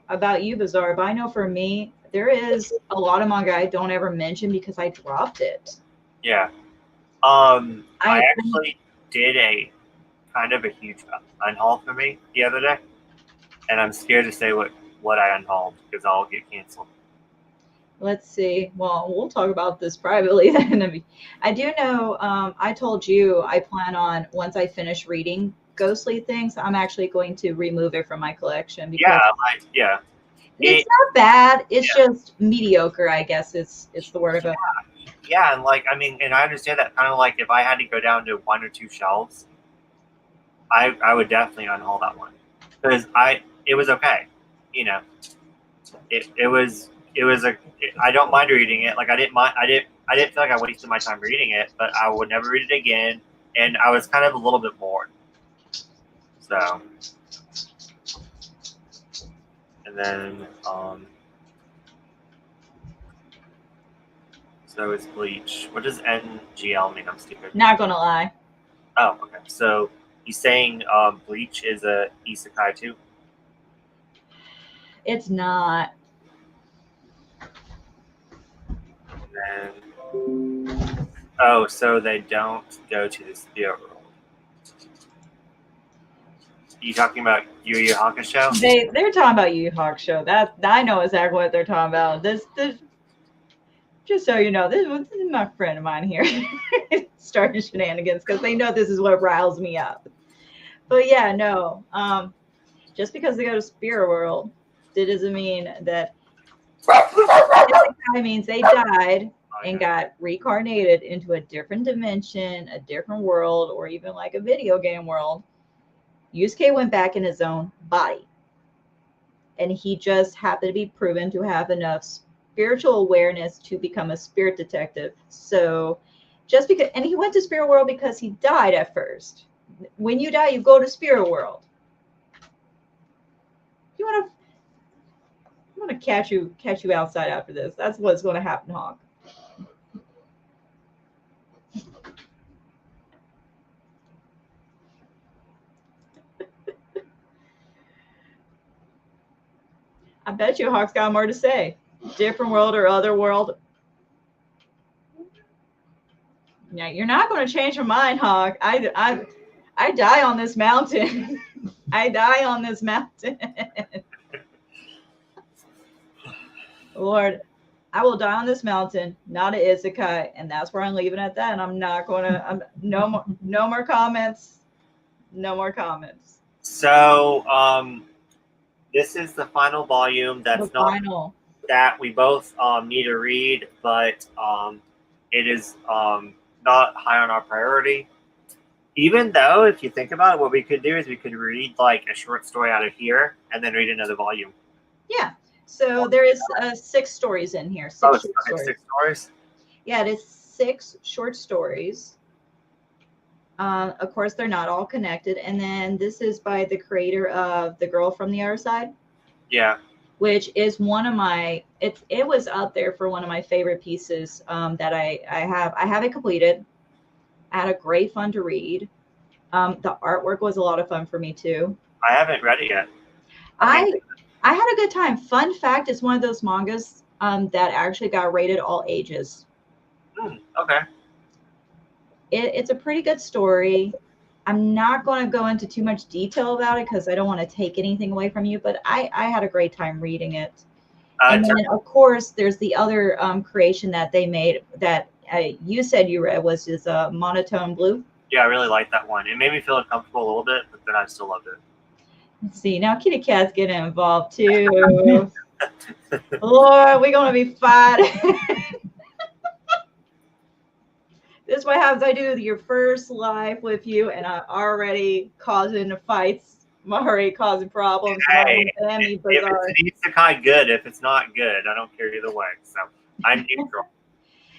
about you, Bizarre, but I know for me there is a lot of manga I don't ever mention because I dropped it. Yeah. I I actually did a kind of a huge unhaul for me the other day, and I'm scared to say what I unhauled because I'll get canceled. Let's see. Well, we'll talk about this privately then. I do know. I told you I plan on once I finish reading Ghostly Things, I'm actually going to remove it from my collection because Yeah. it's not bad. It's just mediocre, I guess. It's the word of it. Yeah, and like I mean, and I understand that kind of like if I had to go down to one or two shelves, I would definitely unhaul that one because it was okay, you know, it was I don't mind reading it. Like I didn't feel like I wasted my time reading it, but I would never read it again, and I was kind of a little bit bored. So, and then so it's Bleach. What does NGL mean? I'm stupid. Not gonna lie. Oh, okay. So he's saying Bleach is a isekai too. It's not. And then, so they don't go to the spirit world. You talking about Yu Yu Hakusho? They're talking about Yu Yu Hakusho. That I know exactly what they're talking about. This just so you know, this is my friend of mine here starting shenanigans because they know this is what riles me up. But yeah, no. Just because they go to Spirit World, it doesn't mean that. It means they died and got reincarnated into a different dimension, a different world, or even like a video game world. Yusuke went back in his own body, and he just happened to be proven to have enough spiritual awareness to become a spirit detective. So just because, and he went to Spirit World because he died at first. When you die, you go to Spirit World. You want to I'm gonna catch you outside after this. That's what's gonna happen, Hawk. I bet you Hawk's got more to say. Different world or other world. Yeah, you're not gonna change your mind, Hawk. I die on this mountain. I die on this mountain. Lord, I will die on this mountain, not an isekai, and that's where I'm leaving at that. And I'm not gonna. No more comments. No more comments. So, this is the final volume. That's the final that we both need to read, but it is not high on our priority. Even though, if you think about it, what we could do is we could read like a short story out of here and then read another volume. Yeah. So there is 6 stories in here. 6 short stories. 6 stories? Yeah, it is 6 short stories. Of course, they're not all connected. And then this is by the creator of The Girl from the Other Side. Yeah. Which is one of my, it was out there for one of my favorite pieces that I have it completed. I had a great fun to read. The artwork was a lot of fun for me too. I haven't read it yet. I had a good time. Fun fact, it's one of those mangas that actually got rated all ages. Okay. It's a pretty good story. I'm not going to go into too much detail about it because I don't want to take anything away from you, but I had a great time reading it. And then, of course, there's the other creation that they made that you said you read was this Monotone Blue. Yeah, I really liked that one. It made me feel uncomfortable a little bit, but then I still loved it. Let's see. Now Kitty Cat's getting involved too. Lord, we're going to be fighting. This is what happens. I do your first live with you, and I'm already causing fights. I'm already causing problems. Hey, if it's isekai, good. If it's not good, I don't care either way. So I'm neutral.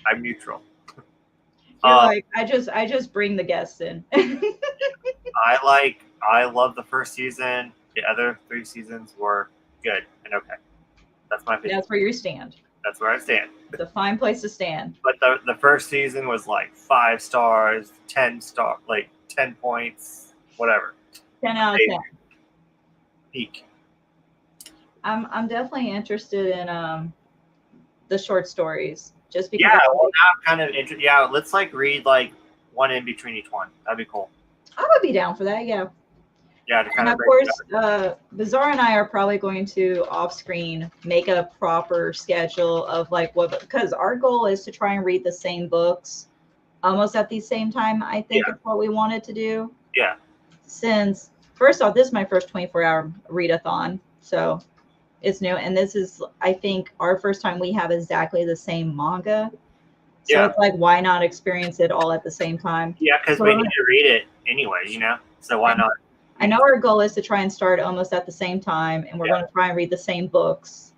I'm neutral. Like I just bring the guests in. I love the first season. The other 3 seasons were good and okay. That's my opinion. That's where you stand. That's where I stand. It's a fine place to stand. But the first season was like 5 stars, 10 like 10 points, whatever. 10 out of 10. Peak. I'm definitely interested in the short stories. Just because now I'm kind of interested. Yeah, let's like read like one in between each one. That'd be cool. I would be down for that, yeah. Yeah, and of course, Bizarre and I are probably going to off-screen make a proper schedule of like what, because our goal is to try and read the same books almost at the same time. I think is what we wanted to do. Yeah. Since first off, this is my first 24-hour readathon, so it's new, and this is I think our first time we have exactly the same manga. So it's like, why not experience it all at the same time? Yeah, because we need to read it anyways, you know. So why not? I know our goal is to try and start almost at the same time, and we're going to try and read the same books.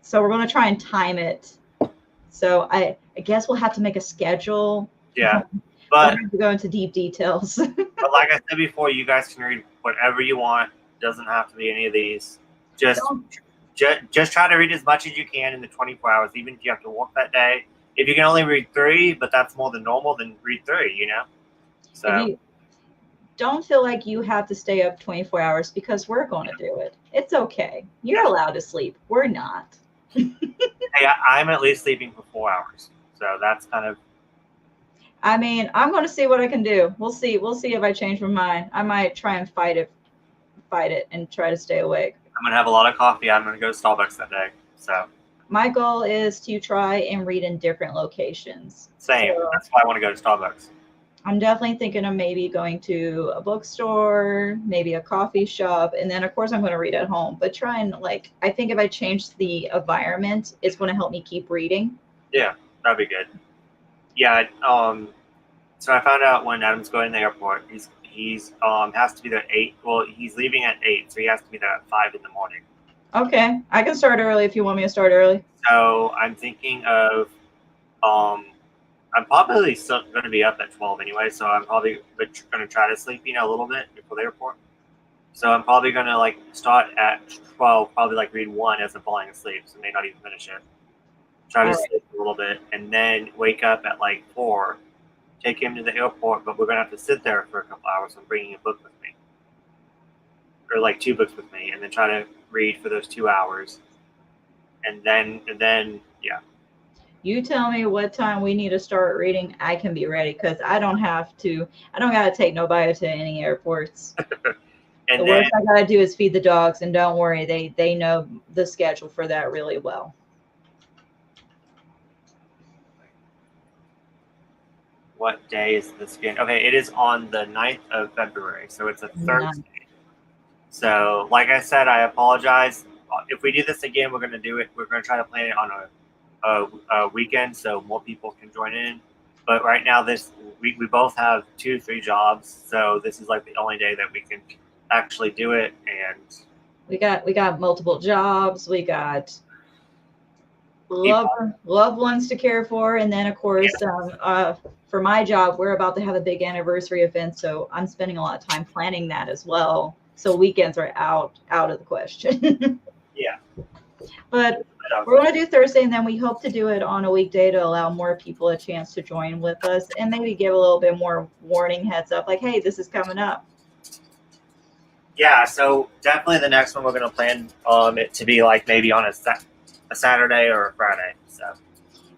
So we're going to try and time it. So I guess we'll have to make a schedule. Yeah, but we'll have to go into deep details. But like I said before, you guys can read whatever you want. Doesn't have to be any of these. Just try to read as much as you can in the 24 hours, even if you have to work that day. If you can only read 3, but that's more than normal, then read 3. You know. So. Don't feel like you have to stay up 24 hours because we're going to do it. It's okay. You're allowed to sleep. We're not. Hey, I'm at least sleeping for 4 hours. So that's kind of. I mean, I'm going to see what I can do. We'll see. We'll see if I change my mind. I might try and fight it, and try to stay awake. I'm gonna have a lot of coffee. I'm gonna go to Starbucks that day. So My goal is to try and read in different locations. same. So That's why I want to go to Starbucks. I'm definitely thinking of maybe going to a bookstore, maybe a coffee shop, and then of course I'm going to read at home. But try and I think if I change the environment, it's going to help me keep reading. Yeah, that'd be good. Yeah. So I found out when Adam's going to the airport, he's has to be there at 8. Well, he's leaving at 8, so he has to be there at 5 in the morning. Okay, I can start early if you want me to start early. So I'm thinking of I'm probably still going to be up at 12 anyway, so I'm probably going to try to sleep, a little bit before the airport. So I'm probably going to start at 12, probably read 1 as I'm falling asleep, so I may not even finish it. Try to sleep a little bit, and then wake up at 4, take him to the airport, but we're going to have to sit there for a couple hours. I'm bringing a book with me, or 2 books with me, and then try to read for those 2 hours. And then, yeah. You tell me what time we need to start reading. I can be ready because I don't got to take nobody to any airports. And the worst I got to do is feed the dogs, and don't worry, they know the schedule for that really well. What day is this game? Okay, it is on the 9th of February, so it's a Thursday. So, like I said, I apologize. If we do this again, we're going to do it. We're going to try to plan it on a weekend so more people can join in. But right now, we both have 2-3 jobs, so this is the only day that we can actually do it. And we got multiple jobs. We got loved ones to care for, and then of course, for my job, we're about to have a big anniversary event, so I'm spending a lot of time planning that as well. So weekends are out of the question. Yeah. But we're going to do Thursday, and then we hope to do it on a weekday to allow more people a chance to join with us, and maybe give a little bit more warning heads up, hey, this is coming up. Yeah, so definitely the next one we're going to plan it to be maybe on a Saturday or a Friday. So.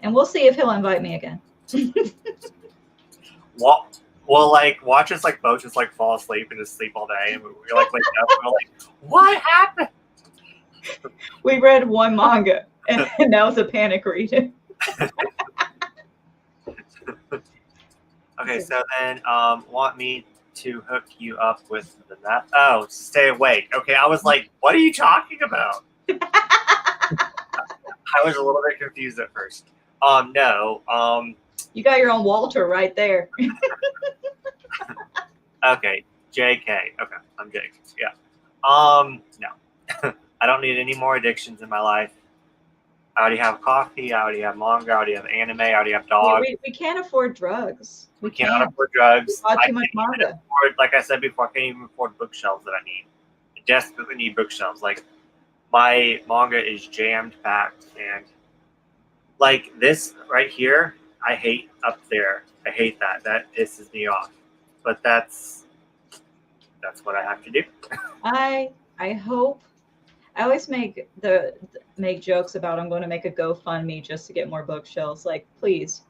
And we'll see if he'll invite me again. Well, watch us both just fall asleep and just sleep all day, and we wake up and we're what happened? We read one manga, and that was a panic read. Okay, so then want me to hook you up with that? Oh, stay awake. Okay, I was what are you talking about? I was a little bit confused at first. No. You got your own Walter right there. Okay, JK. Okay, I'm JK. Yeah. No. I don't need any more addictions in my life. I already have coffee. I already have manga. I already have anime. I already have dogs. We can't afford drugs. We cannot afford drugs. We bought too much manga. Like I said before, I can't even afford bookshelves that I need. I desperately need bookshelves. My manga is jammed packed, and this right here, I hate up there. I hate that. That pisses me off. But that's what I have to do. I hope. I always make jokes about I'm going to make a GoFundMe just to get more bookshelves. Please,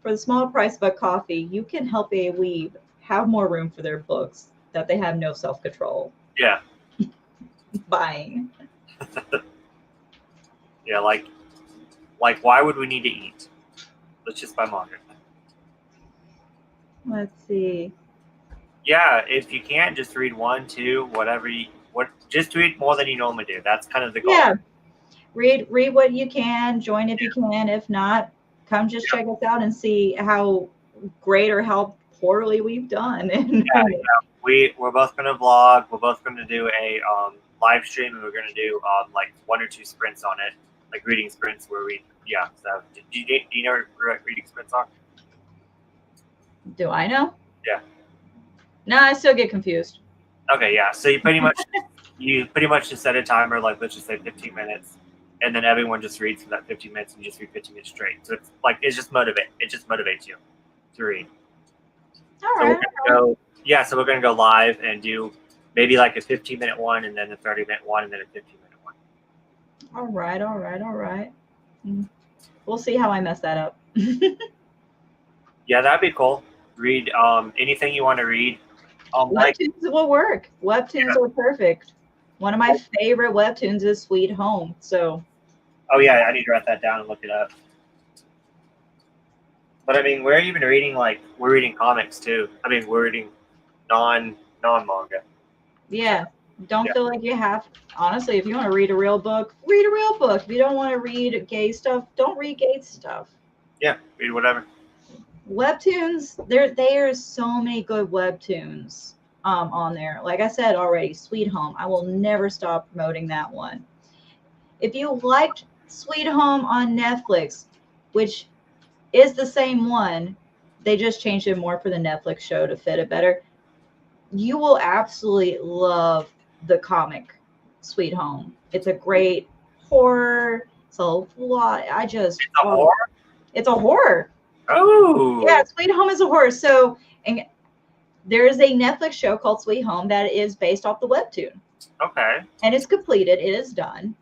for the small price of a coffee, you can help a weeb have more room for their books that they have no self-control. Yeah. Buying. Yeah, why would we need to eat? Let's just buy manga. Let's see. Yeah, if you can't, just read 1, 2, whatever just read more than you normally do. That's kind of the goal. Yeah. Read what you can, join if you can. If not, come just check us out and see how great or how poorly we've done. We're both going to vlog. We're both going to do a live stream, and we're going to do 1 or 2 sprints on it, reading sprints where so do you know what reading sprints are? Do I know? Yeah. No, I still get confused. Okay, yeah. So you pretty much just set a timer, let's just say 15 minutes, and then everyone just reads for that 15 minutes, and you just read 15 minutes straight. So it's it just motivates you to read. All right. So we're gonna go live and do maybe a 15-minute one, and then a 30-minute one, and then a 15-minute one. All right. We'll see how I mess that up. Yeah, that'd be cool. Read anything you want to read. Like Webtoons will work. Webtoons yeah. are perfect. One of my favorite webtoons is Sweet Home. So, Oh yeah, I need to write that down and look it up. But I mean, we're even reading like we're reading comics too. I mean, we're reading non manga. yeah, don't Yeah, feel like you have. Honestly, if you want to read a real book, read a real book. If you don't want to read gay stuff, don't read gay stuff. yeah, read whatever. Webtoons, there's so many good webtoons on there. Like I said already, Sweet Home. I will never stop promoting that one. If you liked Sweet Home on Netflix, which is the same one, they just changed it more for the Netflix show to fit it better. You will absolutely love the comic Sweet Home. It's a great horror. It's a lot. I just, It's a horror. it's a horror. Yeah, Oh, Sweet Home is a horror. So, and there is a Netflix show called Sweet Home that is based off the webtoon, okay. and it's completed. It is done.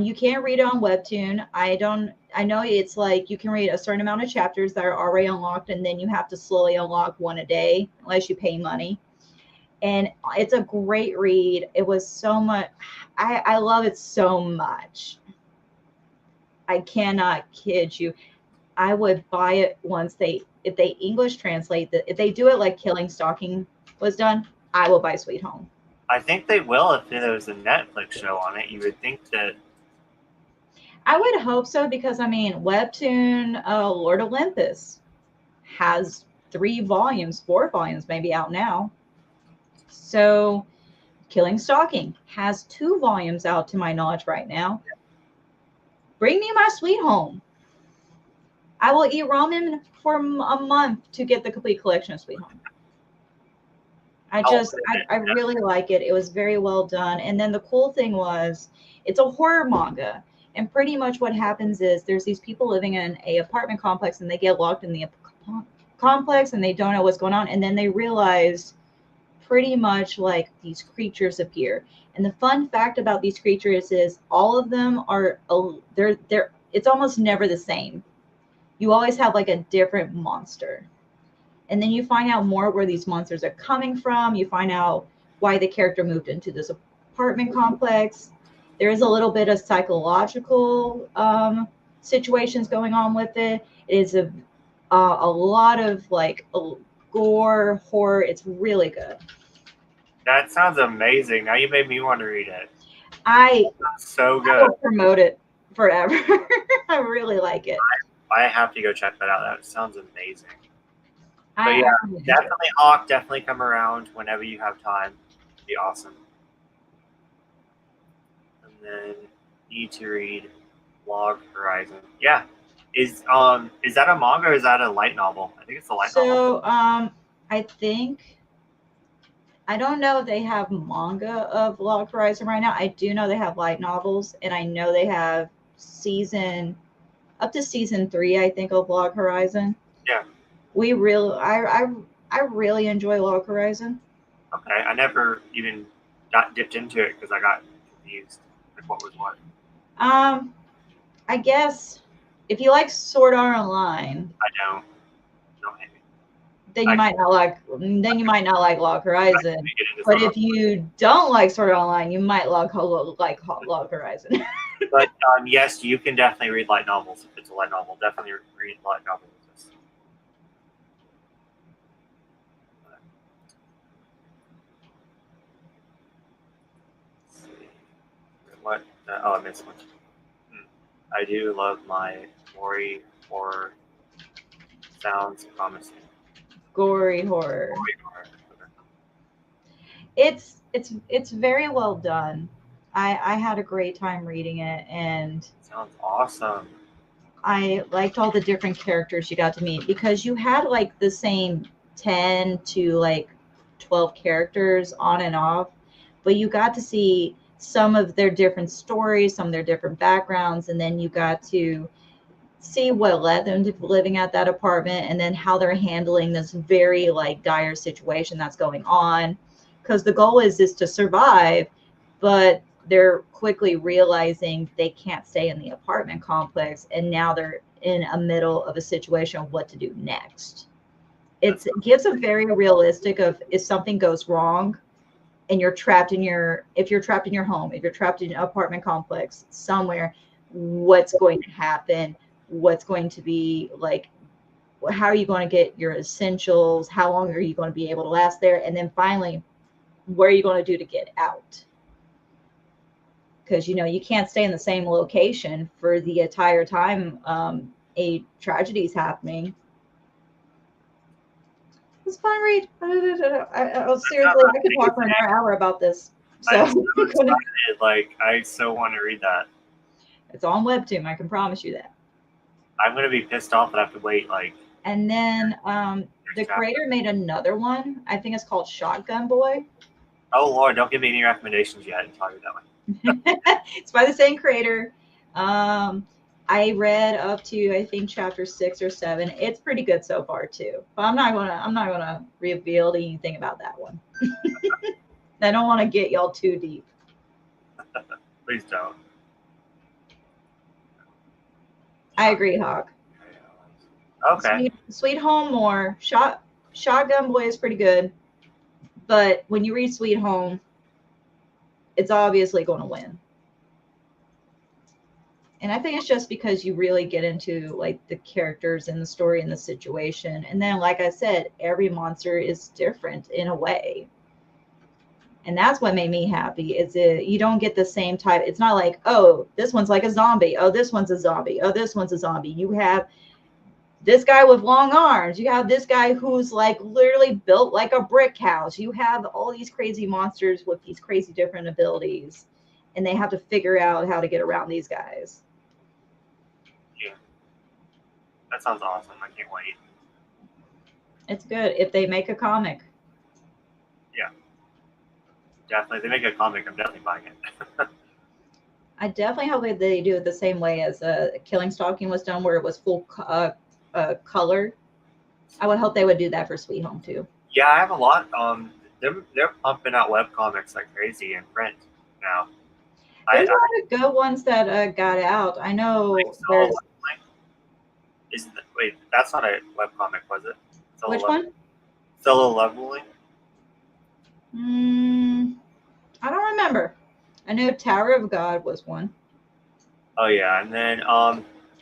You can't read it on webtoon. I know it's like you can read a certain amount of chapters that are already unlocked, and then you have to slowly unlock one a day unless you pay money. And it's a great read. It was so much. I love it so much. I cannot kid you. I would buy it once if they English translate that, if they do it like Killing Stalking was done, I will buy Sweet Home. I think they will if there was a Netflix show on it. You would think that. I would hope so because I mean, Webtoon Lord Olympus has 3 volumes, 4 volumes maybe out now. So Killing Stalking has 2 volumes out to my knowledge right now. Bring me my Sweet Home. I will eat ramen for a month to get the complete collection of Sweet Home. I really like it. It was very well done. And then the cool thing was, it's a horror manga. And pretty much what happens is there's these people living in a apartment complex and they get locked in the complex and they don't know what's going on. And then they realize pretty much like these creatures appear. And the fun fact about these creatures is all of them are, they're, it's almost never the same. You always have like a different monster. And then you find out more where these monsters are coming from. You find out why the character moved into this apartment complex. There is a little bit of psychological situations going on with it. It is a lot of like gore, horror. It's really good. That sounds amazing. Now you made me want to read it. I So I good. will promote it forever. I really like it. I have to go check that out. That sounds amazing. But I yeah, really enjoy it. definitely Hawk. Definitely come around whenever you have time. It'd be awesome. And then need to read Log Horizon. Yeah. Is that a manga or is that a light novel? I think it's a light novel. So I think I don't know if they have manga of Log Horizon right now. I do know they have light novels, and I know they have season up to season 3, I think, of Log Horizon. Yeah. We really, I really enjoy Log Horizon. Okay. I never even got dipped into it because I got confused like what was what. I guess if you like Sword Art Online, I don't. Don't hate me. then you might not like Log Horizon. Get into But some if you don't like Sword Art Online, you might like Log Horizon. But yes, you can definitely read light novels if it's a light novel. Definitely read light novels. What? Oh, I missed one. I do love my gory horror. Sounds promising. Gory horror. Gory horror. It's very well done. I had a great time reading it, and Sounds awesome. I liked all the different characters you got to meet because you had like the same 10 to like 12 characters on and off, but you got to see some of their different stories, some of their different backgrounds, and then you got to see what led them to living at that apartment and then how they're handling this very like dire situation that's going on, because the goal is to survive, but they're quickly realizing they can't stay in the apartment complex, and now they're in a middle of a situation of what to do next. It gives a very realistic of if something goes wrong and you're trapped in your, if you're trapped in your home, if you're trapped in an apartment complex somewhere, what's going to happen, what's going to be like, how are you going to get your essentials, how long are you going to be able to last there, and then finally, what are you going to do to get out? Because you know you can't stay in the same location for the entire time a tragedy is happening. It's fun read. Seriously, I could talk for another hour about this. So I'm so excited. Like, I so want to read that. It's on Webtoon. I can promise you that. I'm gonna be pissed off that I have to wait like. And then the creator made another one. I think it's called Shotgun Boy. Oh Lord, don't give me any recommendations yet until I read that one. It's by the same creator. I read up to I think chapter 6 or 7. It's pretty good so far too. But I'm not gonna reveal anything about that one. I don't want to get y'all too deep. Please don't. I agree, Hawk. Okay. Sweet Home more. Shotgun Boy is pretty good. But when you read Sweet Home, it's obviously going to win. And I think it's just because you really get into like the characters and the story and the situation. And then, like I said, every monster is different in a way. And that's what made me happy is you don't get the same type. It's not like, oh, this one's like a zombie. Oh, this one's a zombie. Oh, this one's a zombie. You have this guy with long arms. You have this guy who's like literally built like a brick house. You have all these crazy monsters with these crazy different abilities. And they have to figure out how to get around these guys. Yeah. That sounds awesome. I can't wait. It's good if they make a comic. Yeah. Definitely. If they make a comic, I'm definitely buying it. I definitely hope that they do it the same way as Killing Stalking was done, where it was full color. I would hope they would do that for Sweet Home too. Yeah, I have a lot. They're pumping out web comics like crazy in print now. There's a lot of good ones that got out. I know like there's. Wait, that's not a web comic, was it? Which one? Solo Leveling. I don't remember. I know Tower of God was one. Oh yeah, and then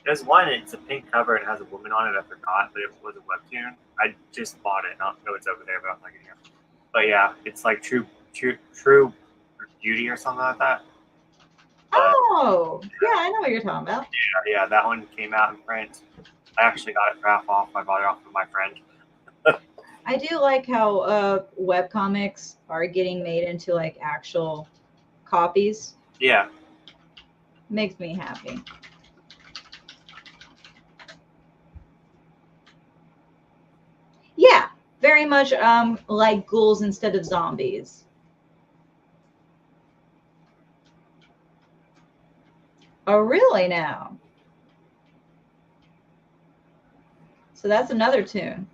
there's one. It's a pink cover and it has a woman on it. I forgot, but it was a webtoon. I just bought it. I don't know it's over there, but I'm not getting it. But yeah, it's like True Beauty or something like that. Oh, yeah, I know what you're talking about. Yeah, that one came out in print. I actually got it for half off. I bought it off of my friend. I do like how webcomics are getting made into like actual copies. Yeah. Makes me happy. Yeah, very much like ghouls instead of zombies. Oh, really now? So that's another tune.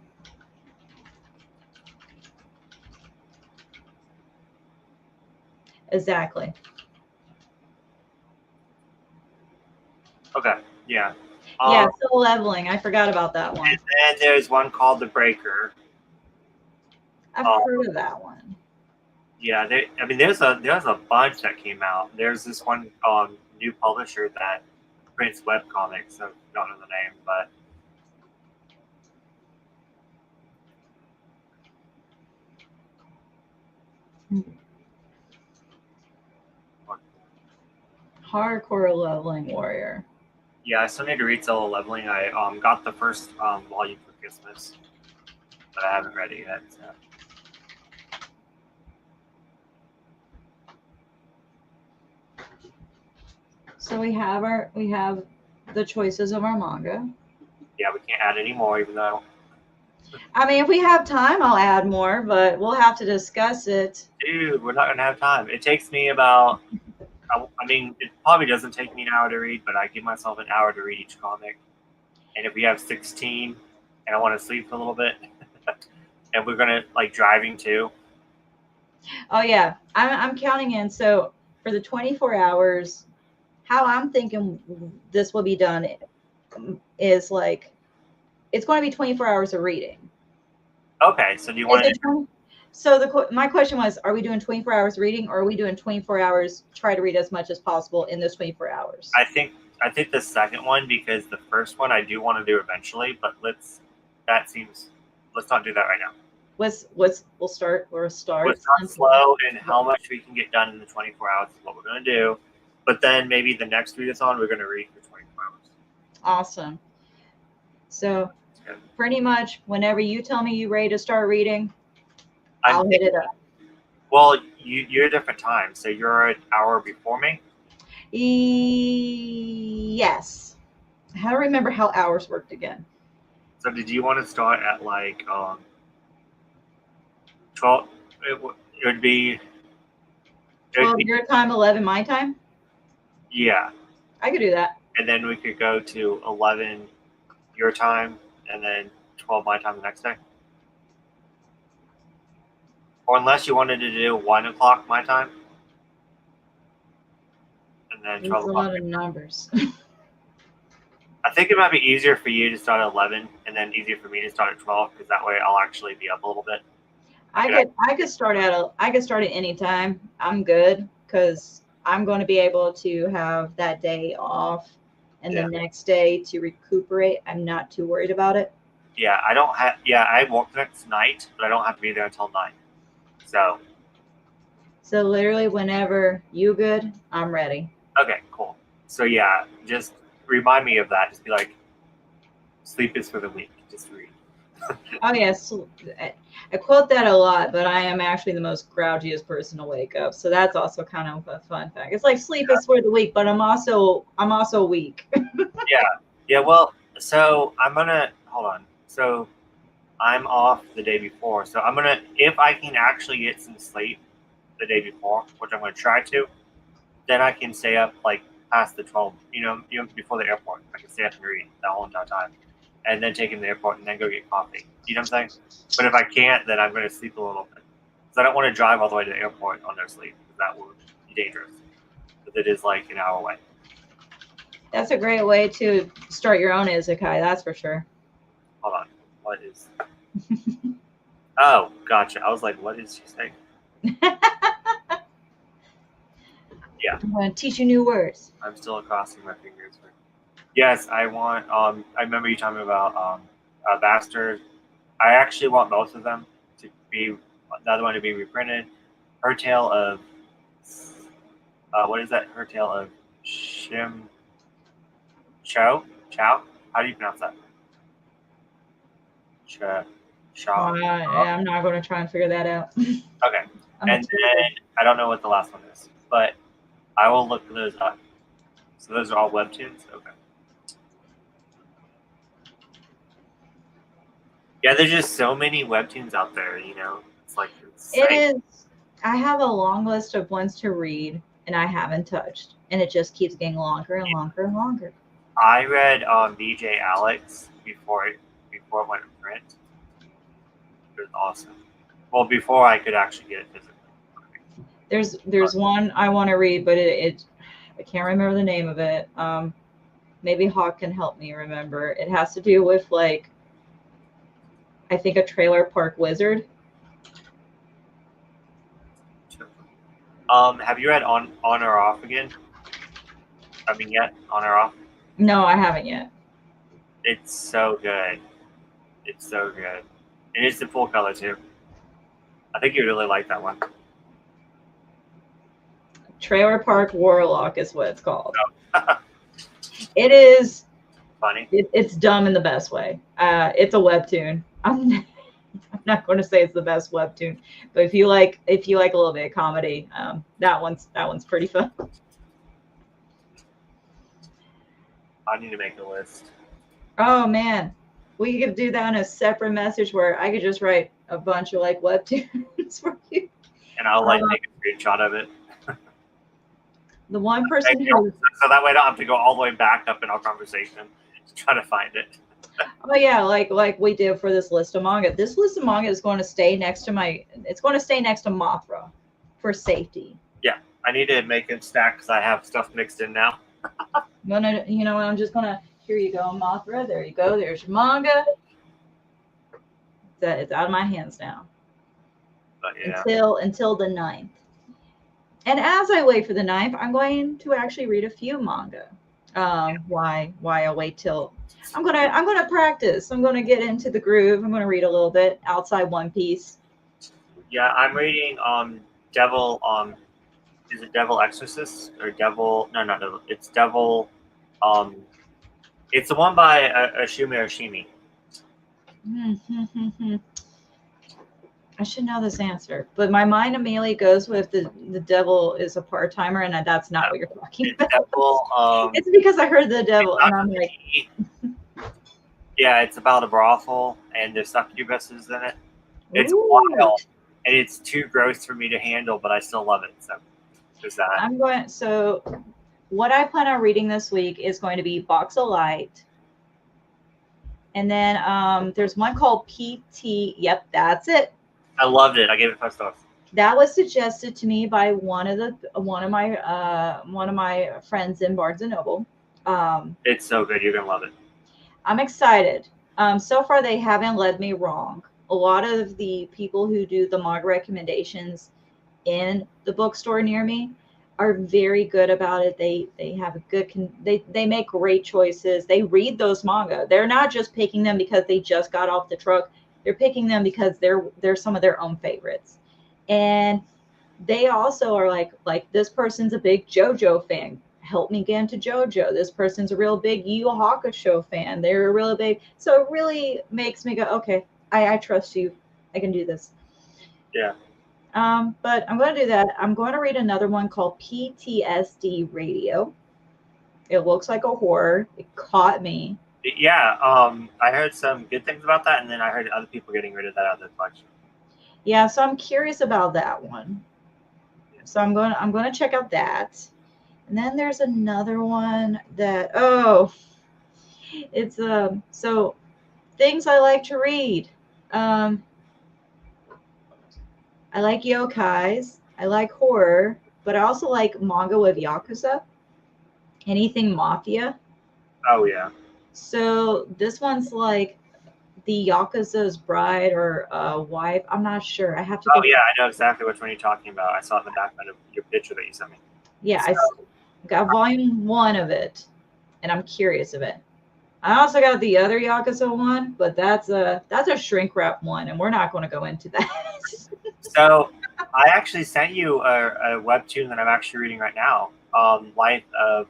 Exactly. Okay, yeah. Yeah, Solo Leveling. I forgot about that one. And then there's one called The Breaker. I've heard of that one. Yeah, there's a bunch that came out. There's this one new publisher that prints web comics. I don't know the name, but Hardcore Leveling Warrior. Yeah, I still need to read Solo Leveling. I got the first volume for Christmas, but I haven't read it yet. So we have the choices of our manga. Yeah, we can't add any more, even though. I mean, if we have time, I'll add more, but we'll have to discuss it. Dude, we're not gonna have time. It takes me about. I mean, it probably doesn't take me an hour to read, but I give myself an hour to read each comic. And if we have 16, and I want to sleep a little bit, and we're gonna like driving too. Oh yeah, I'm counting in. So for the 24 hours, how I'm thinking this will be done is like it's going to be 24 hours of reading. Okay, so do you want to? So my question was, are we doing 24 hours reading, or are we doing 24 hours try to read as much as possible in those 24 hours? I think the second one, because the first one I do want to do eventually, but let's not do that right now. We'll start. Let's start slow, and how much we can get done in the 24 hours is what we're going to do. But then maybe the next readathon we're going to read for 24 hours. Awesome. So pretty much whenever you tell me you're ready to start reading, I'll hit it up. Well, you're a different time, so you're an hour before me? Yes. I don't remember how hours worked again. So did you want to start at like 12? It would be 12 your time, 11 my time? Yeah. I could do that. And then we could go to 11 your time and then 12 my time the next day. Or unless you wanted to do 1 o'clock my time. And then 12 o'clock. That's a lot of numbers. I think it might be easier for you to start at 11 and then easier for me to start at 12, because that way I'll actually be up a little bit. I could start at any time. I'm good, because I'm going to be able to have that day off and the next day to recuperate. I'm not too worried about it. Yeah, I work next night, but I don't have to be there until 9. So literally whenever you good, I'm ready. Okay, cool. So yeah, just remind me of that. Just be like, sleep is for the weak. Just read. Oh yes, I quote that a lot, but I am actually the most grouchiest person to wake up. So that's also kind of a fun fact. It's like sleep is for the weak, but I'm also weak. Yeah. Well, so I'm gonna hold on. So I'm off the day before. So I'm gonna, if I can actually get some sleep the day before, which I'm gonna try to, then I can stay up like past the 12. Before the airport, I can stay up and read that whole entire time, and then take him to the airport and then go get coffee. You know what I'm saying? But if I can't, then I'm going to sleep a little bit, because I don't want to drive all the way to the airport on no sleep, because that would be dangerous. Because it is like an hour away. That's a great way to start your own isekai, that's for sure. Hold on. What is... Oh, gotcha. I was like, what is she saying? Yeah. I'm going to teach you new words. I'm still crossing my fingers. Yes, I want... I remember you talking about Bastard. I actually want both of them to be... The other one to be reprinted. Her Tale of... what is that? Her Tale of Chow? How do you pronounce that? I'm not going to try and figure that out. Okay. And then I don't know what the last one is, but I will look those up. So those are all webtoons? Okay. Yeah, there's just so many webtoons out there, It's like it is. I have a long list of ones to read, and I haven't touched, and it just keeps getting longer and longer and longer. I read BJ Alex before it went in print. It was awesome. Well, before I could actually get it physically. There's one I want to read, but I can't remember the name of it. Maybe Hawk can help me remember. It has to do with like, I think, a trailer park wizard. Have you read On or Off again? Yet? On or Off? No, I haven't yet. It's so good. It's so good. And it's in full color too. I think you'd really like that one. Trailer Park Warlock is what it's called. Oh. It is funny. It's dumb in the best way. It's a webtoon. I'm not going to say it's the best webtoon, but if you like a little bit of comedy, that one's pretty fun. I need to make a list. Oh man, we could do that in a separate message where I could just write a bunch of like webtoons for you. And I'll take a screenshot of it. The one person who... So that way I don't have to go all the way back up in our conversation to try to find it. Oh yeah, like we did for this list of manga. This list of manga is going to stay next to Mothra for safety. Yeah, I need to make it stack because I have stuff mixed in now. No, you know what? I'm just gonna Here you go, Mothra. There you go. There's your manga. It's out of my hands now. But yeah. Until the 9th. And as I wait for the 9th, I'm going to actually read a few manga. Why I'll wait till I'm gonna practice. I'm gonna get into the groove. I'm gonna read a little bit outside One Piece. Yeah, I'm reading Devil is it Devil Exorcist or Devil? No, not Devil. It's Devil. It's the one by Ashumi Oshimi. I should know this answer, but my mind immediately goes with the devil is a part timer, and that's not what you're talking about. Devil, it's because I heard the devil, and I'm like, yeah, it's about a brothel, and there's succubuses in it. It's wild, and it's too gross for me to handle, but I still love it. So there's that. So what I plan on reading this week is going to be Box of Light. And then there's one called PT. Yep, that's it. I loved it. I gave it 5 stars. That was suggested to me by one of my friends in Barnes and Noble. It's so good. You're gonna love it. I'm excited. So far, they haven't led me wrong. A lot of the people who do the manga recommendations in the bookstore near me are very good about it. They have a good they make great choices. They read those manga. They're not just picking them because they just got off the truck. They're picking them because they're some of their own favorites. And they also are like this person's a big JoJo fan. Help me get into JoJo. This person's a real big Yu Yu Hakusho fan. They're a really big. So it really makes me go, okay, I trust you. I can do this. Yeah. But I'm going to do that. I'm going to read another one called PTSD Radio. It looks like a horror. It caught me. Yeah, I heard some good things about that, and then I heard other people getting rid of that out of the collection. Yeah, so I'm curious about that one. So I'm going to check out that. And then there's another one that it's so things I like to read. I like yokais. I like horror, but I also like manga with yakuza. Anything mafia. Oh yeah. So this one's like the Yakuza's bride or wife. I'm not sure. I have to. Oh yeah, I know exactly which one you're talking about. I saw it in the background of your picture that you sent me. Yeah, so, I got volume 1 of it, and I'm curious of it. I also got the other Yakuza one, but that's a shrink wrap one, and we're not going to go into that. So I actually sent you a webtoon that I'm actually reading right now. Life of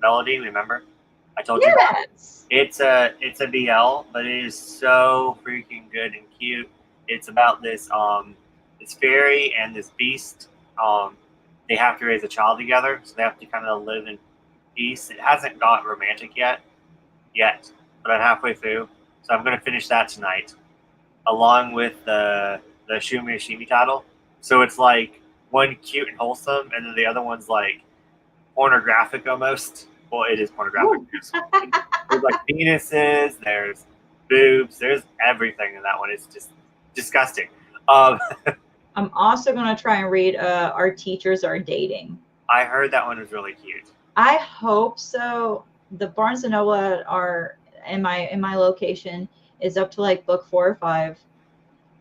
Melody. Remember? I told you it's a BL, but it is so freaking good and cute. It's about this fairy and this beast. They have to raise a child together, so they have to kind of live in peace. It hasn't got romantic yet, but I'm halfway through, so I'm going to finish that tonight, along with the Shumi Oshimi title. So it's like one cute and wholesome, and then the other one's like pornographic almost. Well, it is pornographic. There's like penises, there's boobs, there's everything in that one. It's just disgusting. I'm also going to try and read Our Teachers Are Dating. I heard that one was really cute. I hope so. The Barnes and Noble are in my location is up to like book 4 or 5,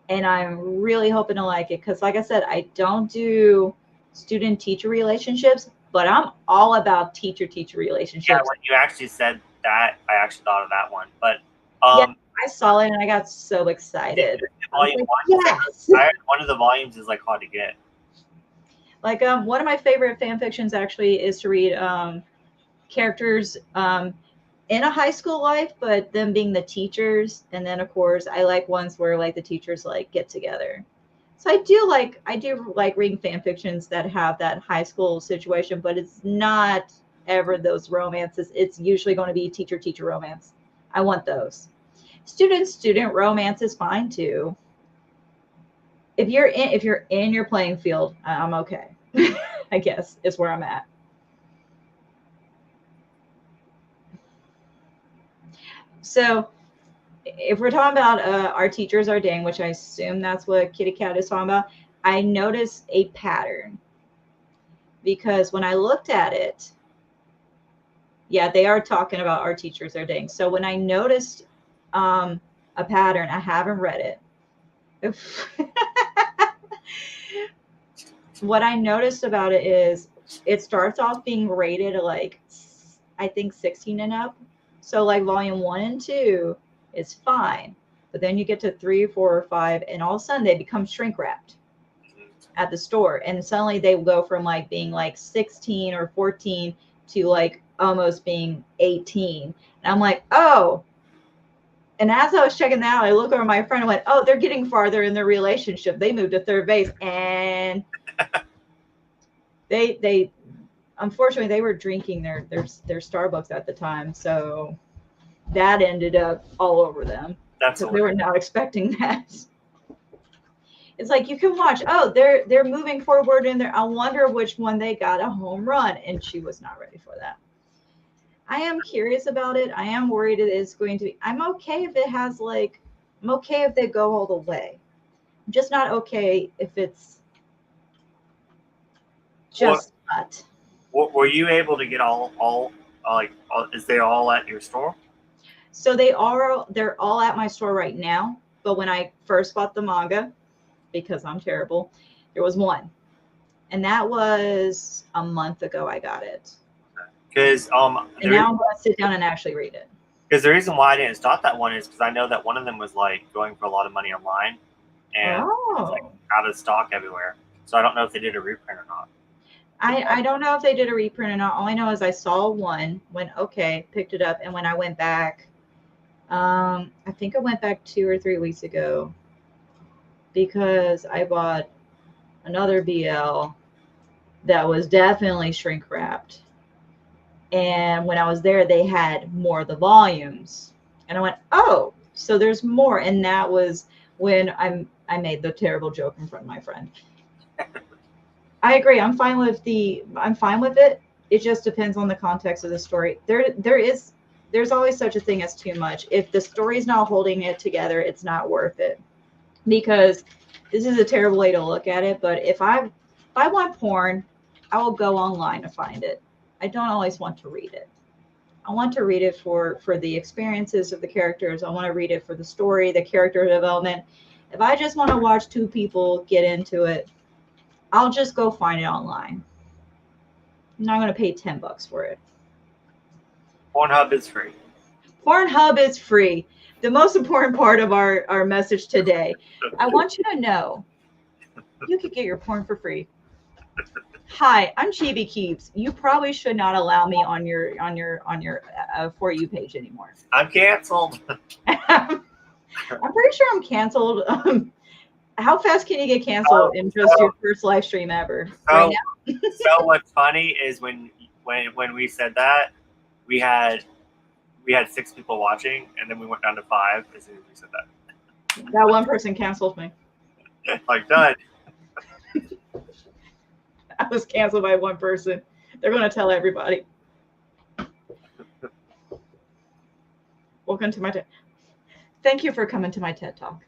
and I'm really hoping to like it because, like I said, I don't do student-teacher relationships, but I'm all about teacher-teacher relationships. Yeah, when you actually said that, I actually thought of that one. But yeah, I saw it and I got so excited. Volume like, yes. One of the volumes is like hard to get. Like one of my favorite fan fictions actually is to read characters in a high school life, but them being the teachers, and then of course I like ones where like the teachers like get together. So I do like reading fan fictions that have that high school situation, but it's not ever those romances. It's usually going to be teacher romance. I want those. Student romance is fine too. If you're in your playing field, I'm okay. I guess is where I'm at. So if we're talking about Our Teachers Are Dating, which I assume that's what Kitty Cat is talking about, I noticed a pattern because when I looked at it, Yeah, they are talking about our teachers are dating. So when I noticed a pattern, I haven't read it. What I noticed about it is it starts off being rated like I think 16 and up. So like volume 1 and 2 is fine. But then you get to 3, 4, or 5, and all of a sudden they become shrink wrapped at the store. And suddenly they go from like being like 16 or 14 to like almost being 18. And I'm like, oh. And as I was checking that out, I look over my friend and went, oh, they're getting farther in their relationship. They moved to third base. And they unfortunately they were drinking their Starbucks at the time. So that ended up all over them. That's because they were not expecting that. It's like you can watch. Oh, they're moving forward in there. I wonder which one they got a home run, and she was not ready for that. I am curious about it. I am worried it is going to be. I'm okay if it has like. I'm okay if they go all the way. I'm just not okay if it's just not. Were you able to get is they all at your store? So they're all at my store right now. But when I first bought the manga, because I'm terrible, there was one. And that was a month ago I got it. Because and now I'm going to sit down and actually read it. Because the reason why I didn't start that one is because I know that one of them was like going for a lot of money online, and it's like out of stock everywhere. So I don't know if they did a reprint or not. I don't know if they did a reprint or not. All I know is I saw one, went okay, picked it up, and when I went back, I think I went back 2 or 3 weeks ago because I bought another BL that was definitely shrink wrapped. And when I was there, they had more of the volumes. And I went, oh, so there's more. And that was when I made the terrible joke in front of my friend. I agree. I'm fine with it. It just depends on the context of the story. There's always such a thing as too much. If the story's not holding it together, it's not worth it. Because this is a terrible way to look at it, but if I want porn, I will go online to find it. I don't always want to read it. I want to read it for the experiences of the characters. I want to read it for the story, the character development. If I just want to watch two people get into it, I'll just go find it online. I'm not going to pay $10 for it. Pornhub is free. Pornhub is free. The most important part of our message today. I want you to know you could get your porn for free. Hi, I'm Chibi Keeps. You probably should not allow me on your For You page anymore. I'm canceled. I'm pretty sure I'm canceled. How fast can you get canceled in just your first live stream ever? Right now? So what's funny is when we said that, we had 6 people watching, and then we went down to 5 as soon as we said that. That one person canceled me. Like, done. I was canceled by one person. They're going to tell everybody. Welcome to my TED. Thank you for coming to my TED Talk.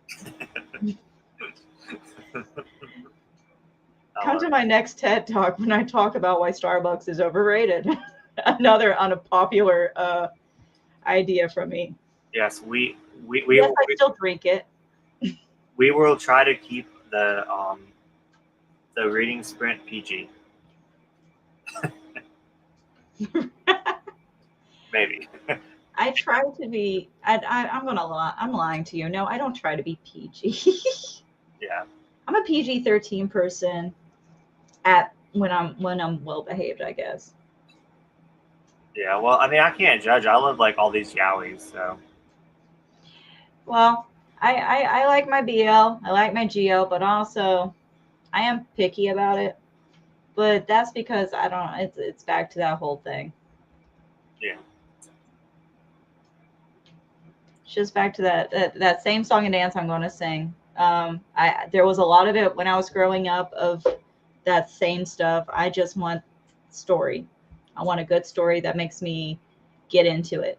Come to my next TED Talk when I talk about why Starbucks is overrated. Another unpopular idea from me. Yes, yes, I still drink it. We will try to keep the reading sprint PG. Maybe. I try to be. I'm gonna lie. I'm lying to you. No, I don't try to be PG. Yeah. I'm a PG-13 person. When I'm well behaved, I guess. Yeah. Well, I mean, I can't judge. I love like all these yaois, so. Well, I like my BL. I like my GL, but also I am picky about it. But that's because I don't. It's back to that whole thing. Yeah. It's just back to that same song and dance I'm going to sing. There was a lot of it when I was growing up of that same stuff. I just want story. I want a good story that makes me get into it.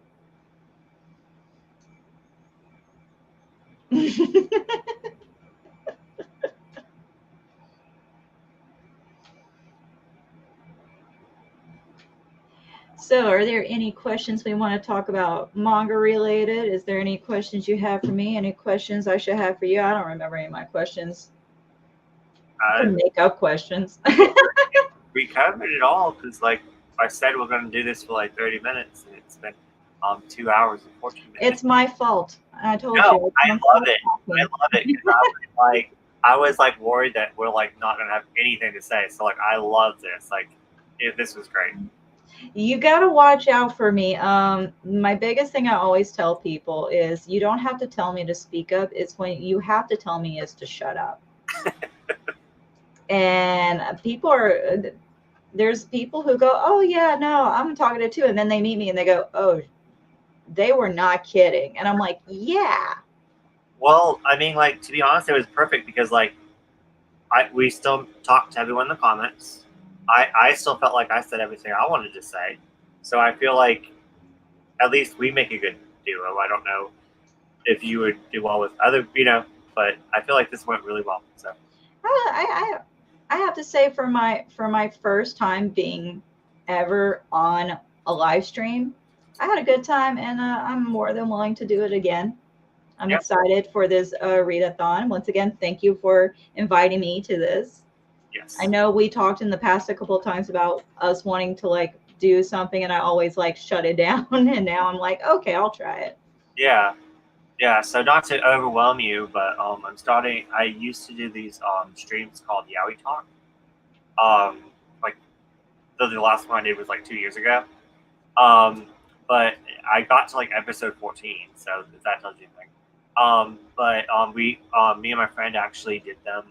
So, are there any questions we want to talk about manga related? Is there any questions you have for me? Any questions I should have for you? I don't remember any of my questions. I can make up questions. We covered it all because, like I said, we're going to do this for like 30 minutes, and it's been 2 hours and 14 minutes. It's my fault. I told No, you. I love it. I love it because I was like worried that we're like not going to have anything to say. So like I love this. Like this was great. You got to watch out for me. My biggest thing I always tell people is you don't have to tell me to speak up. It's when you have to tell me is to shut up. And there's people who go, oh yeah, no, I'm talking to two. And then they meet me and they go, oh, they were not kidding. And I'm like, yeah. Well, I mean, like, to be honest, it was perfect because like we still talked to everyone in the comments. I still felt like I said everything I wanted to say. So I feel like at least we make a good duo. I don't know if you would do well with other, but I feel like this went really well. So I have to say for my first time being ever on a live stream, I had a good time, and I'm more than willing to do it again. I'm excited for this readathon. Once again, thank you for inviting me to this. Yes. I know we talked in the past a couple of times about us wanting to like do something, and I always like shut it down, and now I'm like, okay, I'll try it. Yeah. Yeah, so not to overwhelm you, but I'm starting. I used to do these streams called Yaoi Talk. Like the last one I did was like 2 years ago. But I got to like episode 14, so if that tells you anything. But me and my friend actually did them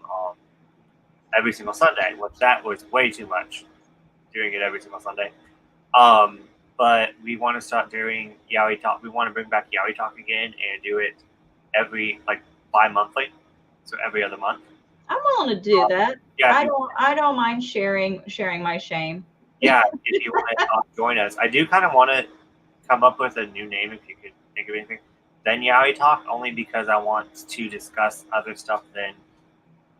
every single Sunday, which that was way too much, doing it every single Sunday. But we want to start doing Yaoi Talk. We want to bring back Yaoi Talk again and do it every like bi-monthly, so every other month. I'm willing to do that. Yeah, I don't mind sharing my shame. Yeah, if you want to join us, I do kind of want to come up with a new name if you could think of anything. Then Yaoi Talk, only because I want to discuss other stuff than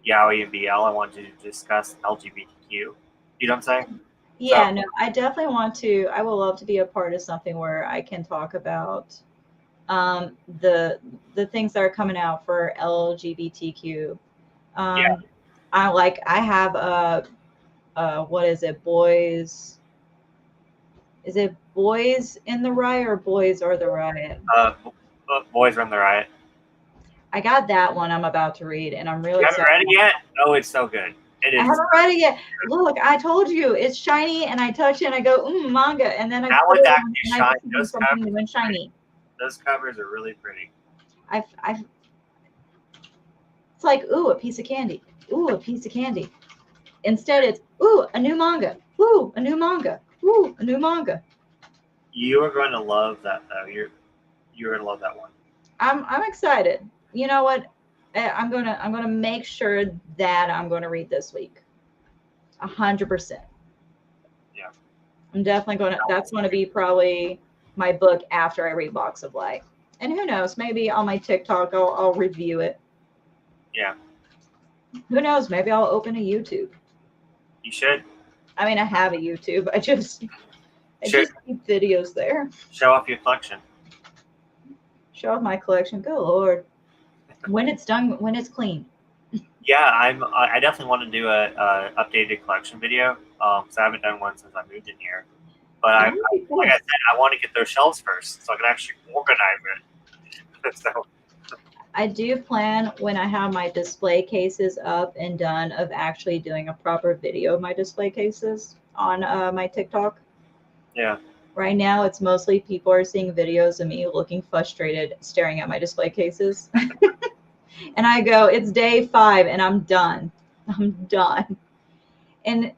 Yaoi and BL. I want to discuss LGBTQ. You know what I'm saying? Yeah, no, I definitely want to. I would love to be a part of something where I can talk about the things that are coming out for LGBTQ. Yeah. I have what is it, boys? Is it Boys in the Riot or Boys Are the Riot? Boys Run the Riot. I got that one I'm about to read, and I'm really excited. You haven't read it yet? Oh, it's so good. It is. I haven't read it yet. Look, I told you it's shiny, and I touch it, and I go, manga, and then I put it on, and I see something when shiny. Those covers are really pretty. It's like, ooh, a piece of candy. Ooh, a piece of candy. Instead, it's, ooh, a new manga. Ooh, a new manga. Ooh, a new manga. You are going to love that, though. You're going to love that one. I'm excited. You know what? I'm gonna make sure that I'm gonna read this week. 100%. Yeah. I'm definitely gonna. That's gonna be probably my book after I read Box of Light. And who knows? Maybe on my TikTok I'll review it. Yeah. Who knows? Maybe I'll open a YouTube. You should. I mean, I have a YouTube. I just keep videos there. Show off your collection. Show off my collection. Good Lord. When it's done, when it's clean. Yeah, I definitely want to do a updated collection video. Because I haven't done one since I moved in here. But like I said, I want to get those shelves first so I can actually organize it. So. I do plan when I have my display cases up and done of actually doing a proper video of my display cases on my TikTok. Yeah. Right now, it's mostly people are seeing videos of me looking frustrated, staring at my display cases. And I go, it's day 5 and I'm done. I'm done. And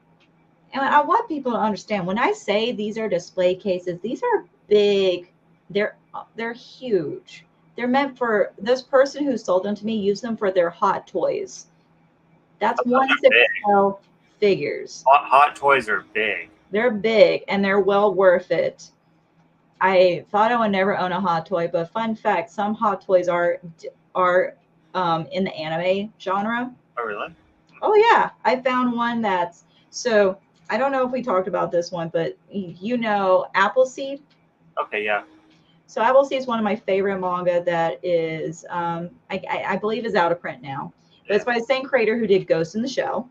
I want people to understand when I say these are display cases, these are big. They're huge. They're meant for this person who sold them to me, use them for their hot toys. That's 1/6 figures. Hot toys are big. They're big and they're well worth it. I thought I would never own a hot toy, but fun fact, some hot toys are in the anime genre. Oh, really? Oh, yeah. I found one that's, so I don't know if we talked about this one, but you know Appleseed. Okay, yeah. So Appleseed is one of my favorite manga that is, I believe, is out of print now. But it's by the same creator who did Ghost in the Shell.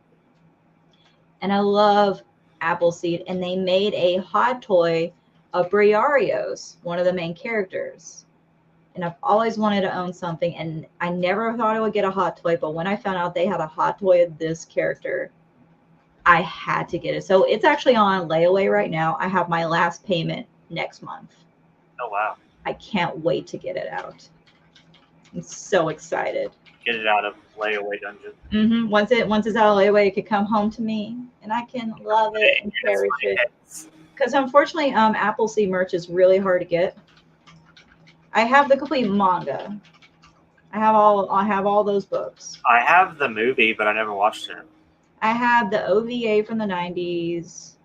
And I love Appleseed. And they made a hot toy of Briario's, one of the main characters. And I've always wanted to own something. And I never thought I would get a hot toy. But when I found out they had a hot toy of this character, I had to get it. So it's actually on layaway right now. I have my last payment next month. Oh, wow. I can't wait to get it out. I'm so excited. Get it out of layaway dungeon. Mm-hmm. Once it's out of layaway, it could come home to me, and I can love it and cherish it. Because unfortunately, Appleseed merch is really hard to get. I have the complete manga. I have all those books. I have the movie, but I never watched it. I have the OVA from the 90s.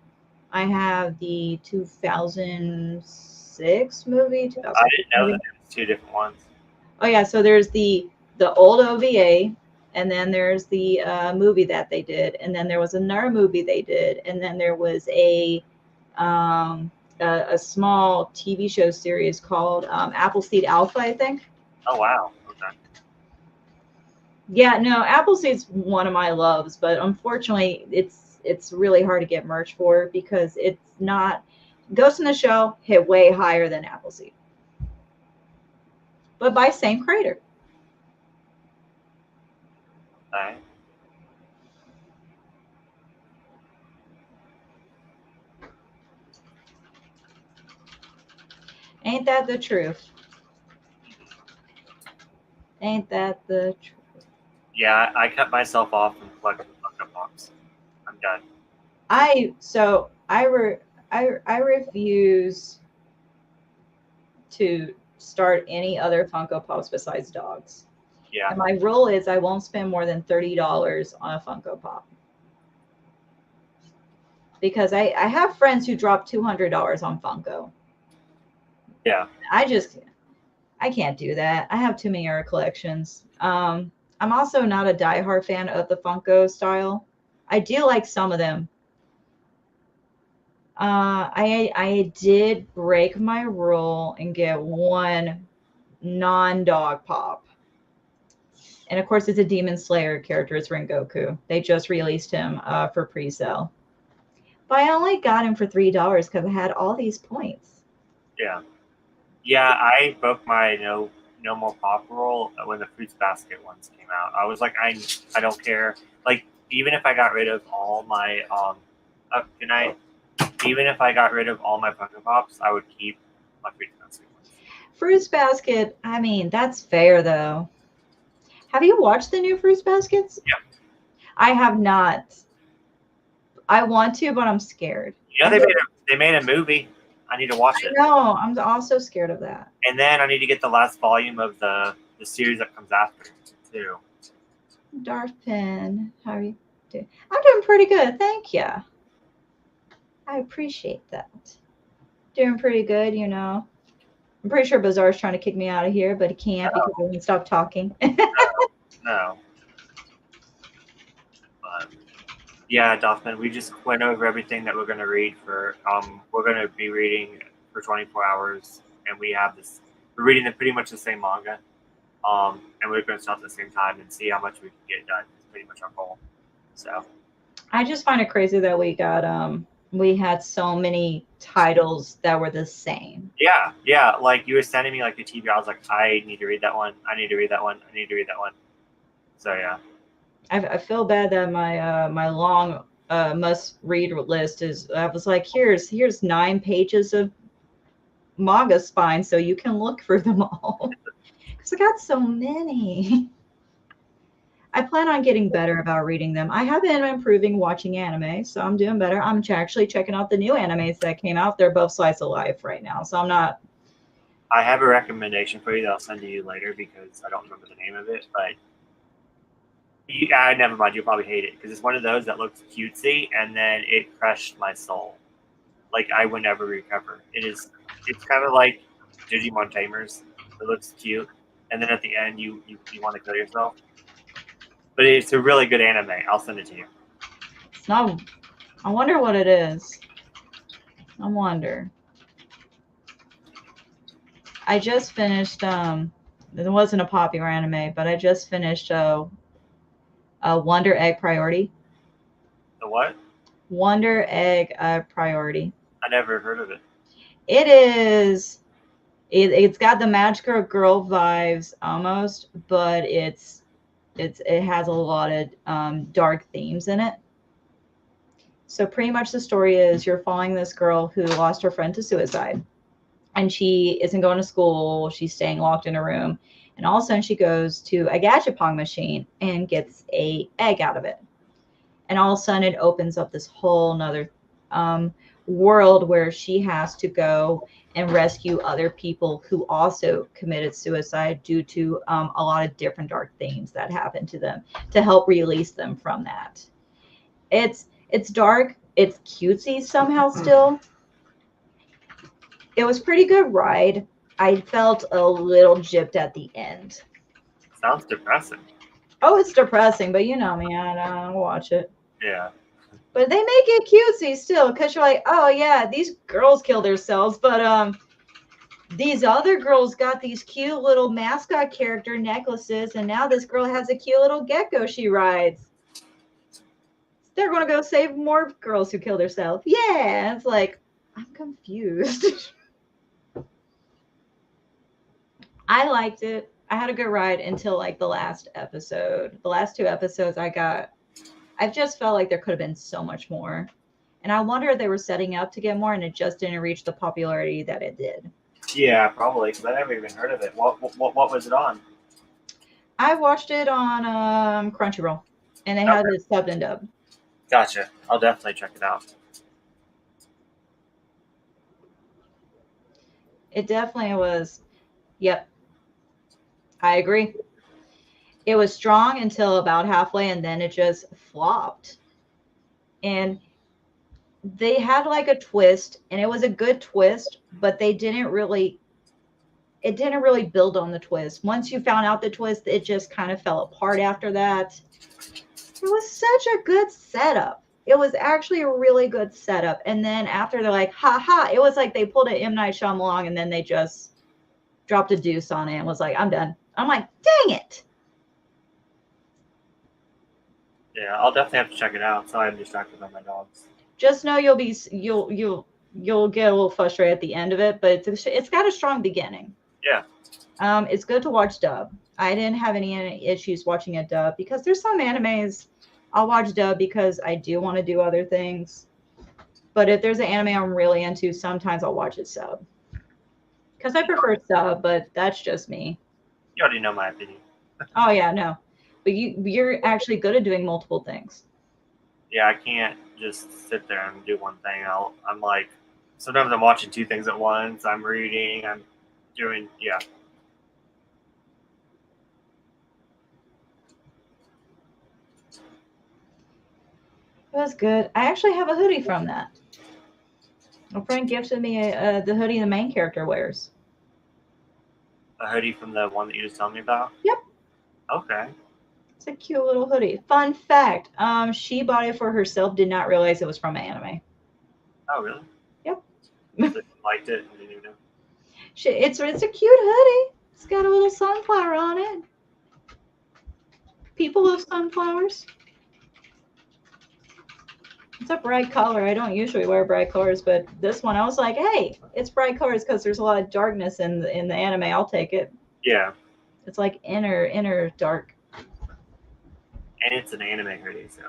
I have the 2006 movie. I didn't know that there was two different ones. Oh yeah, so there's the old OVA, and then there's the movie that they did, and then there was another movie they did, and then there was a small TV show series called Appleseed Alpha, I think. Oh wow. Okay. Yeah, no, Appleseed's one of my loves, but unfortunately, it's really hard to get merch for because it's not. Ghost in the Shell hit way higher than Appleseed, but by same creator. Okay. Ain't that the truth? Ain't that the truth? Yeah, I cut myself off from collecting Funko Pops. I'm done. I refuse to start any other Funko Pops besides dogs. Yeah. And my rule is I won't spend more than $30 on a Funko Pop. Because I have friends who drop $200 on Funko. Yeah. I can't do that. I have too many art collections. I'm also not a diehard fan of the Funko style. I do like some of them. I did break my rule and get one non-dog pop. And of course, it's a Demon Slayer character. It's Rengoku. They just released him for pre-sale. But I only got him for $3 because I had all these points. Yeah. Yeah, I broke my no more pop rule when the Fruits Basket ones came out. I was like, I don't care. Like, even if I got rid of all my good night. Even if I got rid of all my Funko Pops, I would keep my Fruits Basket ones. Fruits Basket, I mean, that's fair though. Have you watched the new Fruits Baskets? Yeah. I have not. I want to, but I'm scared. Yeah, they made a movie. I need to watch it. No, I'm also scared of that. And then I need to get the last volume of the series that comes after too. Darth Pin, how are you doing? I'm doing pretty good, thank you. I appreciate that. Doing pretty good, you know. I'm pretty sure Bazaar's trying to kick me out of here, but he can't because I won't stop talking. No. But yeah, Dothman, we just went over everything that we're going to read for. We're going to be reading for 24 hours, and we have this. We're reading pretty much the same manga, and we're going to start at the same time and see how much we can get done. It's pretty much our goal. So. I just find it crazy that we got we had so many titles that were the same. Yeah. Like you were sending me like the TBR. I was like, I need to read that one. I need to read that one. I need to read that one. So yeah. I feel bad that my long must read list is. I was like, here's 9 pages of manga spine, so you can look through them all. Because I got so many. I plan on getting better about reading them. I have been improving watching anime, so I'm doing better. I'm actually checking out the new animes that came out. They're both slice of life right now, so I'm not. I have a recommendation for you that I'll send to you later because I don't remember the name of it, but never mind. You'll probably hate it because it's one of those that looks cutesy and then it crushed my soul. Like I would never recover. It's kind of like Digimon Tamers. It looks cute, and then at the end you want to kill yourself. But it's a really good anime. I'll send it to you. It's not. I wonder what it is. I wonder. I just finished. It wasn't a popular anime, but I just finished a Wonder Egg Priority. The what? Wonder Egg Priority. I never heard of it. It is. It's got the magical girl vibes almost, but it has a lot of dark themes in it. So pretty much the story is you're following this girl who lost her friend to suicide, and she isn't going to school. She's staying locked in a room, and all of a sudden she goes to a gachapon machine and gets a egg out of it. And all of a sudden it opens up this whole nother world where she has to go and rescue other people who also committed suicide due to a lot of different dark themes that happened to them to help release them from that. It's dark, it's cutesy somehow still. It was pretty good ride. I felt a little gypped at the end. Sounds depressing. Oh, it's depressing, but you know me, I don't watch it. Yeah. But they make it cutesy still, because you're like, oh yeah, these girls kill themselves, but these other girls got these cute little mascot character necklaces, and now this girl has a cute little gecko she rides. They're gonna go save more girls who kill themselves. Yeah, it's like I'm confused. I liked it. I had a good ride until like the last episode. The last two episodes I just felt like there could have been so much more. And I wonder if they were setting up to get more and it just didn't reach the popularity that it did. Yeah, probably, because I never even heard of it. What was it on? I watched it on Crunchyroll, and they had it subbed and dubbed. Gotcha. I'll definitely check it out. It definitely was. Yep. I agree. It was strong until about halfway, and then it just flopped. And they had like a twist, and it was a good twist, but it didn't really build on the twist. Once you found out the twist, it just kind of fell apart after that. It was such a good setup. It was actually a really good setup. And then after they're like, ha ha, it was like they pulled an M. Night Shyamalan and then they just dropped a deuce on it and was like, I'm done. I'm like, dang it. Yeah, I'll definitely have to check it out. So I'm distracted by my dogs. Just know you'll get a little frustrated at the end of it, but it's got a strong beginning. Yeah. It's good to watch dub. I didn't have any issues watching a dub because there's some animes I'll watch dub because I do want to do other things. But if there's an anime I'm really into, sometimes I'll watch it sub. Because I prefer sub, but that's just me. You already know my opinion. Oh yeah, no. But you're actually good at doing multiple things. Yeah, I can't just sit there and do one thing. I'm like, sometimes I'm watching two things at once. I'm reading. I'm doing, yeah. It was good. I actually have a hoodie from that. A friend gifted me the hoodie the main character wears. A hoodie from the one that you just told me about? Yep. Okay. It's a cute little hoodie. Fun fact, she bought it for herself, did not realize it was from an anime. Oh, really? Yep. So liked it and didn't even know. It's a cute hoodie. It's got a little sunflower on it. People love sunflowers. It's a bright color. I don't usually wear bright colors, but this one I was like, hey, it's bright colors because there's a lot of darkness in the anime. I'll take it. Yeah. It's like inner dark. And it's an anime hoodie, so.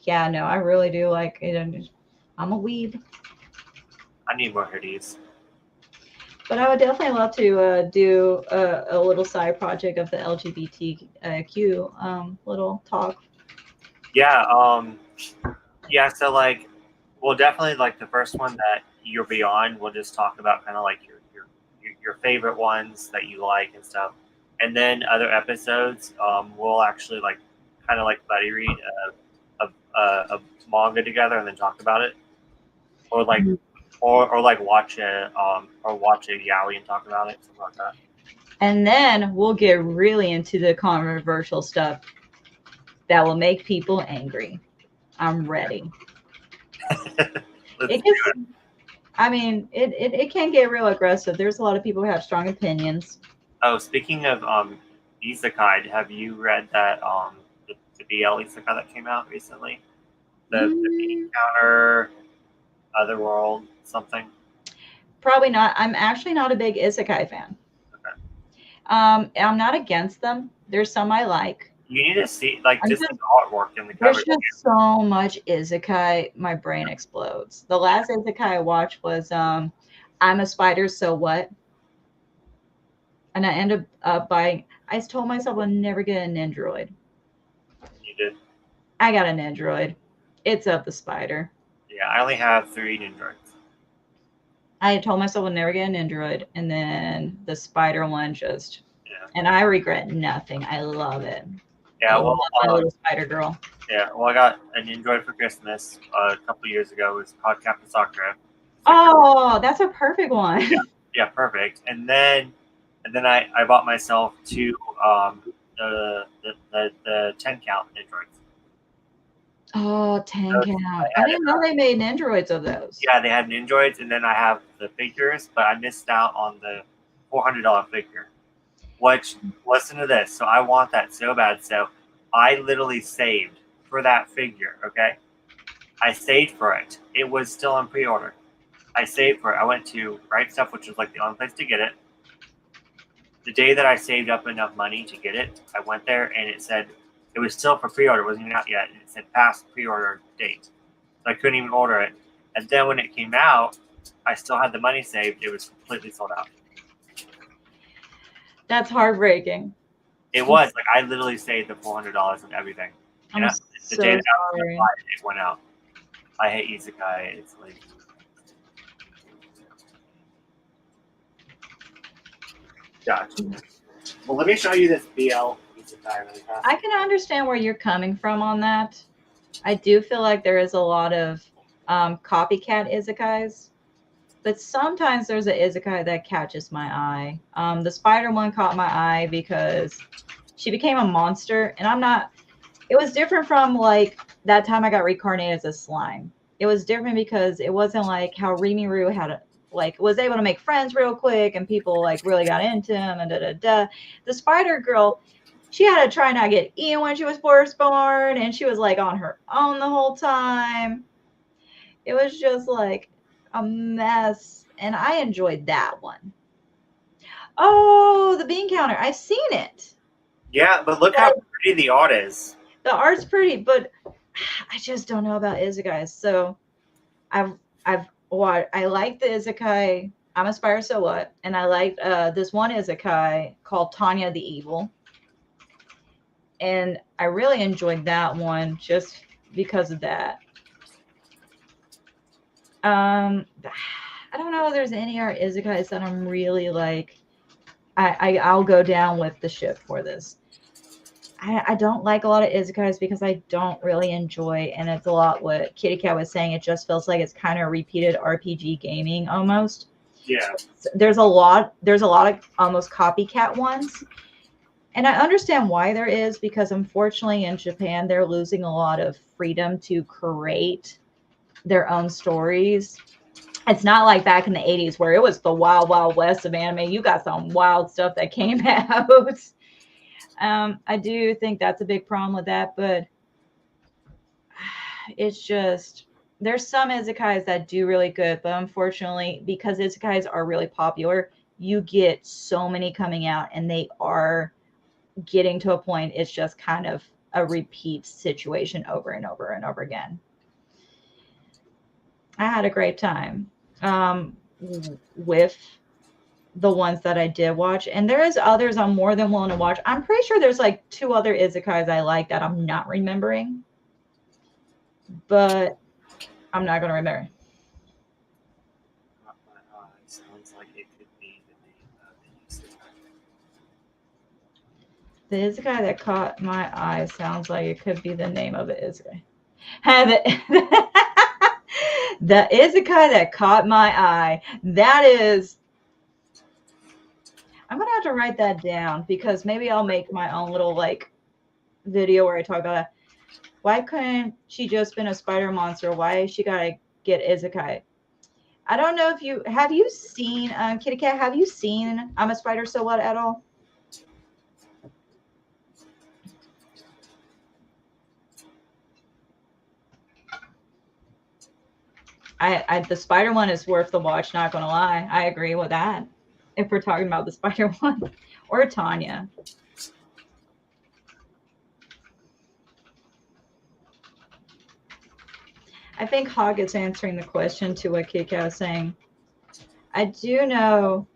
Yeah, no, I really do like it. I'm a weeb. I need more hoodies. But I would definitely love to do a little side project of the LGBTQ little talk. Yeah, yeah, so like we'll definitely like the first one that you're beyond, we'll just talk about kind of like your favorite ones that you like and stuff. And then other episodes, we'll actually like kind of like buddy read a manga together and then talk about it. Or like or like watch a yaoi and talk about it, something like that. And then we'll get really into the controversial stuff that will make people angry. I'm ready. Let's It do gets, it. I mean, it can get real aggressive. There's a lot of people who have strong opinions. Oh, speaking of isekai, have you read that the BL isekai that came out recently? The bean Mm, counter, otherworld, something. probably not. I'm actually not a big isekai fan. Okay. I'm not against them. There's some I like. You need to see like I'm just just the artwork in the cover. There's just so much isekai, my brain explodes. The last isekai I watched was I'm a Spider, So What? And I ended up buying, I told myself I'll never get an Android. You did. I got an Android. It's of the Spider. Yeah, I only have 3 Androids. I told myself I'll never get an Android, and then the Spider one just, Yeah. and I regret nothing. I love it. I Yeah. love Well. my little Spider girl. Yeah. Well, I got an Android for Christmas a couple years ago. It was called Captain Sakura. Oh, that's a perfect one. Yeah. Yeah. Perfect. And then I bought myself 2 the 10 count Androids. Oh, 10 So count. I I had didn't know they made Androids of those. Yeah, they had Androids, and then I have the figures, but I missed out on the $400 figure. Which, listen to this. So I want that so bad. So I literally saved for that figure. Okay, I saved for it. It was still on pre-order. I saved for it. I went to Right Stuff, which was like the only place to get it. The day that I saved up enough money to get it, I went there and it said it was still for pre-order. It wasn't even out yet. And it said past pre-order date. So I couldn't even order it. And then when it came out, I still had the money saved. It was completely sold out. That's heartbreaking. It was like I literally saved the $400 and everything. I'm And the day so that I was gonna sorry. buy it, it went out. I hate isekai. It's like gotcha. Well, let me show you this BL isekai really fast. I can understand where you're coming from on that. I do feel like there is a lot of copycat izakais, but sometimes there's an izakai that catches my eye. The spider one caught my eye because she became a monster, and I'm not. It was different from like that time I got reincarnated as a slime. It was different because it wasn't like how Rimuru had like was able to make friends real quick and people like really got into him and da da da. The spider girl, she had to try not get eaten when she was first born, and she was like on her own the whole time. It was just like a mess, and I enjoyed that one. Oh, the bean counter. I've seen it. Yeah, but look how pretty the art is. The art's pretty, but I just don't know about izakais. So I've what I like the izakai. I'm Aspire So What, and I like this one izakai called Tanya the Evil, and I really enjoyed that one just because of that. I don't know if there's any art izakais that I'm really like. I'll go down with the ship for this. I don't like a lot of izakais because I don't really enjoy, and it's a lot what Kitty Cat was saying. It just feels like it's kind of repeated RPG gaming almost. Yeah. There's a lot of almost copycat ones, and I understand why there is because unfortunately in Japan they're losing a lot of freedom to create their own stories. It's not like back in the 80s where it was the wild, wild west of anime. You got some wild stuff that came out. I do think that's a big problem with that, but it's just there's some izakais that do really good, but unfortunately, because izakais are really popular, you get so many coming out, and they are getting to a point it's just kind of a repeat situation over and over and over again. I had a great time with the ones that I did watch, and there is others I'm more than willing to watch. I'm pretty sure there's like 2 other izakais I like that I'm not remembering, but I'm not gonna remember. Sounds like it could be the name of the isekai. The isekai that caught my eye sounds like it could be the name of it isekai. The isekai that caught my eye. That is. I'm gonna have to write that down because maybe I'll make my own little like video where I talk about that. Why couldn't she just been a spider monster? Why she gotta get isekai? I don't know if you have you seen Kitty Cat. Have you seen I'm a Spider So What at all? The spider one is worth the watch. Not gonna lie, I agree with that. If we're talking about the spider one, or Tanya. I think Hog is answering the question to what Kika was saying. I do know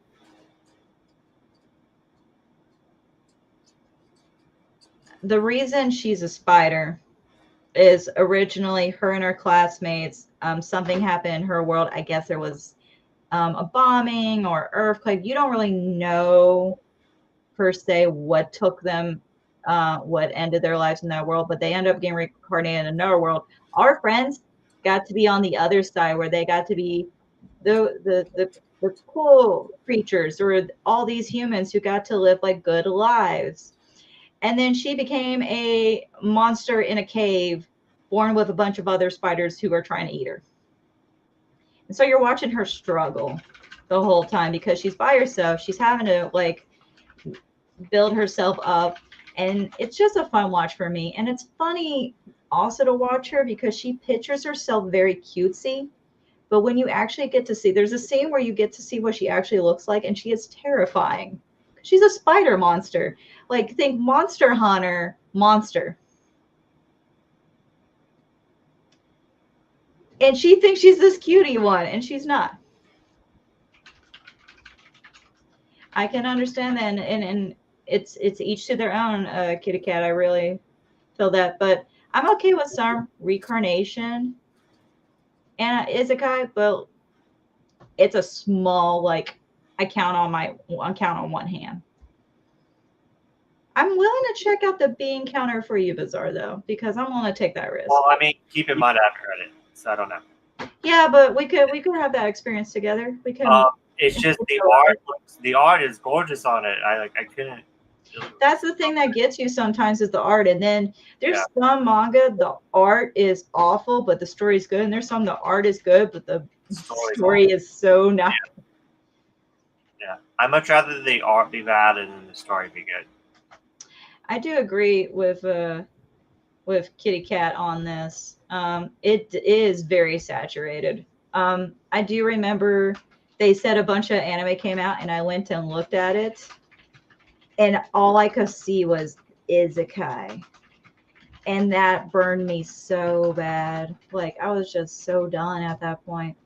the reason she's a spider is originally her and her classmates. Something happened in her world. I guess there was a bombing or earthquake. You don't really know per se what took them, what ended their lives in that world, but they end up getting reincarnated in another world. Our friends got to be on the other side where they got to be the cool creatures or all these humans who got to live like good lives. And then she became a monster in a cave, born with a bunch of other spiders who are trying to eat her. And so you're watching her struggle the whole time because she's by herself. She's having to like build herself up. And it's just a fun watch for me. And it's funny also to watch her because she pictures herself very cutesy. But when you actually get to see, there's a scene where you get to see what she actually looks like, and she is terrifying. She's a spider monster. Like, think Monster Hunter monster. And she thinks she's this cutie one, and she's not. I can understand that, and it's each to their own, Kitty Cat. I really feel that. But I'm okay with some reincarnation and isekai, but it's a small, like, I count on one hand. I'm willing to check out the bean counter for you, Bizarre, though, because I'm willing to take that risk. Well, I mean, keep in mind I haven't read it, so I don't know. Yeah, but we could have that experience together. We can. It's just the art is gorgeous on it. I couldn't. That's the thing that gets you sometimes is the art, and then there's some manga the art is awful, but the story is good, and there's some the art is good, but the story is so not. Yeah, I'd much rather the art be bad and the story be good. I do agree with Kitty Cat on this. It is very saturated. I do remember they said a bunch of anime came out, and I went and looked at it, and all I could see was isekai, and that burned me so bad. Like, I was just so done at that point.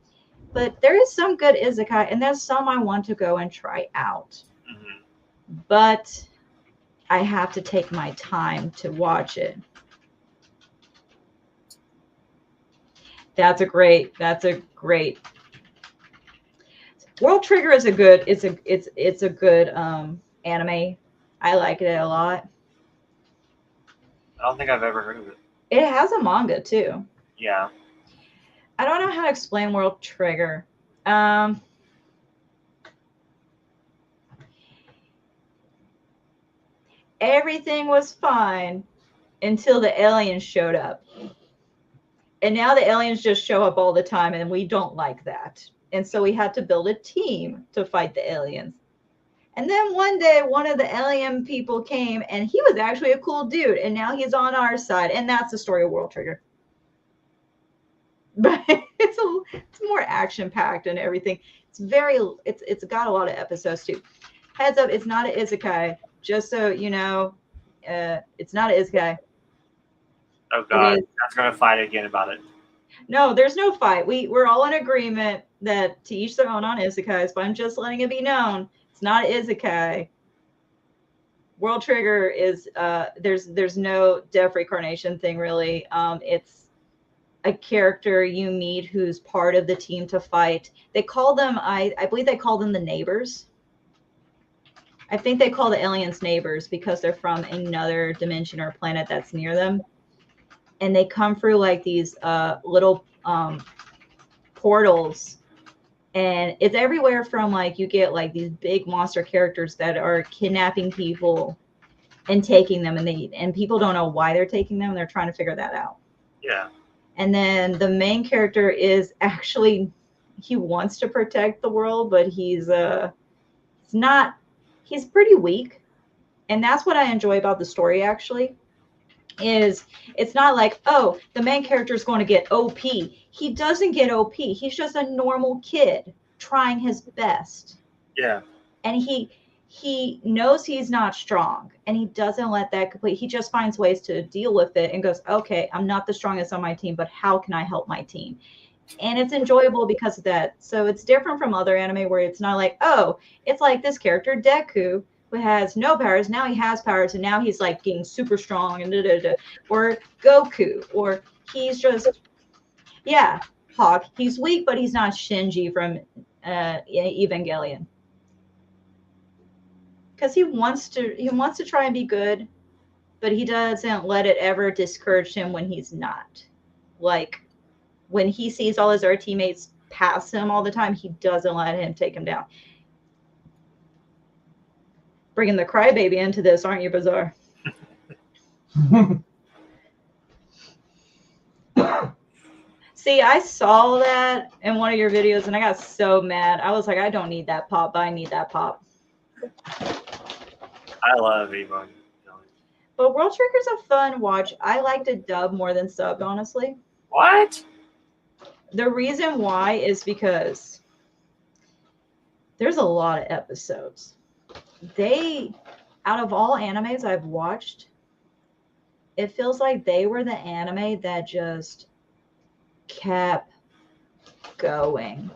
But there is some good isekai, and there's some I want to go and try out. Mm-hmm. But I have to take my time to watch it. That's a great World Trigger is a good it's a good anime. I like it a lot. I don't think I've ever heard of it. It has a manga too. Yeah. I don't know how to explain World Trigger. Everything was fine until the aliens showed up. And now the aliens just show up all the time, and we don't like that. And so we had to build a team to fight the aliens. And then one day, one of the alien people came, and he was actually a cool dude. And now he's on our side. And that's the story of World Trigger. But it's more action-packed and everything. It's got a lot of episodes, too. Heads up, it's not an isekai. Just so you know, it's not an isekai. Oh God, that's gonna fight again about it. No, there's no fight. We're all in agreement that to each their own on isekais, but I'm just letting it be known it's not isekai. World Trigger is there's no death reincarnation thing really. It's a character you meet who's part of the team to fight. They call them I believe they call them the neighbors. I think they call the aliens neighbors because they're from another dimension or planet that's near them. And they come through like these little portals, and it's everywhere from like you get like these big monster characters that are kidnapping people and taking them, and people don't know why they're taking them, and they're trying to figure that out. Yeah. And then the main character is actually, he wants to protect the world, but he's pretty weak. And that's what I enjoy about the story, actually, is it's not like, oh, the main character is going to get OP. He doesn't get OP. He's just a normal kid trying his best. Yeah. And he knows he's not strong, and he doesn't let that complete. He just finds ways to deal with it and goes, okay, I'm not the strongest on my team, but how can I help my team? And it's enjoyable because of that. So it's different from other anime where it's not like, oh, it's like this character Deku who has no powers, now he has powers, and now he's like getting super strong, and or Goku, or he's just, yeah, Hawk. He's weak, but he's not Shinji from Evangelion. Because he wants to try and be good, but he doesn't let it ever discourage him when he's not. Like when he sees all his other teammates pass him all the time, he doesn't let him take him down. Bringing the crybaby into this, aren't you, Bizarre? See, I saw that in one of your videos, and I got so mad. I was like, I don't need that pop, but I need that pop. I love Evangelion. But World Trigger's a fun watch. I like to dub more than subbed, honestly. What? The reason why is because there's a lot of episodes. Out of all animes I've watched, it feels like they were the anime that just kept going.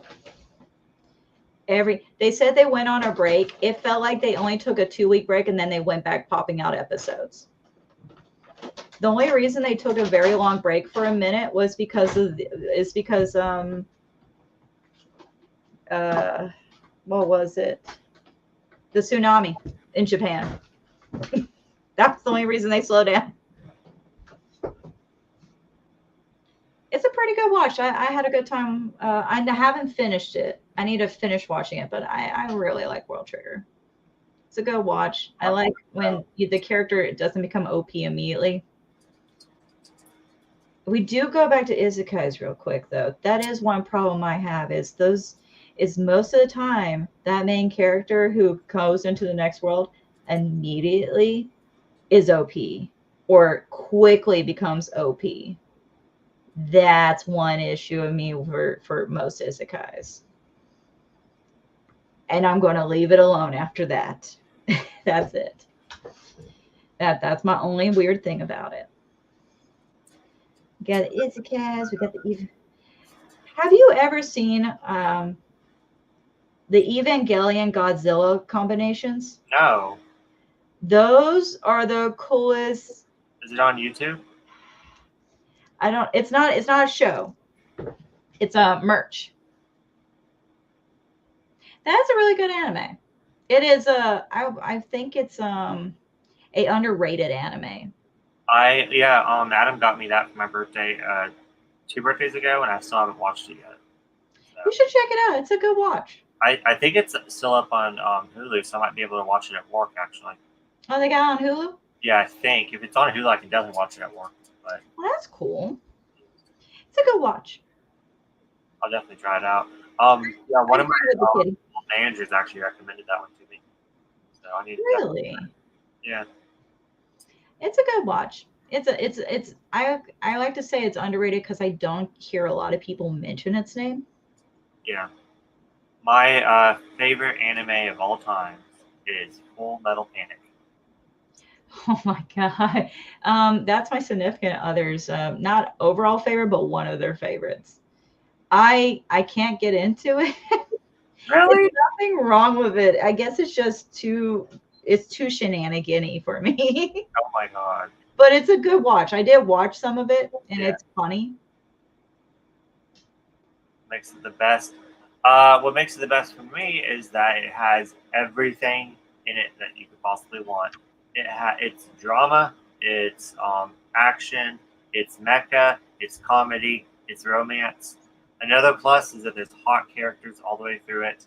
They said they went on a break. It felt like they only took a 2-week break, and then they went back popping out episodes. The only reason they took a very long break for a minute was because what was it? The tsunami in Japan. That's the only reason they slowed down. It's a pretty good watch. I had a good time. I haven't finished it. I need to finish watching it, but I really like World Trigger. It's a good watch. I like when the character doesn't become OP immediately. We do go back to isekais real quick, though. That is one problem I have is most of the time that main character who goes into the next world immediately is OP or quickly becomes OP. That's one issue of me for most isekais. And I'm going to leave it alone after that. That's it. That's my only weird thing about it. We got the isekais. We got the. Have you ever seen the Evangelion Godzilla combinations? No. Those are the coolest. Is it on YouTube? It's not a show. It's a merch. That's a really good anime. It is I think it's a underrated anime. Adam got me that for my birthday 2 birthdays ago, and I still haven't watched it yet. So. You should check it out. It's a good watch. I think it's still up on Hulu, so I might be able to watch it at work, actually. Oh, they got it on Hulu? Yeah, I think. If it's on Hulu, I can definitely watch it at work. But well, that's cool. It's a good watch. I'll definitely try it out. One of my managers actually recommended that one to me. So I need to really? Yeah. It's a good watch. I like to say it's underrated because I don't hear a lot of people mention its name. Yeah. My favorite anime of all time is Full Metal Panic. Oh my god. That's my significant other's not overall favorite, but one of their favorites. I can't get into it. Really? There's nothing wrong with it. I guess it's just too shenanigan-y for me. Oh my god. But it's a good watch. I did watch some of it, and it's funny. Makes it the best. What makes it the best for me is that it has everything in it that you could possibly want. It's drama, it's action, it's mecha, it's comedy, it's romance. Another plus is that there's hot characters all the way through it.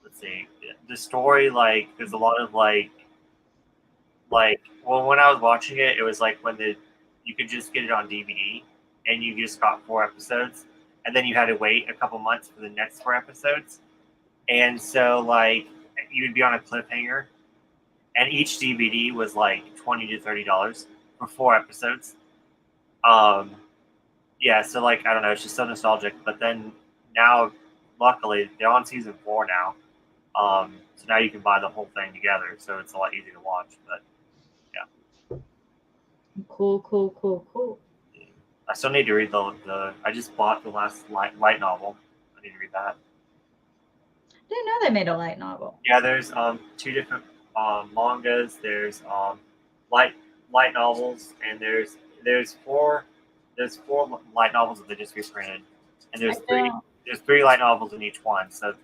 Let's see. The story, like, there's a lot of well, when I was watching it, it was like when you could just get it on DVD, and you just got 4 episodes, and then you had to wait a couple months for the next 4 episodes, and so like you would be on a cliffhanger, and each DVD was like $20 to $30 for 4 episodes. Yeah, so like I don't know, it's just so nostalgic. But then now, luckily, they're on season 4 now. So now you can buy the whole thing together, so it's a lot easier to watch. But Cool. I still need to read the. I just bought the last light novel. I need to read that. Didn't know they made a light novel. Yeah, there's 2 different mangas. There's light novels, and there's 4 light novels that they just reprinted, and there's 3 light novels in each one, so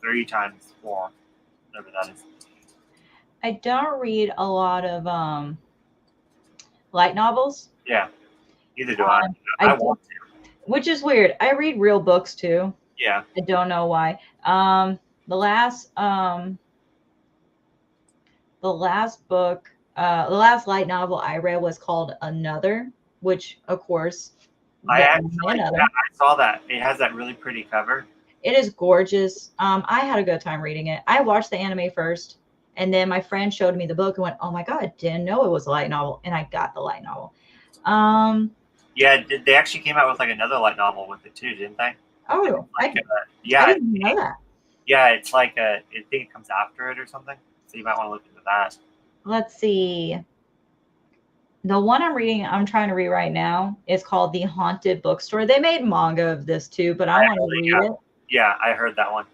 3 times 4, whatever that is. I don't read a lot of light novels. Yeah, neither do I. I want to, which is weird. I read real books too. Yeah, I don't know why. The last book, the last light novel I read was called Another, which of course I saw that. It has that really pretty cover. It is gorgeous. I had a good time reading it. I watched the anime first, and then my friend showed me the book and went, "Oh my god, didn't know it was a light novel," and I got the light novel. Yeah, they actually came out with like another light novel with it too, didn't they? Oh, like I didn't know that. Yeah, it's like I think it comes after it or something. So you might want to look into that. Let's see. The one I'm trying to read right now is called The Haunted Bookstore. They made manga of this too, but I want to read it. Yeah, I heard that one.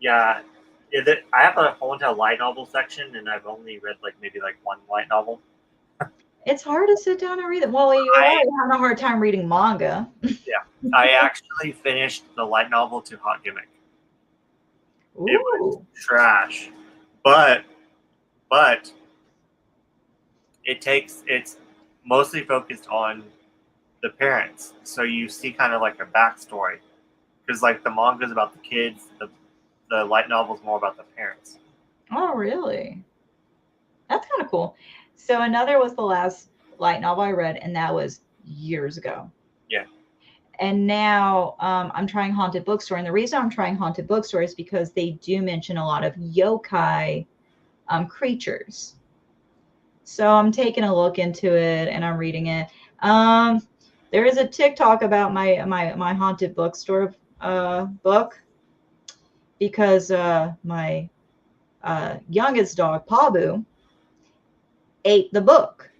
Yeah, I have a whole entire light novel section, and I've only read maybe one light novel. It's hard to sit down and read it. Well, you're already having a hard time reading manga. Yeah, I actually finished the light novel to Hot Gimmick. Ooh. It was trash, but it's mostly focused on the parents, so you see kind of like a backstory, because like the manga is about the kids, the light novel is more about the parents. Oh, really? That's kind of cool. So Another was the last light novel I read, and that was years ago. Yeah. And now I'm trying Haunted Bookstore, and the reason I'm trying Haunted Bookstore is because they do mention a lot of yokai creatures. So I'm taking a look into it, and I'm reading it. There is a TikTok about my Haunted Bookstore book, because my youngest dog, Pabu, ate the book.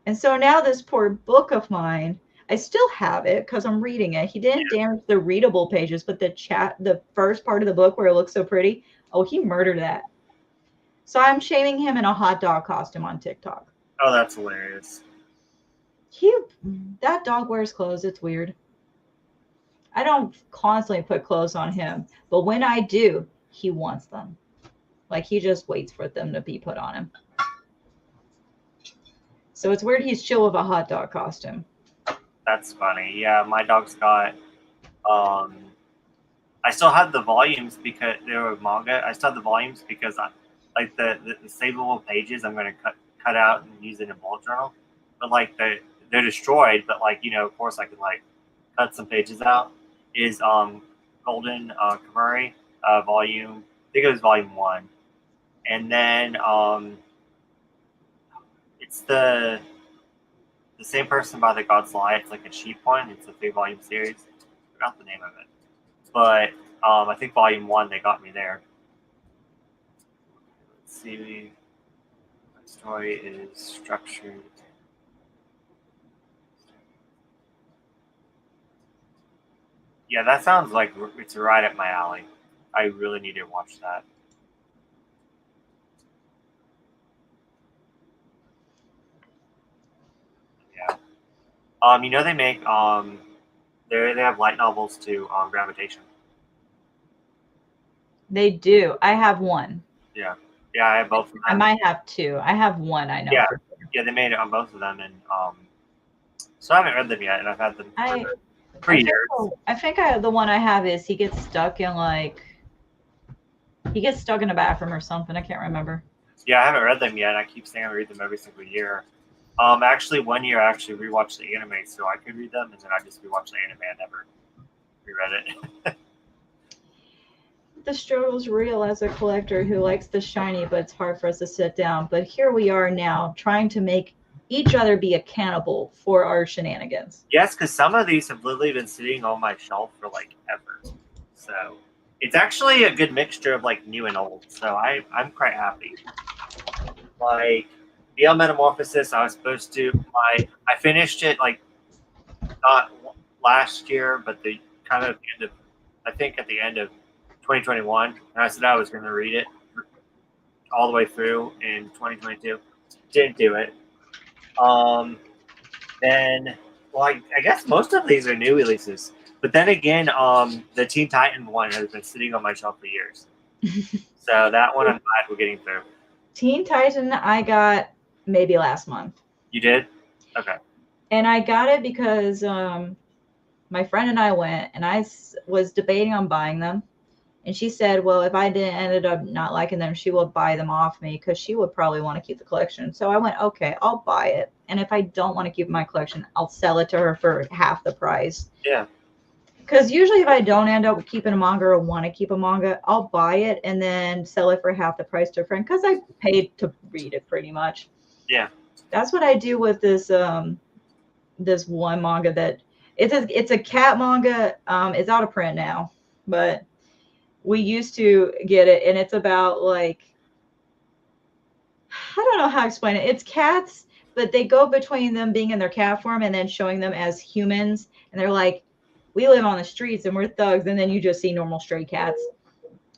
And so now this poor book of mine, I still have it because I'm reading it. He didn't damage the readable pages, but the first part of the book where it looks so pretty, oh, he murdered that. So I'm shaming him in a hot dog costume on TikTok. Oh, that's hilarious. That dog wears clothes. It's weird. I don't constantly put clothes on him, but when I do, he wants them. Like, he just waits for them to be put on him. So it's weird he's chill with a hot dog costume. That's funny. Yeah, my dog's got I still have the volumes because they were manga. I still have the volumes because like the savable pages I'm going to cut out and use it in a bullet journal. But like they're destroyed, but like, of course I could like cut some pages out. Is Golden Kamari volume, I think it was volume 1. And then it's the same person by the God's Lie. It's like a cheap one. It's a 3-volume series. I forgot the name of it. But I think volume 1, they got me there. Let's see. My story is structured. Yeah, that sounds like it's right up my alley. I really need to watch that. Yeah. They make they have light novels too, Gravitation. They do. I have one. Yeah, I have both of them. I might have 2. I have one, I know. Yeah, yeah, they made it on both of them, and so I haven't read them yet, and I've had them for years. I think the one I have is he gets stuck in like He gets stuck in a bathroom or something. I can't remember. Yeah, I haven't read them yet. I keep saying I read them every single year. Actually, one year I actually rewatched the anime so I could read them, and then I just rewatched the anime and never reread it. The struggle's real as a collector who likes the shiny, but it's hard for us to sit down. But here we are now, trying to make each other be accountable for our shenanigans. Yes, because some of these have literally been sitting on my shelf for like ever. So it's actually a good mixture of like new and old. So I'm quite happy. Like BL Metamorphosis, I was supposed to. I finished it like not last year, but the kind of end of, I think at the end of 2021, and I said I was going to read it all the way through in 2022. Didn't do it. Then, well, I guess most of these are new releases. But then again, the Teen Titan one has been sitting on my shelf for years. So that one I'm glad we're getting through. Teen Titan, I got maybe last month. You did? Okay. And I got it because my friend and I went, and I was debating on buying them. And she said, well, if I didn't ended up not liking them, she would buy them off me because she would probably want to keep the collection. So I went, okay, I'll buy it. And if I don't want to keep my collection, I'll sell it to her for half the price. Yeah. Because usually if I don't end up keeping a manga or want to keep a manga, I'll buy it and then sell it for half the price to a friend because I paid to read it pretty much. Yeah. That's what I do with this this one manga that it's a cat manga. It's out of print now, but we used to get it, and it's about like, I don't know how to explain it. It's cats, but they go between them being in their cat form and then showing them as humans, and they're like, we live on the streets and we're thugs, and then you just see normal stray cats,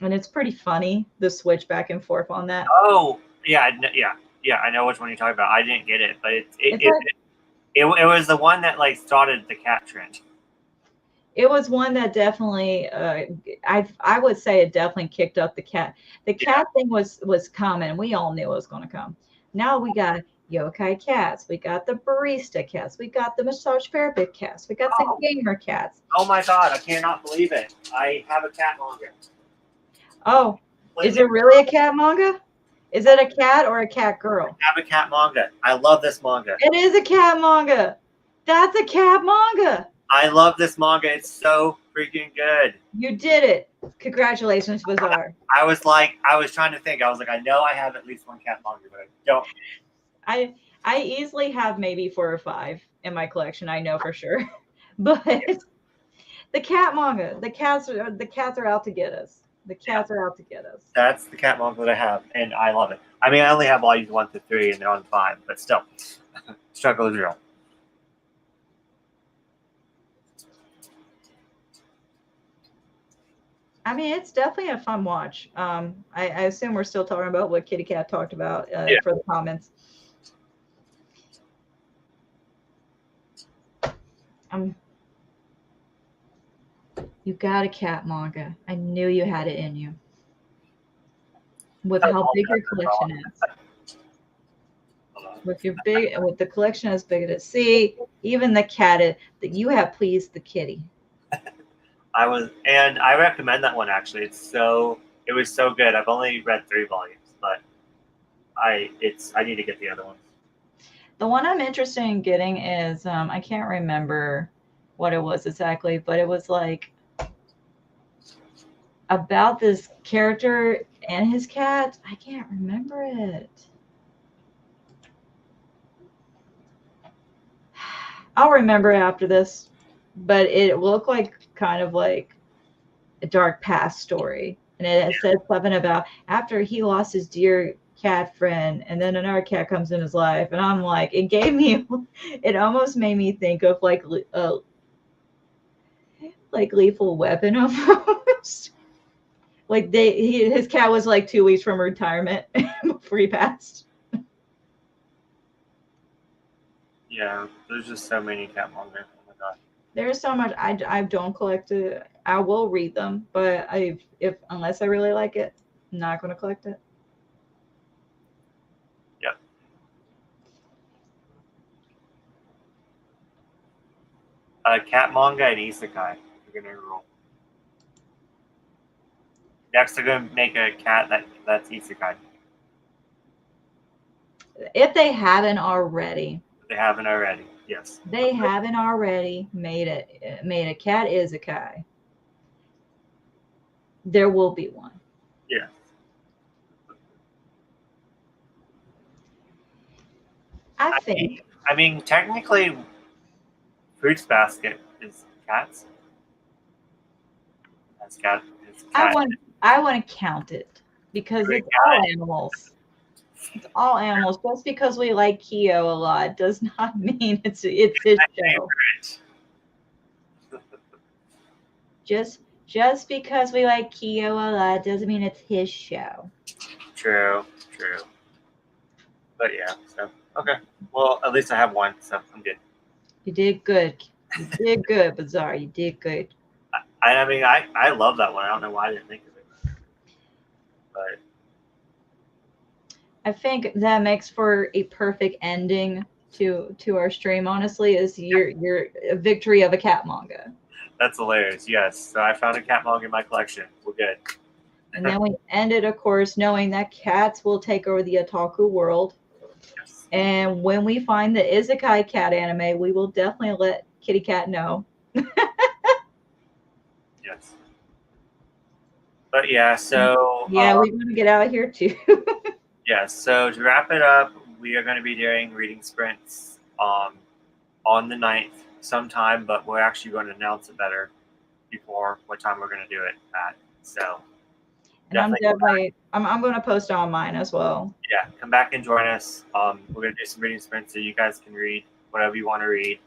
and it's pretty funny the switch back and forth on that. Oh, yeah, yeah. I know which one you're talking about. I didn't get it, but it was the one that like started the cat trend. It was one that definitely, I would say it definitely kicked up the cat. The cat thing was common. We all knew it was going to come. Now we got yokai cats. We got the barista cats. We got the massage therapist cats. We got the gamer cats. Oh my god, I cannot believe it. I have a cat manga. Oh, is it really a cat manga? Is it a cat or a cat girl? I have a cat manga. I love this manga. It is a cat manga. That's a cat manga. I love this manga. It's so freaking good. You did it. Congratulations, Bazaar. I was trying to think. I was like, I know I have at least one cat manga, but I don't. I easily have maybe 4 or 5 in my collection. I know for sure. But the cat manga, the cats are out to get us. The cats are out to get us. That's the cat manga that I have, and I love it. I mean, I only have volumes 1 to 3, and they're on 5, but still, struggle is real. I mean, it's definitely a fun watch. I assume we're still talking about what Kitty Cat talked about for the comments. You got a cat manga. I knew you had it in you. With how big your collection is. With the collection as big as it. See, even the cat, you have pleased the kitty. And I recommend that one actually. It was so good. I've only read 3 volumes, but I need to get the other ones. The one I'm interested in getting is I can't remember what it was exactly, but it was like about this character and his cat. I can't remember it. I'll remember after this, but it looked like kind of like a dark past story. And it said something about after he lost his dear cat friend and then another cat comes in his life. And I'm like, it almost made me think of like Lethal Weapon almost. Like his cat was like 2 weeks from retirement before he passed. Yeah, there's just so many cat manga. Oh my god. There's so much. I don't collect it. I will read them, but if unless I really like it, I'm not going to collect it. Yep. Cat manga and isekai. You're gonna roll. Next, they're gonna make a cat that's isekai. If they haven't already. If they haven't already, yes. They haven't already made a cat isekai. There will be one. Yeah. I think. I mean, technically, Fruits Basket is cats. That's cat. It's cat. I want to count it because it's all animals. It's all animals. Just because we like Kyo a lot does not mean it's his show. Just because we like Kyo a lot doesn't mean it's his show. True. But yeah, so okay. Well, at least I have one, so I'm good. You did good. You did good, Bizarre. You did good. I mean, I love that one. I don't know why I didn't think of it, but I think that makes for a perfect ending to our stream. Honestly, is your victory of a cat manga. that's hilarious. Yes, so I found a cat manga in my collection. We're good. And then we ended, of course, knowing that cats will take over the otaku world. Yes. And when we find the isekai cat anime, we will definitely let Kitty Cat know. Yes. But yeah, so yeah, we want to get out of here too. Yeah, so to wrap it up, we are going to be doing reading sprints on the 9th sometime, but we're actually going to announce it better before what time we're going to do it at. So, and I'm going to post on mine as well. Yeah, come back and join us. We're going to do some reading sprints so you guys can read whatever you want to read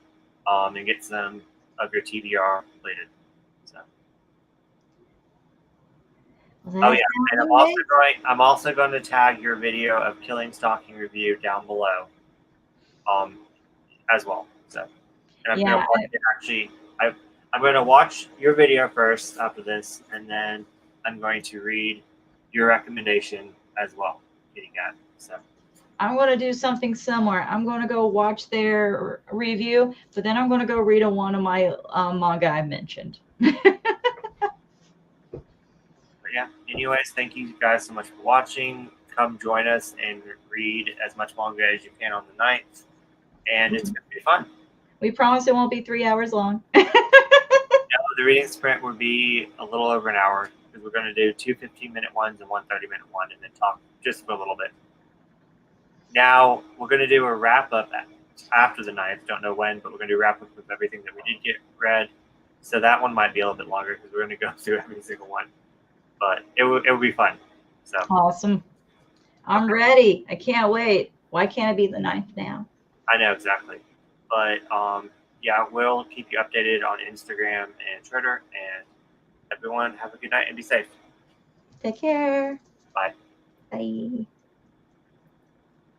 and get some of your TBR completed. So. Oh yeah, and I'm also going to tag your video of Killing Stalking review down below, as well. So, and I'm going to watch your video first after this, and then I'm going to read your recommendation as well. Getting at so. I'm going to do something similar. I'm going to go watch their review, but then I'm going to go read one of my manga I mentioned. Yeah. Anyways, thank you guys so much for watching. Come join us and read as much manga as you can on the 9th, and it's going to be fun. We promise it won't be 3 hours long. No, the reading sprint will be a little over an hour because we're going to do 2 15-minute ones and 1 30-minute one, and then talk just for a little bit. Now we're going to do a wrap up after the 9th. Don't know when, but we're going to do a wrap up with everything that we did get read. So that one might be a little bit longer because we're going to go through every single one. But it will be fun. So awesome. I'm ready. I can't wait. Why can't it be the 9th now? I know exactly. But yeah, we'll keep you updated on Instagram and Twitter. And everyone have a good night and be safe. Take care. Bye. Bye.